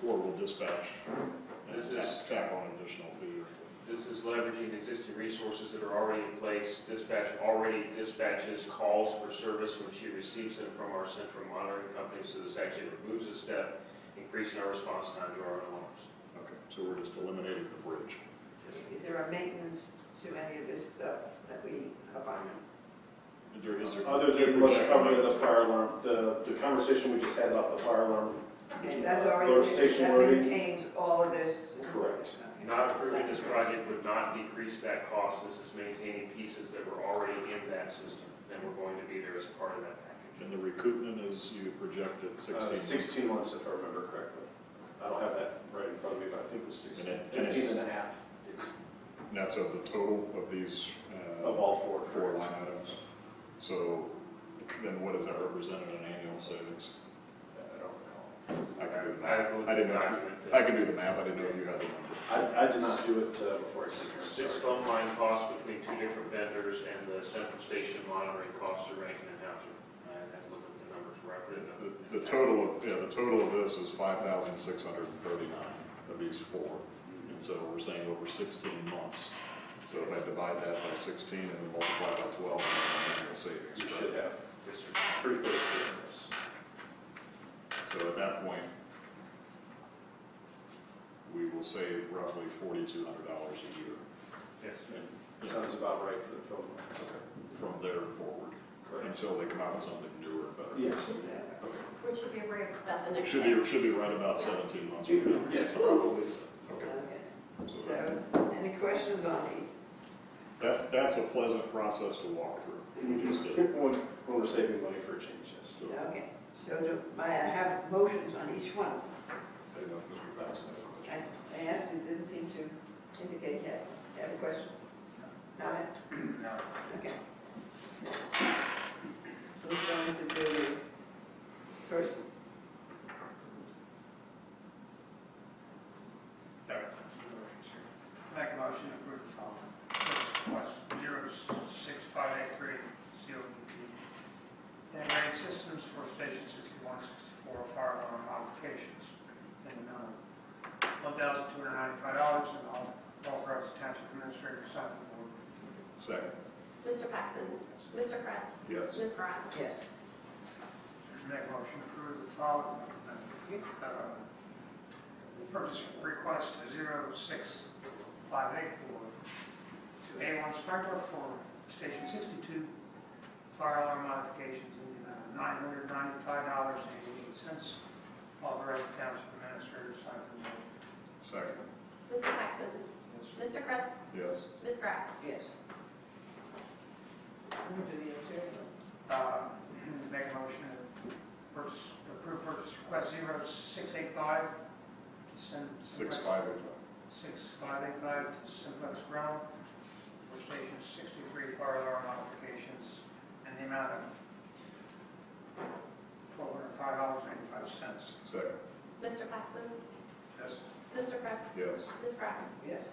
will dispatch tack on additional fee? This is leveraging existing resources that are already in place. Dispatch already dispatches calls for service when she receives them from our central monitoring company, so this actually removes a step, increasing our response time to our alarms. Okay, so we're just eliminating the bridge. Is there a maintenance to any of this stuff that we are buying? Other than what's covered in the fire alarm, the conversation we just had about the fire alarm. Okay, that's already, Load station that loading. maintains all of this? Correct. Not approving this project would not decrease that cost. This is maintaining pieces that were already in that system, and we're going to be there as part of that package. And the recoupment is, you projected 16 months? 16 months, if I remember correctly. I don't have that right in front of me, but I think it was 16, And 15 and a half. And that's of the total of these? Of all 4 line items. So then what does that represent in an annual savings? I don't recall. I can do the I math. have I didn't know, document. I can do the math, I didn't know if you had the number. I did not do it before I came here. 6 phone line costs between 2 different vendors, and the central station monitoring costs are Rankin and Hauser. I had to look at the numbers where I put it. The total of this is 5,639 of these four. And so we're saying over 16 months. So if I divide that by 16 and then multiply by 12, then annual savings. You should have Yes, sir. pretty close to this. So at that point, we will save roughly $4,200 a year. Yes. And, Sounds about right for the phone lines. from there forward, until they come out with something newer and better. Yes. Which should be right about the next Should day. be right about 17 months. Yes, probably. Okay. Okay. So So, any questions on these? that's a pleasant process to walk through. We just did. When we're saving money for a change, yes. So, Okay, so I have motions on each one. I don't know if Mr. Paxton has a question. I asked, it didn't seem to indicate yet. You have a question? Comment? No. Okay. Who's going to do the first? Make a motion to approve the following. Request 06583, COPP. Integrated systems for Station 6164 fire alarm modifications in the amount of $1,295, and I'll authorize the township administrator to sign the board. Second. Mr. Paxton. Mr. Kratz. Yes. Ms. Grant. Yes. Make a motion to approve the following. Purchase request 06584 to A1 Sprinkler for Station 62 fire alarm modifications in the amount of $995.88. Authorize the township administrator to sign the motion. Second. Mr. Paxton. Mr. Kratz. Yes. Ms. Grant. Yes. Who do the interior? Make a motion to approve purchase request 0685 to send 6,585. 6585 to Simplex Ground for Station 63 fire alarm modifications in the amount of $1,205.85. Second. Mr. Paxton. Yes. Mr. Kratz. Yes. Ms. Grant. Yes.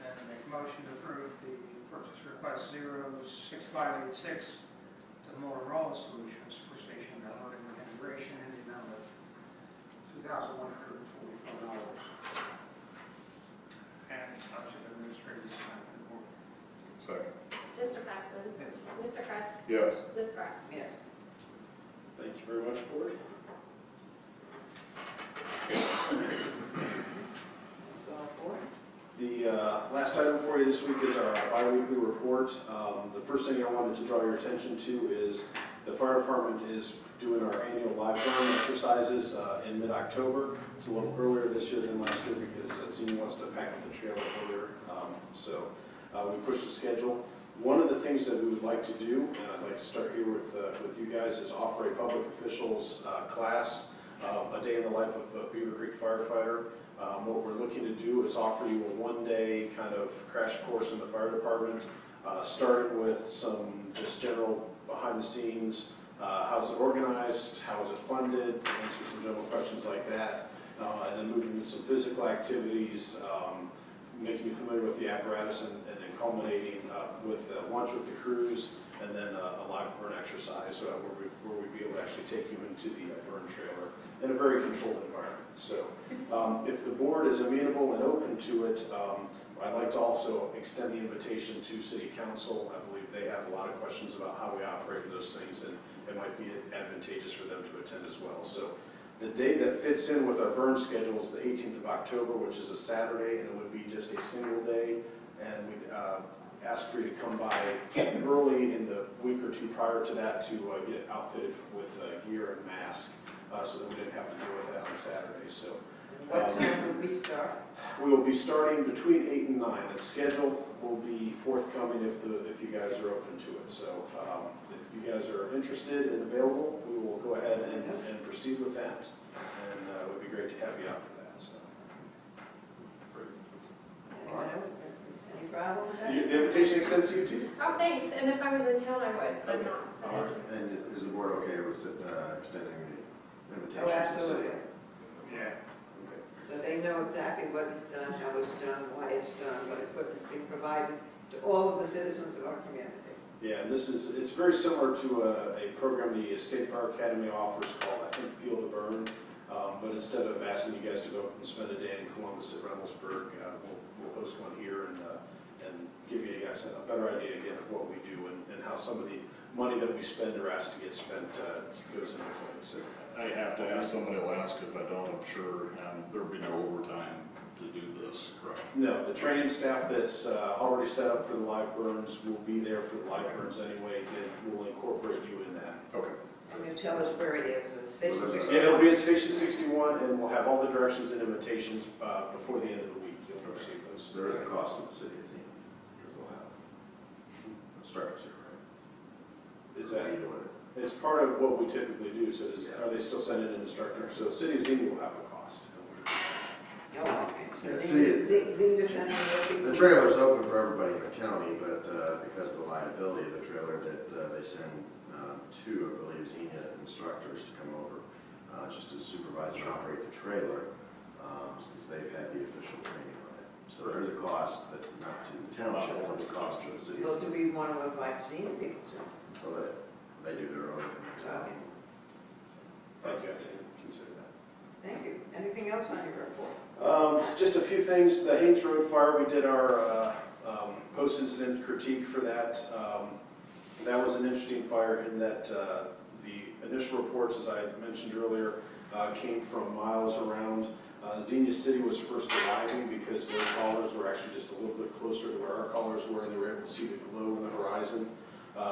And make a motion to approve the purchase request 06586 to Motorola Solutions for station downloading and integration in the amount of $2,144. And township administrator to sign for the board. Second. Mr. Paxton. Yes. Mr. Kratz. Yes. Ms. Grant. Yes. Thank you very much, board. That's all for it. The last item for you this week is our bi-weekly report. The first thing I wanted to draw your attention to is the fire department is doing our annual live burn exercises in mid-October. It's a little earlier this year than last year because Zini wants to pack up the trailer earlier. So we pushed the schedule. One of the things that we would like to do, and I'd like to start here with you guys, is offer a public officials class, a day in the life of a Beavercreek firefighter. What we're looking to do is offer you a one-day kind of crash course in the fire department, starting with some just general behind the scenes, how's it organized, how is it funded, answer some general questions like that, and then moving into some physical activities, making you familiar with the apparatus, and then culminating with lunch with the crews, and then a live burn exercise where we'd be able to actually take you into the burn trailer in a very controlled environment. So if the board is amenable and open to it, I'd like to also extend the invitation to City Council. I believe they have a lot of questions about how we operate in those things, and it might be advantageous for them to attend as well. So the day that fits in with our burn schedule is the 18th of October, which is a Saturday, and it would be just a single day. And we'd ask for you to come by early in the week or two prior to that to get outfitted with gear and mask, so that we didn't have to deal with that on Saturday. So What time would we start? we will be starting between 8 and 9. The schedule will be forthcoming if you guys are open to it. So if you guys are interested and available, we will go ahead and proceed with that. And it would be great to have you out for that. So. Any problem with that? The invitation extends to you too. Oh, thanks. And if I was in town, I would, but I'm not. So All right. And is the board okay with extending the Oh, invitation to the city. absolutely. Yeah. So they know exactly what is done, how it's done, why it's done, what equipment's being provided to all of the citizens of our community. Yeah, and it's very similar to a program the State Fire Academy offers called, I think, Field to Burn. But instead of asking you guys to go and spend a day in Columbus at Reynoldsburg, we'll host one here and give you guys a better idea again of what we do and how some of the money that we spend or ask to get spent goes into place. So, I have to ask somebody will ask if I don't, I'm sure, there'll be no overtime to do this, correct? no, the training staff that's already set up for the live burns will be there for the live burns anyway, and we'll incorporate you in that. Okay. Can you tell us where it is? It's Station Well, 61? Yeah, it'll be at Station 61, and we'll have all the directions and invitations before the end of the week. You'll receive those. There is a cost to the city, because they'll have instructors here, right? Is How that, you doing it? it's part of what we typically do, so are they still sending an instructor? So City of Xenia will have a cost. Oh, okay. Yeah, So see, Xenia sent me their people. The trailer's open for everybody in the county, but because of the liability of the trailer that they send two, I believe, Xenia instructors to come over just to supervise and operate the trailer since they've had the official training on it. So there's a cost, but not to the township, but a cost to the city. Well, do we want to invite Xenia people to? So they do their own thing. Okay, Okay, I didn't consider that. thank you. Anything else on your report? Just a few things. The Haynes Road fire, we did our post-incident critique for that. That was an interesting fire in that the initial reports, as I mentioned earlier, came from miles around. Xenia City was first arriving because their callers were actually just a little bit closer to where our callers were, and they were able to see the glow on the horizon.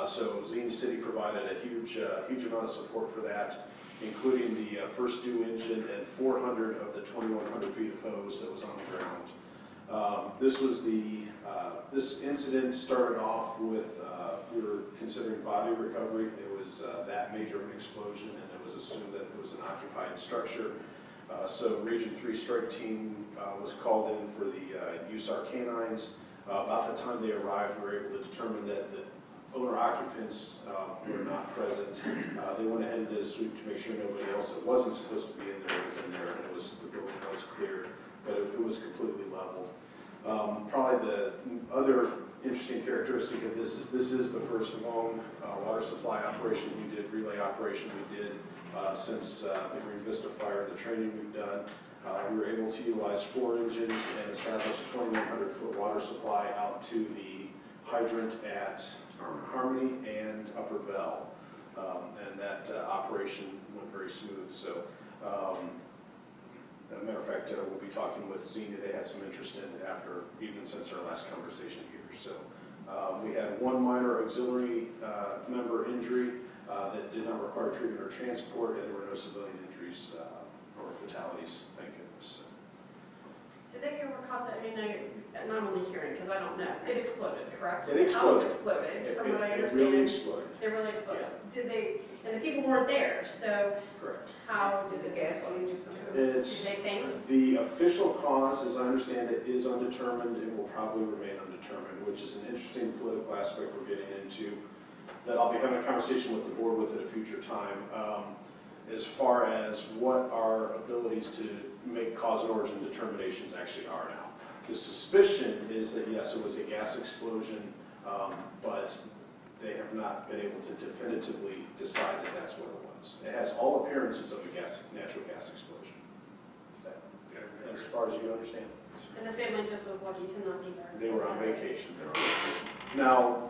So Xenia City provided a huge amount of support for that, including the first due engine and 400 of the 2,100 feet of hose that was on the ground. This incident started off with, we were considering body recovery. It was that major of an explosion, and it was assumed that it was an occupied structure. So Region 3 strike team was called in for the USAR canines. About the time they arrived, we were able to determine that the owner occupants were not present. They went ahead and did a sweep to make sure nobody else that wasn't supposed to be in there was in there, and the building was cleared, but it was completely leveled. Probably the other interesting characteristic of this is the first long water supply operation we did, relay operation we did since the Green Vista fire, the training we've done. We were able to utilize 4 engines and establish a 2,100-foot water supply out to the hydrant at Harmony and Upper Bell. And that operation went very smooth. So, as a matter of fact, we'll be talking with Xenia. They had some interest in it after, even since our last conversation here. So, we had 1 minor auxiliary member injury that did not require treatment or transport, and there were no civilian injuries or fatalities, thank goodness. Did they ever cause it, I mean, I'm only hearing because I don't know. It exploded, correct? It exploded. The house exploded, from what I It understand. really exploded. It really exploded. Did they, and the people weren't there, so Correct. how did The it gas explode? leak or something? Did It's, they think? the official cause, as I understand it, is undetermined and will probably remain undetermined, which is an interesting political aspect we're getting into that I'll be having a conversation with the board with at a future time. As far as what our abilities to make cause and origin determinations actually are now. The suspicion is that yes, it was a gas explosion, but they have not been able to definitively decide that that's what it was. It has all appearances of a natural gas explosion. As far as you understand. And the family just was lucky to not be there. They were on vacation. Now,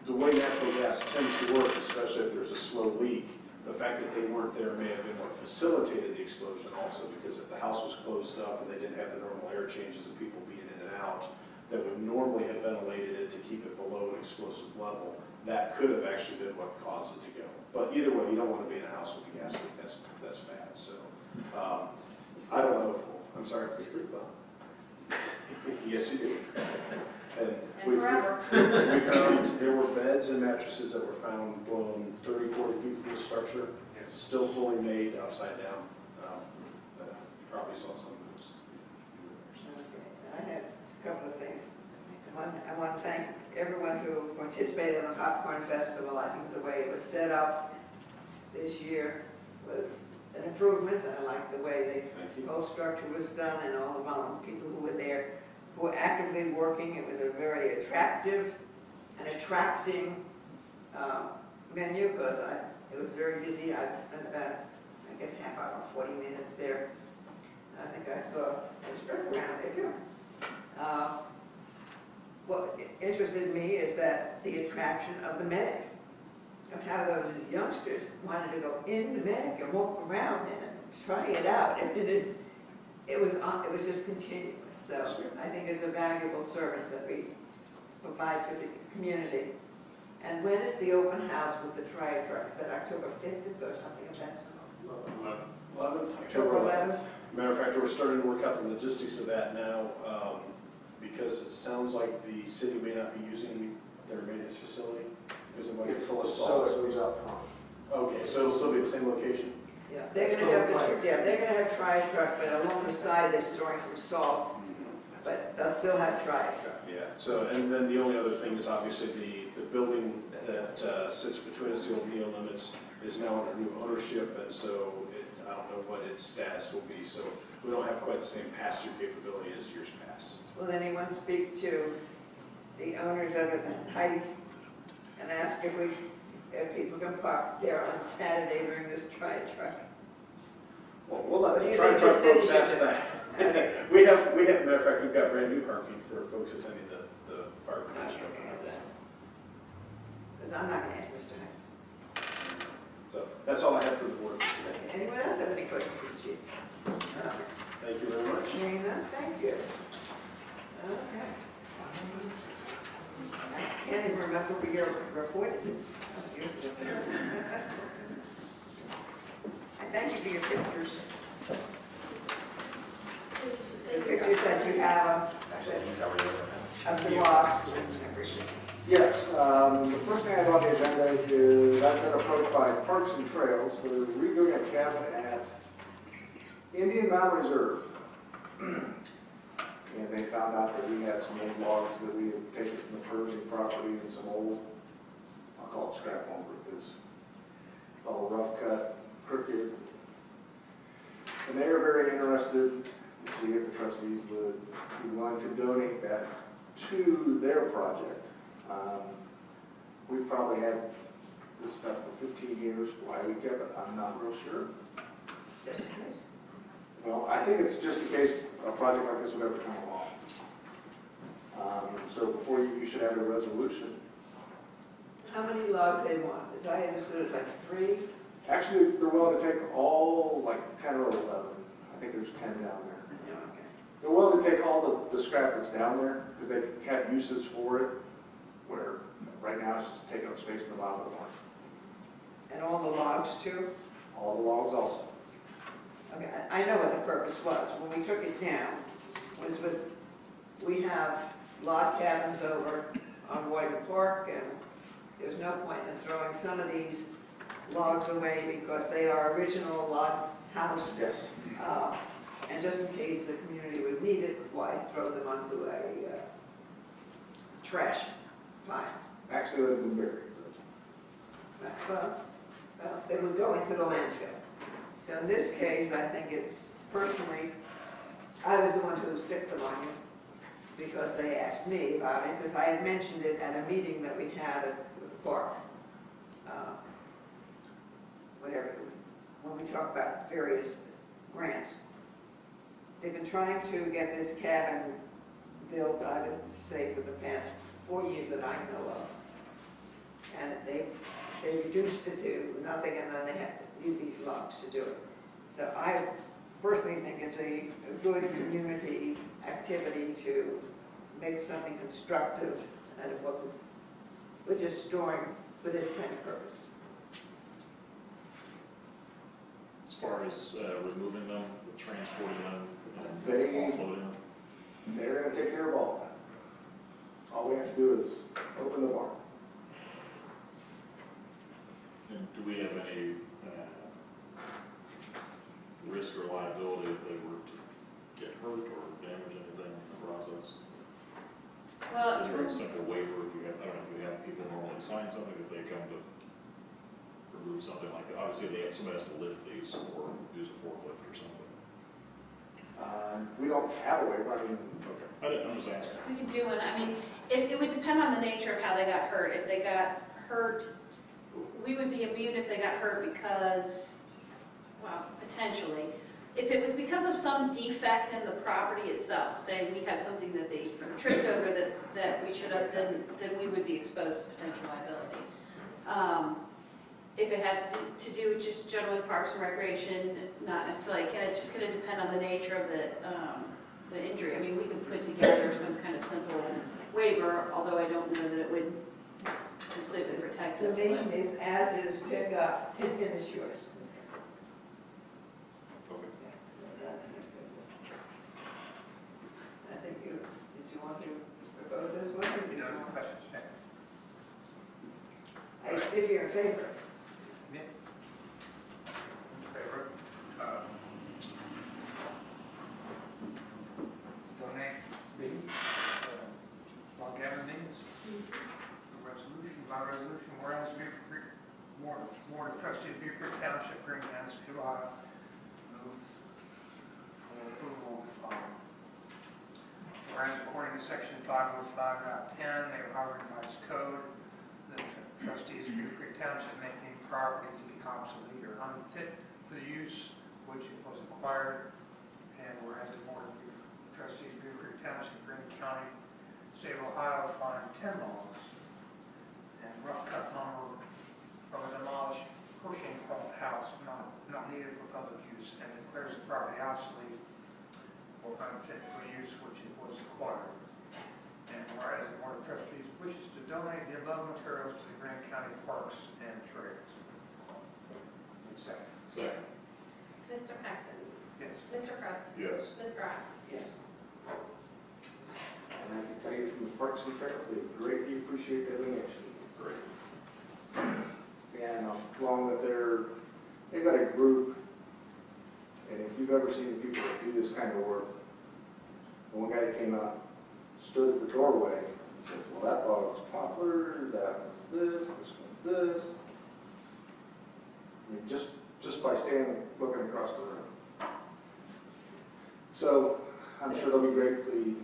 the way natural gas tends to work, especially if there's a slow leak, the fact that they weren't there may have been what facilitated the explosion also, because if the house was closed up and they didn't have the normal air changes of people being in and out that would normally have ventilated it to keep it below an explosive level, that could have actually been what caused it to go. But either way, you don't want to be in a house with a gas leak. That's bad. So I don't know. I'm sorry. You sleep well. Yes, you do. And forever. we found there were beds and mattresses that were found blown 30, 40 feet from the structure, still fully made upside down. You probably saw some of those. Okay, I had a couple of things. I want to thank everyone who participated in the Popcorn Festival. I think the way it was set up this year was an improvement. I liked the way Thank the you. whole structure was done and all the people who were there, who were actively working. It was a very attractive and attracting menu because it was very busy. I spent about, I guess, half hour, 40 minutes there. I think I saw his friend around there too. What interested me is that the attraction of the medic, of how those youngsters wanted to go in the medic and walk around and try it out. And it was just continuous. So I think it's a valuable service that we provide for the community. And when is the open house with the Tri Truck? Is that October 5th or something of that sort? 11th. October 11th? Matter of fact, we're starting to work out the logistics of that now, because it sounds like the city may not be using their maintenance facility because it might be full of salt. So it was up front. Okay, so it'll still be the same location? Yeah, they're gonna have Tri Truck, but along the side they're storing some salt, but they'll still have Tri Truck. Yeah, so, and then the only other thing is obviously the building that sits between us, the old Neo limits, is now under new ownership, and so I don't know what its status will be, so we don't have quite the same pass-through capability as years past. Will anyone speak to the owners of it, Heidi, and ask if people can park there on Saturday during this Tri Truck? Well, we'll let What do the you Tri think Truck the city folks should ask do? that. We have, matter of fact, we've got brand new parking for folks attending the fire protection. Because I'm not gonna ask Mr. Heidi. So that's all I have for the board for today. Anyone else have any questions for the chief? Thank you very much. Hearing none, thank you. Okay. I can't even remember what your report is. I thank you for your pictures. The pictures that you have of the logs. Yes, the first thing I have on the agenda is I've been approached by Parks and Trails. They're redoing a cabin at Indian Mountain Reserve. And they found out that we had some old logs that we had taken from the Pershing property and some old, I'll call it scrap lumber, because it's all rough cut, crooked. And they are very interested to see if the trustees would be willing to donate that to their project. We've probably had this stuff for 15 years. Why we kept it, I'm not real sure. Just in case. Well, I think it's just in case a project like this would ever come along. So before you should have a resolution. How many logs they want? As I understood, it's like 3. Actually, they're willing to take all, like 10 or 11. I think there's 10 down there. Yeah, okay. They're willing to take all the scrap that's down there because they have uses for it, where right now it's just taking up space in the bottom of the barn. And all the logs too? All the logs also. Okay, I know what the purpose was. When we took it down, was we have log cabins over on White Park, and there's no point in throwing some of these logs away because they are original log house. Yes. And just in case the community would need it, why throw them onto a trash pile? Actually, they've been buried. Well, they would go into the landfill. So in this case, I think it's personally, I was the one who sicked them on you because they asked me about it, because I had mentioned it at a meeting that we had at the park. Whatever, when we talk about various grants. They've been trying to get this cabin built, I would say, for the past 4 years that I know of. And they reduced it to nothing, and then they had to use these logs to do it. So I personally think it's a good community activity to make something constructive out of what we're just storing for this kind of purpose. As far as removing them, transporting them, They- offloading them? They're going to take care of all that. All we have to do is open the barn. And do we have any risk or liability if they were to get hurt or damage anything in the process? Well, Is there a simple waiver? I don't know if we have people normally sign something if they come to remove something like that. Obviously, somebody has to lift these or use a forklift or something. We don't have a waiver, I mean, Okay, I'm just asking. We could do one, I mean, it would depend on the nature of how they got hurt. If they got hurt, we would be immune if they got hurt because, well, potentially. If it was because of some defect in the property itself, say we had something that they tripped over that we should have, then we would be exposed to potential liability. If it has to do with just generally parks and recreation, not necessarily, and it's just going to depend on the nature of the injury. I mean, we can put together some kind of simple waiver, although I don't know that it would completely protect The us. nation is as is, pick up, and finish yours. I think did you want to propose this one? Or You know, no questions, yeah. If you're in favor. In favor? Donate the log cabin deeds. Resolution, by resolution, whereas Beavercreek, Board of Trustees, Beavercreek Township, Green County, Ohio, move for approval of the following. Whereas according to section 505.10, the Ohio Revised Code, the trustees of Beavercreek Township maintain property to be obsolete or unfit for the use which it was acquired, and whereas the Board of Trustees of Beavercreek Township, Green County, State of Ohio, find 10 logs and rough cut lumber from a demolished Cushing house not needed for public use, and declares the property obsolete or unfit for use which it was acquired. And whereas the Board of Trustees wishes to donate the above materials to the Grant County Parks and Trails. Second. Second. Mr. Paxton. Yes. Mr. Kreis. Yes. Ms. Grant. Yes. and I can tell you from the Parks and Trails, they greatly appreciate the donation. Great. And along with they've got a group, and if you've ever seen people that do this kind of work, the one guy came out, stood at the doorway, and says, well, that bog's poplar, that one's this one's this. I mean, just by standing, looking across the room. So, I'm sure they'll be greatly,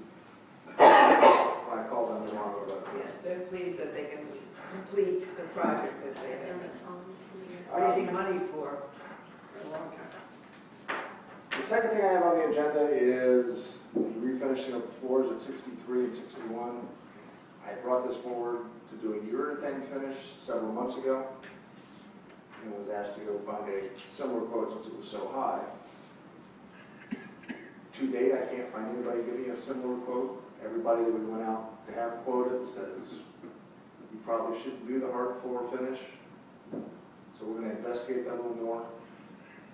when I call them tomorrow, but Yes, they're pleased that they can complete the project that they have been raising money for a long time. the second thing I have on the agenda is the refinishing of floors at 63 and 61. I brought this forward to do a urethane finish several months ago, and was asked to go find a similar quote since it was so high. To date, I can't find anybody giving a similar quote. Everybody that we went out to have quoted says, you probably shouldn't do the hard floor finish. So we're going to investigate that a little more.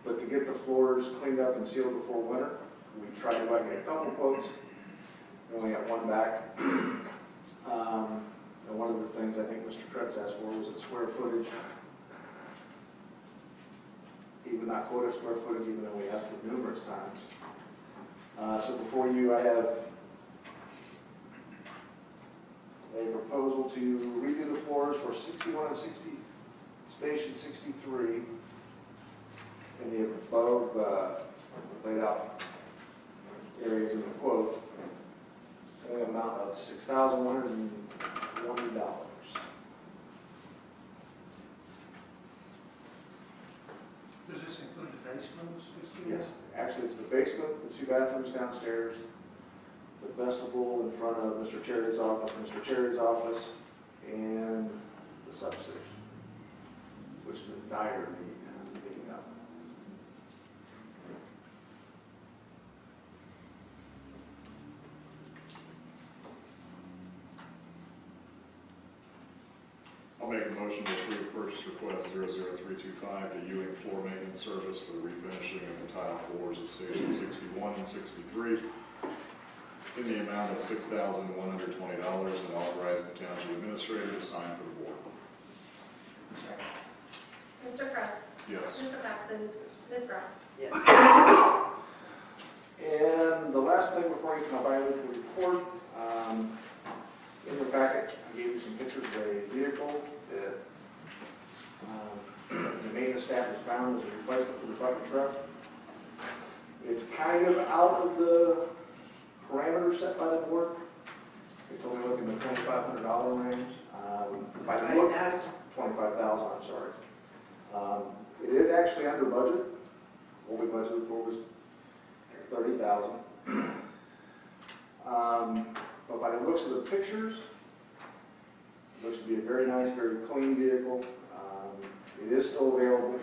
But to get the floors cleaned up and sealed before winter, we tried to get a couple quotes. We only got one back. And one of the things I think Mr. Kretz asked for was a square footage. He would not quote a square footage even though we asked him numerous times. So before you, I have a proposal to redo the floors for 61 and 60, Station 63, in the above laid out areas in the quote, in the amount of $6,120. Does this include the basements? Yes, actually it's the basement, the two bathrooms downstairs, the vestibule in front of Mr. Cherry's office, and the substation, which is in dire need of being up. I'll make a motion to approve purchase request 00325 to Ewing Floor Maintenance Service for the refinishing of the tile floors at Station 61 and 63 in the amount of $6,120 and authorize the township administrator to sign for the board. Mr. Kreis. Yes. Mr. Paxton. Ms. Grant. Yes. And the last thing before you come by the report, in the packet, I gave you some pictures of a vehicle that The maintenance staff has found as a replacement for the bucket truck. It's kind of out of the parameters set by the board. It's only looking at the $2,500 range. By the look, 25,000, I'm sorry. It is actually under budget. What we budgeted for was 30,000. But by the looks of the pictures, it looks to be a very nice, very clean vehicle. It is still available.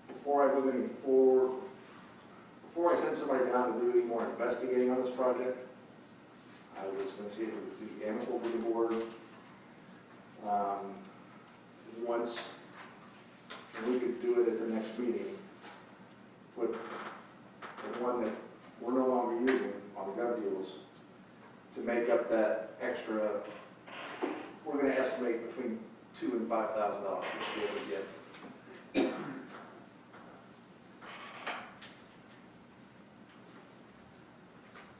Before I move any forward, before I send somebody down to do any more investigating on this project, I was going to see if it would be amicable with the board. Once we could do it at the next meeting, with the one that we're no longer using on the gov deals to make up that extra. We're going to estimate between $2,000 and $5,000 to be able to get.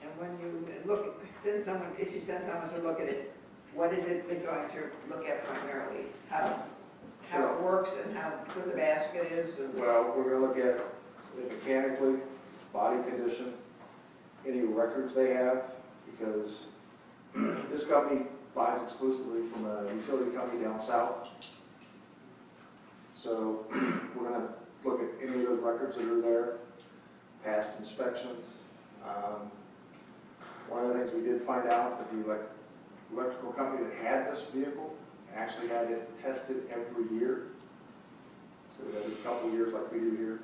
And when you look, if you send someone to look at it, what is it they're going to look at primarily? How it works and how good the basket is? And Well, we're going to look at it mechanically, body condition, any records they have, because this company buys exclusively from a utility company down south. So we're going to look at any of those records that are there, past inspections. One of the things we did find out that the electrical company that had this vehicle actually had it tested every year. So every couple of years like we do here.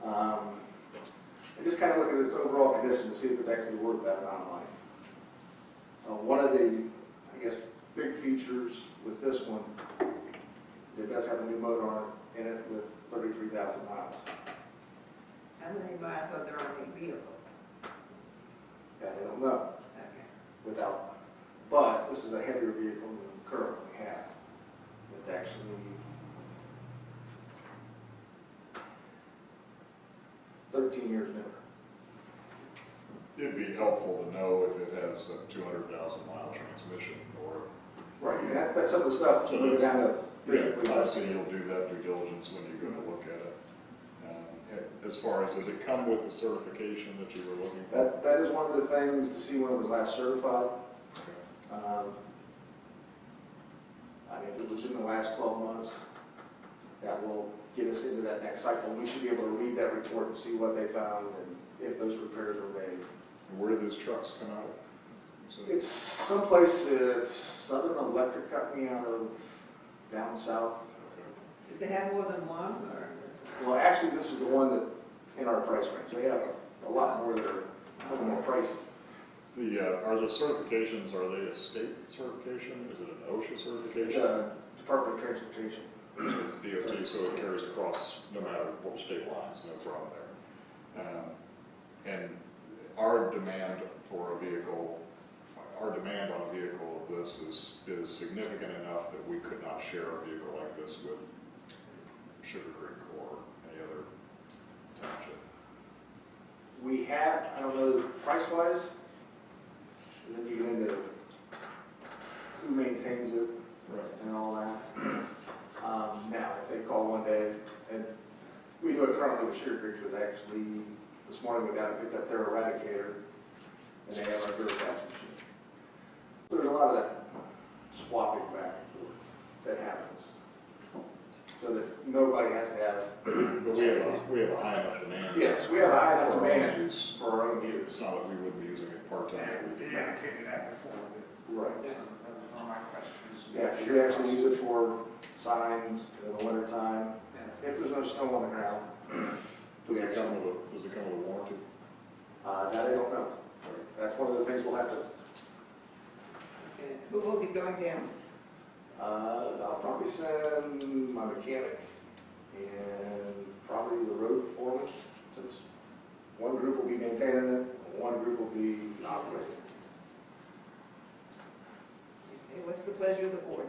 And just kind of look at its overall condition to see if it's actually worth that amount of money. One of the, I guess, big features with this one is it does have a new motor on it, in it with 33,000 miles. how many miles are there on the vehicle? That I don't know Okay. without, but this is a heavier vehicle than we currently have. It's actually 13 years newer. It'd be helpful to know if it has a 200,000-mile transmission or. Right, that's some of the stuff So we that's- kind of physically. Obviously, you'll do that due diligence when you go to look at it. As far as, does it come with the certification that you were looking for? That is one of the things to see when it was last certified. Okay. I mean, if it was in the last 12 months, that will get us into that next cycle. We should be able to read that report and see what they found and if those repairs were made. And where do those trucks come out of? So- It's someplace, it's Southern Electric Company out of down south. Did they have more than one, or? Well, actually, this is the one that in our price range. They have a lot more that are a little more pricey. Are the certifications, are they a state certification? Is it an OSHA It's certification? a Department of Transportation. So it's DOT, so it carries across no matter what state lines, no problem there. And our demand for a vehicle, our demand on a vehicle of this is significant enough that we could not share a vehicle like this with Sugar Creek or any other township. We have, I don't know, price-wise, and then you get into who maintains it and all that. Now, if they call one day, and we do it currently with Sugar Creek, was actually, this morning we got and picked up their eradicator, and they have our Beavercreek machine. So there's a lot of that swapping back and forth that happens. So that nobody has to have. But we have a high enough demand. Yes, we have a high enough for our own demand use. for our own use. It's not that we wouldn't be using it part-time. You indicated that before. Right. That was one of my questions. Yeah, we actually use it for signs in the wintertime, if there's no snow on the ground. Does it come with a warranty? That I don't know. That's one of the things we'll have to, Okay. Who will be going down? I'll probably send my mechanic and probably the road foreman, since one group will be maintaining it, one group will be operating it. Okay, what's the pleasure of the board?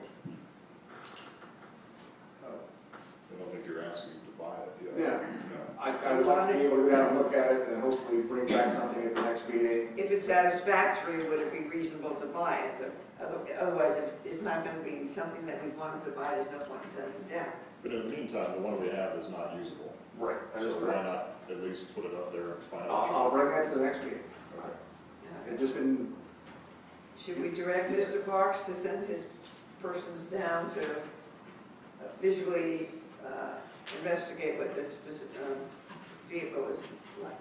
I don't think you're asking to buy it yet. Yeah. No. I would like to be able to go down and look at it and hopefully bring back something at the next meeting. If it's satisfactory, would it be reasonable to buy it? So, otherwise, if it's not going to be something that we wanted to buy, there's no point in sending it down. But in the meantime, the one we have is not usable. Right, that is So why correct. not at least put it up there and find I'll out? bring that to the next meeting. It just didn't, Should we direct Mr. Parks to send his persons down to visually investigate what this vehicle is like?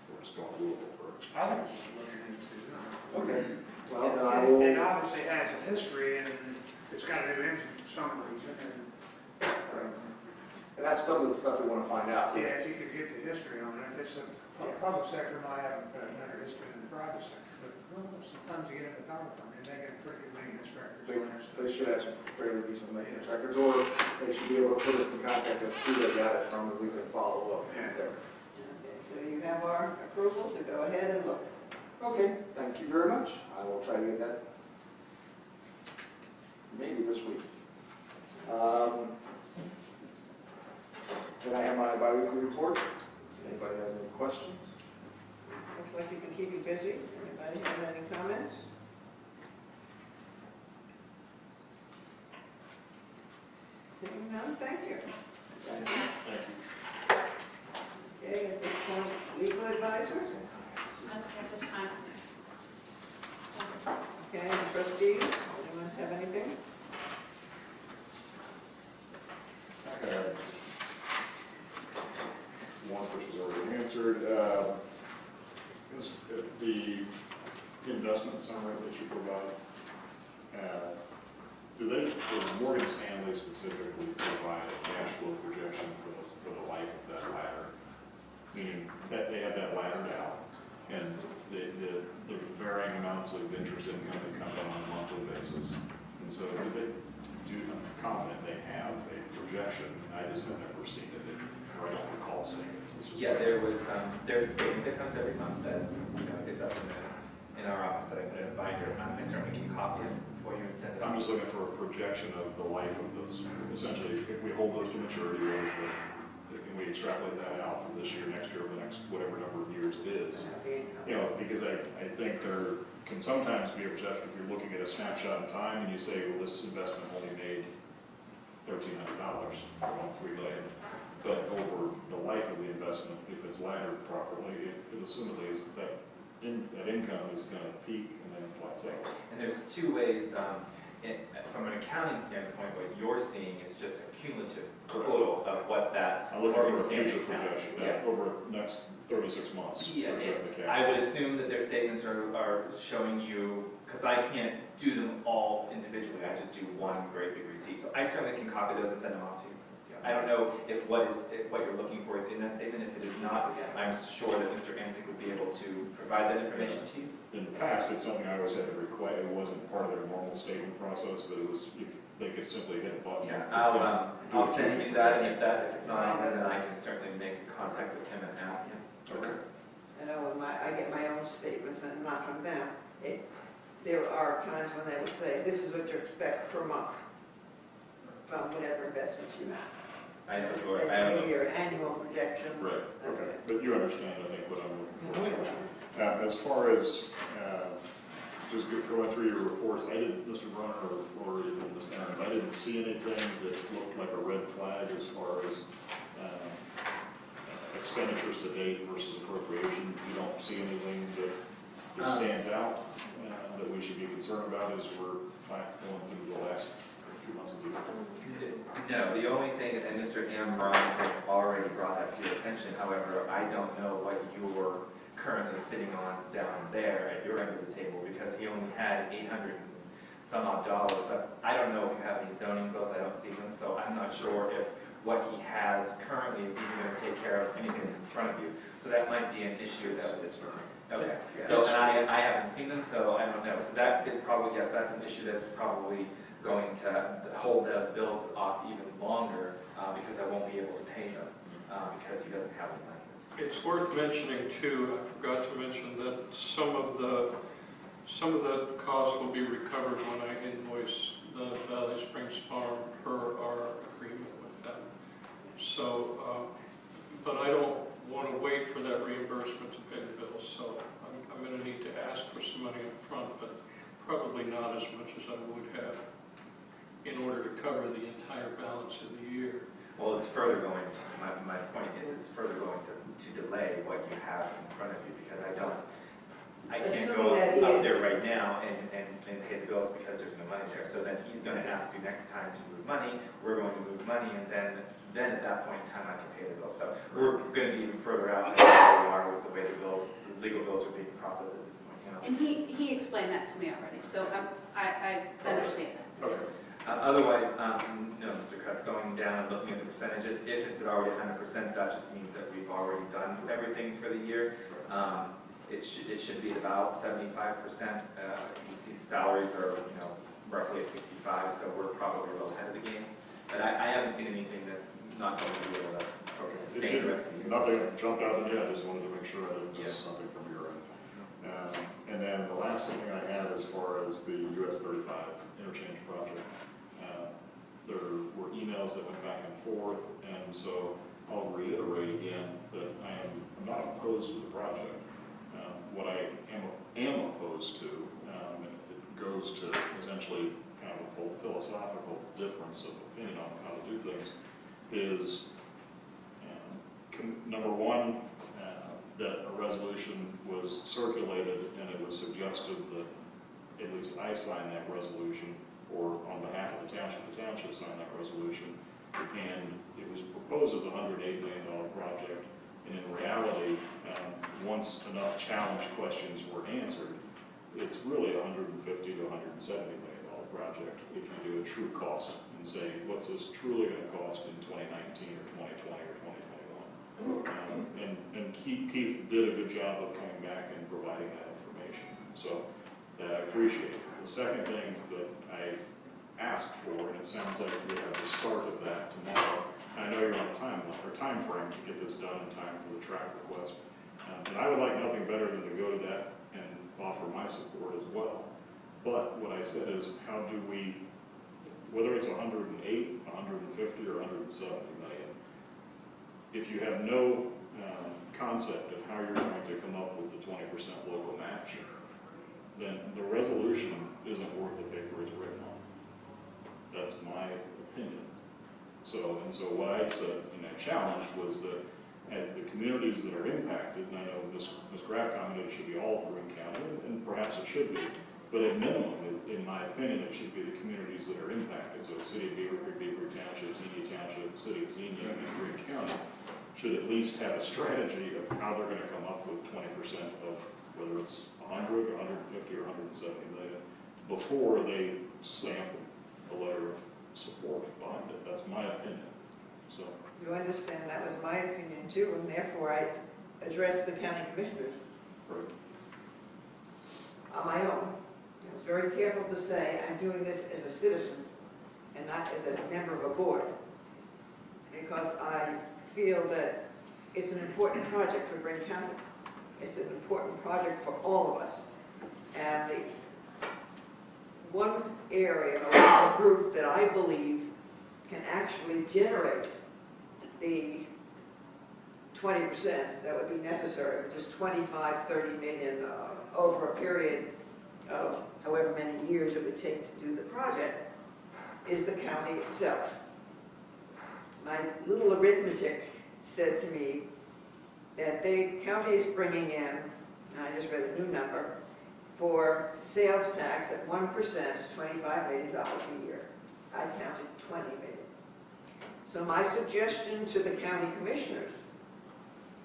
We're just going Google first. I think it's just looking into. okay. Well, then I It will, obviously has a history and it's got to do engine for some reason. and that's some of the stuff we want to find out. Yeah, if you could get the history on it, if it's a public sector, might have a better history than the private sector, but well, sometimes you get in the power company, they get pretty good maintenance records on their stuff. They should have some fairly decent maintenance records, or they should be able to put us in contact with who they got it from, and we can follow up from there. Okay, so you have our approval to go ahead and look. Okay, thank you very much. I will try to get that maybe this week. Then I have my bi-weekly report. Anybody has any questions? Looks like you can keep you busy. Anybody have any comments? Seeing none, thank you. Thank you. Okay, at this point, legal advisors? At this time. Okay, and trustees, anyone have anything? One which was already answered. Is the investment summary that you provide, do they, does Morgan Stanley specifically provide a cash flow projection for the life of that ladder? Meaning that they have that laddered out and the varying amounts of interest income that come in on a monthly basis. And so I'm confident they have a projection. I just have never seen it, or I don't recall seeing it. Yeah, there's a statement that comes every month that, is up in our office that I put in a binder. I certainly can copy it for you and send it I'm on. just looking for a projection of the life of those. Essentially, if we hold those to maturity, what is that? And we extrapolate that out from this year, next year, or the next whatever number of years it is. Because I think there can sometimes be a projection if you're looking at a snapshot in time and you say, well, this investment only made $1,300 from $3 million. But over the life of the investment, if it's laddered properly, it assumedly is that income is going to peak and then plateau. And there's two ways, from an accounting standpoint, what you're seeing is just a cumulative total of what that I'm looking for a Morgan future Stanley account. projection Yeah. over the next 36 months. Yeah, for the cash. I would assume that their statements are showing you, because I can't do them all individually, I just do one great big receipt. So I certainly can copy those and send them off to you. I don't know if what you're looking for is in that statement. If it is not, I'm sure that Mr. Ansick would be able to provide that information to you. In the past, it's something I always had to request. It wasn't part of their normal statement process, but it was, they could simply hit a button. Yeah, I'll send you that, and if it's not on, then I can certainly make contact with him and ask him. Okay. I know I get my own statements and not from them. There are times when they will say, this is what you expect per month from whatever investments you have. I know, sure. They I don't give know. you an annual projection. Right, okay. Okay. But you understand, I think, what I'm looking for. As far as just going through your reports, I didn't, Mr. Brunner or even Ms. Aaron, I didn't see anything that looked like a red flag as far as expenditures to date versus appropriation. You don't see anything that stands out that we should be concerned about as we're going through the last 2 months of the year? No, the only thing, and Mr. Amron has already brought that to your attention, however, I don't know what you're currently sitting on down there at your end of the table, because he only had $800 and some odd dollars left. I don't know if you have any zoning bills, I don't see them, so I'm not sure if what he has currently is even going to take care of anything that's in front of you. So that might be an issue that. It's not. Okay, so, and I haven't seen them, so I don't know. So that is probably, yes, that's an issue that's probably going to hold those bills off even longer, because I won't be able to pay them, because he doesn't have any money. It's worth mentioning too, I forgot to mention that some of the costs will be recovered when I invoice the Valley Springs Farm per our agreement with them. So, but I don't want to wait for that reimbursement to pay the bills, so I'm going to need to ask for some money up front, but probably not as much as I would have. in order to cover the entire balance of the year. Well, it's further going to, my point is it's further going to delay what you have in front of you, because I can't go up there right now and pay the bills because there's no money there. So then he's gonna ask you next time to move money, we're going to move money, and then at that point in time I can pay the bill. So we're gonna be even further out than where we are with the way the legal bills are being processed at this point, you know. And he explained that to me already, so I understand that. Okay. Otherwise, no, Mr. Cutts, going down and looking at the percentages, if it's already 100%, that just means that we've already done everything for the year. It should be about 75%. You see salaries are, roughly at 65, so we're probably a little ahead of the game. But I haven't seen anything that's not going to be able to sustain the rest of the year. Nothing jumped out at me, I just wanted to make sure I didn't miss something from your end. And then the last thing I have as far as the US 35 interchange project. There were emails that went back and forth, and so I'll reiterate again that I'm not opposed to the project. What I am opposed to, it goes to essentially kind of a philosophical difference of opinion on how to do things, is number one, that a resolution was circulated and it was suggested that at least I sign that resolution, or on behalf of the township signed that resolution, and it was proposed as a $108 million project, and in reality, once enough challenge questions were answered, it's really a $150 to $170 million project if you do a true cost and say, what's this truly going to cost in 2019 or 2020 or 2021? And Keith did a good job of coming back and providing that information, so that I appreciate. The second thing that I asked for, and it sounds like we have the start of that tomorrow. I know you're on a time frame to get this done in time for the track request. And I would like nothing better than to go to that and offer my support as well. But what I said is, how do we, whether it's 108, 150, or 170 million, if you have no concept of how you're going to come up with the 20% local match, then the resolution isn't worth the paper it's written on. That's my opinion. So what I said in that challenge was that the communities that are impacted, and I know Ms. Graff commented it should be all of Greene County, and perhaps it should be, but at minimum, in my opinion, it should be the communities that are impacted. So the city of Beavercreek, Beavercreek Township, Xenia Township, city of Xenia, and Greene County should at least have a strategy of how they're going to come up with 20% of whether it's 100, 150, or 170 million before they stamp a letter of support behind it. That's my opinion. So You understand that was my opinion too, and therefore I addressed the county commissioners on my own. I was very careful to say I'm doing this as a citizen and not as a member of a board, because I feel that it's an important project for Greene County. It's an important project for all of us. And the one area or one group that I believe can actually generate the 20% that would be necessary, which is 25, 30 million over a period of however many years it would take to do the project, is the county itself. My little arithmetic said to me that the county is bringing in, and I just read a new number, for sales tax at 1%, $25 million a year. I counted 20 million. So my suggestion to the county commissioners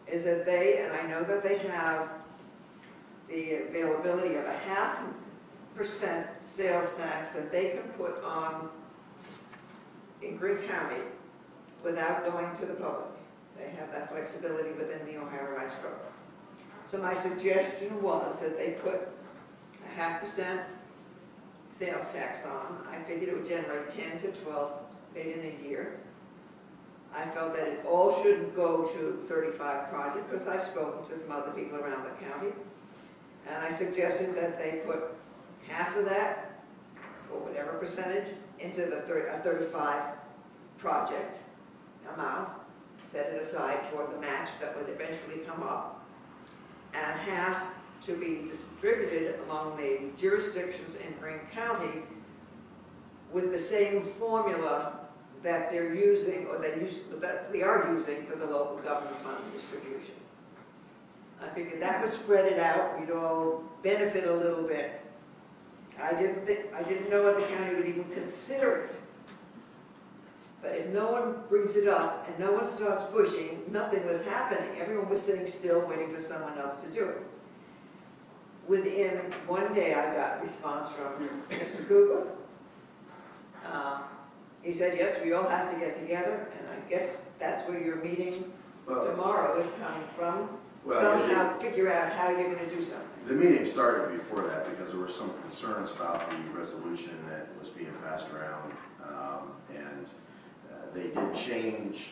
is that they, and I know that they have the availability of a 0.5% sales tax that they can put on in Greene County without going to the public. They have that flexibility within the Ohio Rights Code. So my suggestion was that they put a 0.5% sales tax on. I figured it would generate 10 to 12 million a year. I felt that it all shouldn't go to 35 projects, because I've spoken to some other people around the county, and I suggested that they put half of that, or whatever percentage, into the 35 project amount, set it aside for the match that would eventually come up, and half to be distributed among the jurisdictions in Greene County with the same formula that they're using, or that they are using for the local government fund distribution. I figured that would spread it out, we'd all benefit a little bit. I didn't know what the county would even consider it. But if no one brings it up and no one starts pushing, nothing was happening. Everyone was sitting still waiting for someone else to do it. Within one day, I got a response from Mr. Kugler. He said, yes, we all have to get together, and I guess that's where your meeting tomorrow is coming from. Somehow figure out how you're going to do something. The meeting started before that because there were some concerns about the resolution that was being passed around, and they did change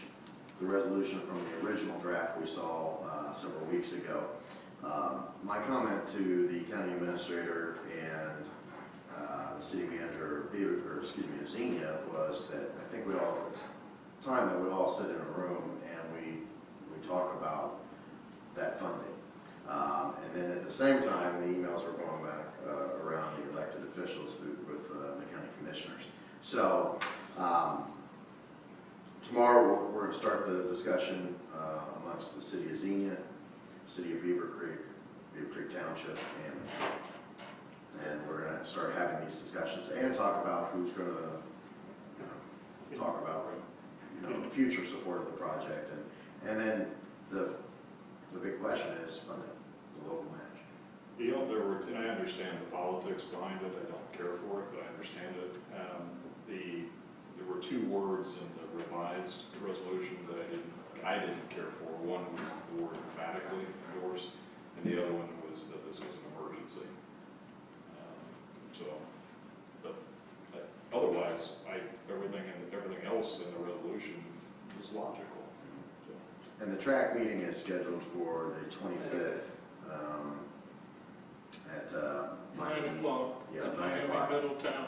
the resolution from the original draft we saw several weeks ago. My comment to the county administrator and the city manager, Xenia, was that I think it's time that we all sit in a room and we talk about that funding. And then at the same time, the emails are going back around the elected officials with the county commissioners. So tomorrow we're going to start the discussion amongst the city of Xenia, city of Beavercreek Township, and we're going to start having these discussions and talk about who's going to talk about the future support of the project, and then the big question is funding, the local match. And I understand the politics behind it. I don't care for it, but I understand it. There were two words in the revised resolution that I didn't care for. One was the word emphatically endorsed, and the other one was that this was an emergency. But otherwise, everything else in the resolution was logical. And the track meeting is scheduled for the 25th at 9 o'clock at Miami Middletown.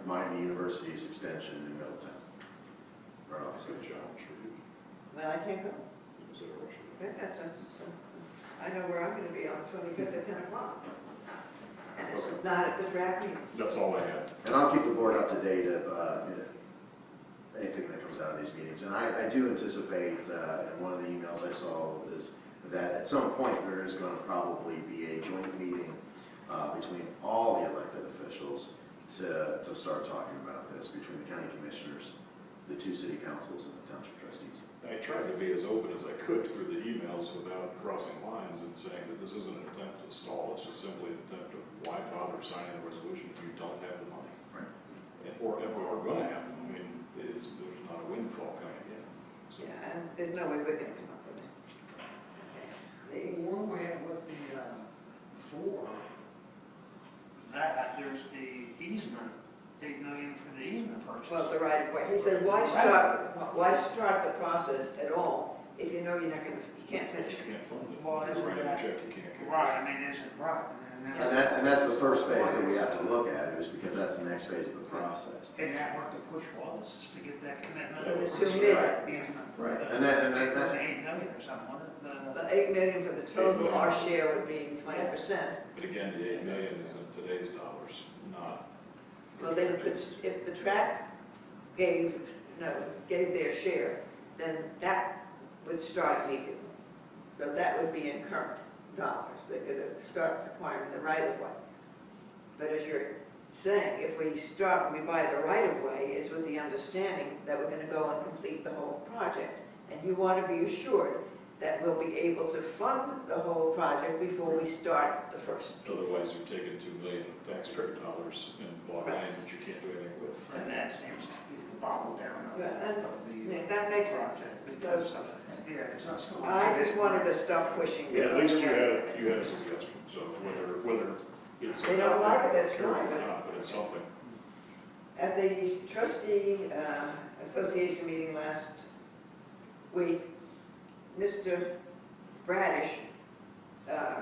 Miami University's extension in Middletown. Right off the Good job. Well, I can't go. I know where I'm going to be on the 25th at 10 o'clock. And it's not at the track meeting. That's all I had. And I'll keep the board up to date of anything that comes out of these meetings. And I do anticipate, in one of the emails I saw, is that at some point there is going to probably be a joint meeting between all the elected officials to start talking about this, between the county commissioners, the two city councils, and the township trustees. I tried to be as open as I could through the emails without crossing lines and saying that this isn't an attempt to stall. It's just simply an attempt of why bother signing a resolution if you don't have the money, right? Or ever are going to have it. I mean, there's not a windfall coming in. So. Yeah, and there's no way we're going to come up with it. Okay. One way with the, for that, there's the easement, 8 million for the easement purchase. Well, the right of way. He said, why start the process at all if you know you can't finish it? You can't fund it. Well, You write a check, you can't get it. Right, I mean, is it right? And that's the first phase that we have to look at, is because that's the next phase of the process. And that what the push was, is to get that commitment. For the 2 million. Right. And that's 8 million or something, wasn't it? The 8 million for the total, our share would be 20%. But again, the 8 million is in today's dollars, not. Well, they could, if the track gave their share, then that would start immediately. So that would be in current dollars. They could start acquiring the right of way. But as you're saying, if we start and we buy the right of way, it's with the understanding that we're going to go and complete the whole project. And you want to be assured that we'll be able to fund the whole project before we start the first piece. Otherwise, you're taking $2 million of taxpayer dollars and bought land that you can't do anything with. And that seems to be the bottle down of Yeah, that makes sense. Because yeah, it's not so. I just wanted to stop pushing. Yeah, at least you had a suggestion, so whether it's. They don't like it, that's or fine. not, but it's something. At the trustee association meeting last week, Mr. Bradish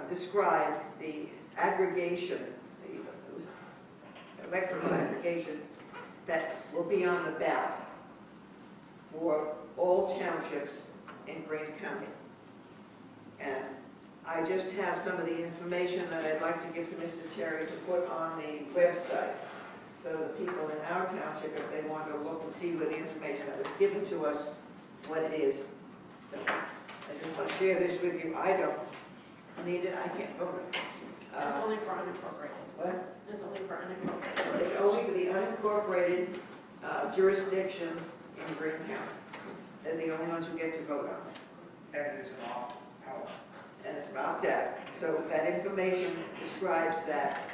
described the aggregation, the electrical aggregation that will be on the ballot for all townships in Greene County. And I just have some of the information that I'd like to give to Mr. Terry to put on the website. So the people in our township, if they want to look and see where the information that was given to us, what it is. So I just want to share this with you. I don't need it, I can't vote it. It's only for unincorporated. What? It's only for unincorporated. It's only for the unincorporated jurisdictions in Green County. They're the only ones who get to vote on it. And it's an opt-out. And it's about that. So that information describes that,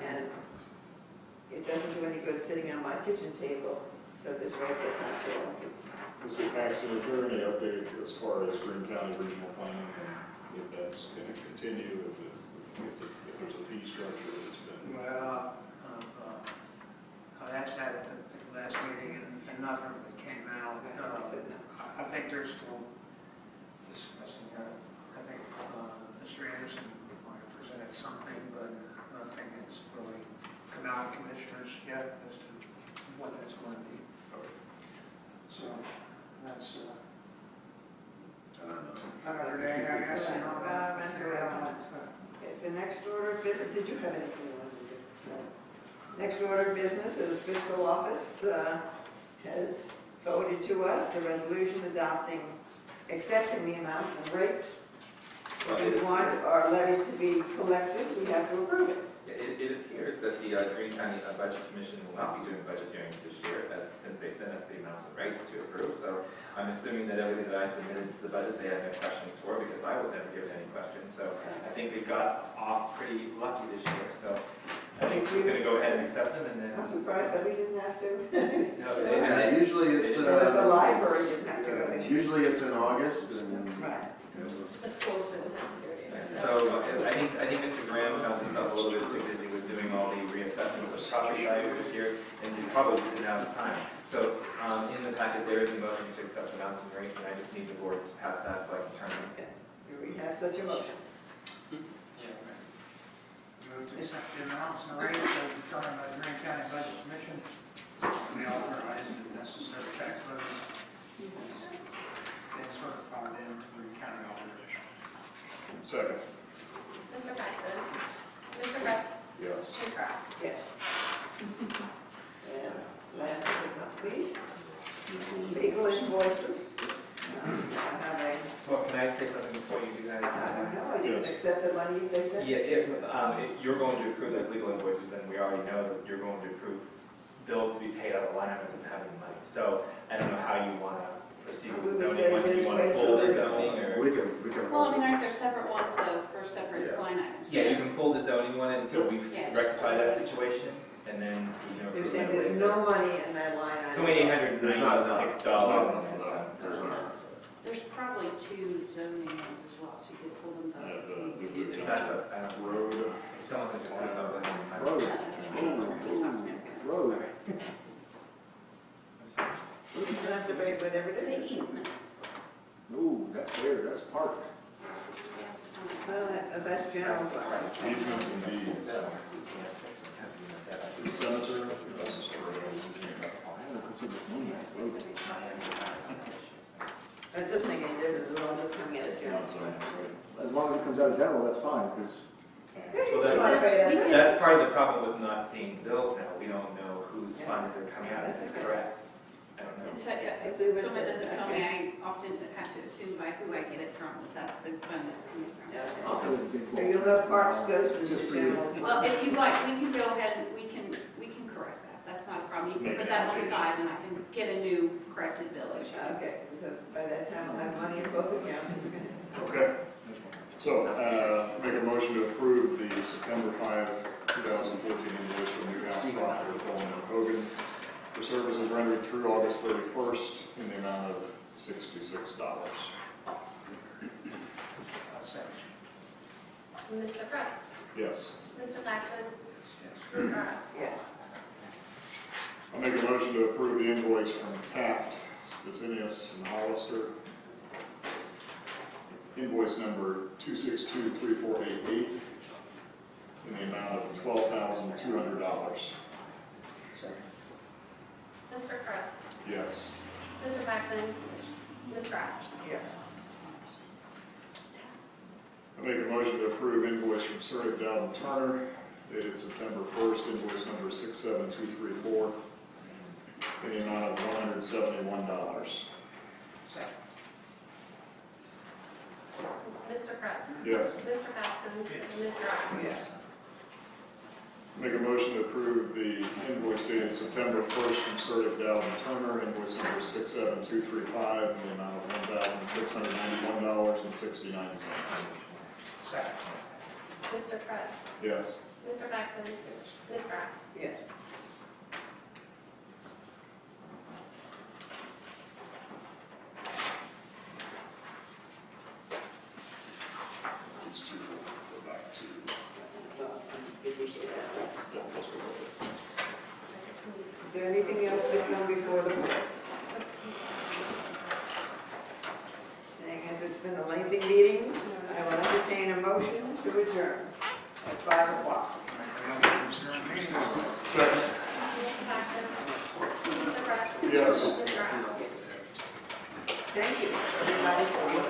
and it doesn't do any good sitting on my kitchen table, so this way it gets out to all of you. Mr. Paxton, is there any update as far as Green County regional planning, if that's going to continue, if there's a fee structure that's been? Well, I asked that at the last meeting and nothing really came out. I think they're still discussing that. I think Mr. Anderson might have presented something, but nothing has really come out of commissioners yet as to what that's going to be. So that's another day, I guess. The next order of business, did you have anything you wanted to do? No. Next order of business is fiscal office has voted to us a resolution accepting the amounts and rates. If we want our levies to be collected, we have to approve it. It appears that the Green County Budget Commission will not be doing budget hearings this year, since they sent us the amounts and rates to approve. So I'm assuming that everything that I submitted to the budget, they had no questions for, because I was never given any questions. So I think we got off pretty lucky this year. So I think we're just going to go ahead and accept them, and then. I'm surprised that we didn't have to. No, Usually it's, the library didn't have to go this year. usually it's in August, and Right. The schools didn't have to do it either. So I think Mr. Graham found himself a little bit too busy with doing all the reassessments of property values this year, and he probably just didn't have the time. So in the packet, there is a motion to accept the amounts and rates, and I just need the board to pass that so I can turn it. Do we have such a motion? Move to accept the amounts and rates as determined by the Green County Budget Commission. We authorize the necessary tax levies and certified in to Green County Auditor. Second. Mr. Paxton. Mr. Betts. Yes. Ms. Kraft. Yes. And last but not least, legal invoices. Well, can I say something before you do that? I don't know, you accept the money they sent? Yeah, if you're going to approve those legal invoices, then we already know that you're going to approve bills to be paid out of a line item that doesn't have any money. So I don't know how you want to proceed with the zoning. Do you want to pull the zoning, or? we can. Well, I mean, aren't there separate ones though, for separate line items? Yeah, you can pull the zoning one until we Yeah. rectify that situation, and then you can They're approve saying it there's later. no money in that line item. It's only $896. There's not. There's probably two zoning ones as well, so you could pull them both. That's I don't know. Road. Still want to do something. Road. We can have debate whatever it The is. easements. Ooh, that's there, that's park. Well, that's general. Easements and deeds. The cemetery, that's just a road. It doesn't make any difference as long as it's coming out of general. As long as it comes out of general, that's fine, because Well, that's part of the problem with not seeing bills now. We don't know whose funds they're coming out of, if it's correct. I don't know. If someone doesn't tell me, I often have to assume by who I get it from, but that's the fund it's coming from. So you'll know parks goes to the Just for you. general. Well, if you like, we can go ahead and we can correct that. That's not a problem. You can put that on the side and I can get a new corrected bill issue. Okay, so by that time I'll have money in both accounts. Okay. So, make a motion to approve the September 5, 2014 invoice from Newhouse Proctor, Coleman and Hogan for services rendered through August 31st in the amount of $66. Mr. Press. Yes. Mr. Paxton. Ms. Kraft. Yes. I'll make a motion to approve the invoice from Taft, Stettinius, and Hollister. Invoice number 2623488 in the amount of $12,200. Mr. Press. Yes. Mr. Paxton. Ms. Kraft. Yes. I make a motion to approve invoice from Surrey, Dowd and Turner dated September 1st, invoice number 67234, in the amount of $171. Second. Mr. Kratz? Yes. Mr. Paxton? And Mr. Rock? Yes. Make a motion to approve the invoice dated September 1st from Surtick, Dowd and Turner, invoice number 67235, in the amount of $1,691.69. Second. Mr. Kratz? Yes. Mr. Paxton? Ms. Rock? Yes. These two will go back to, Is there anything else to come before the board? Seeing as it's been a lengthy meeting, I will entertain a motion to adjourn at 5 o'clock. second. Mr. Paxton? Mr. Kratz? Yes. Ms. Rock? Thank you, everybody, for your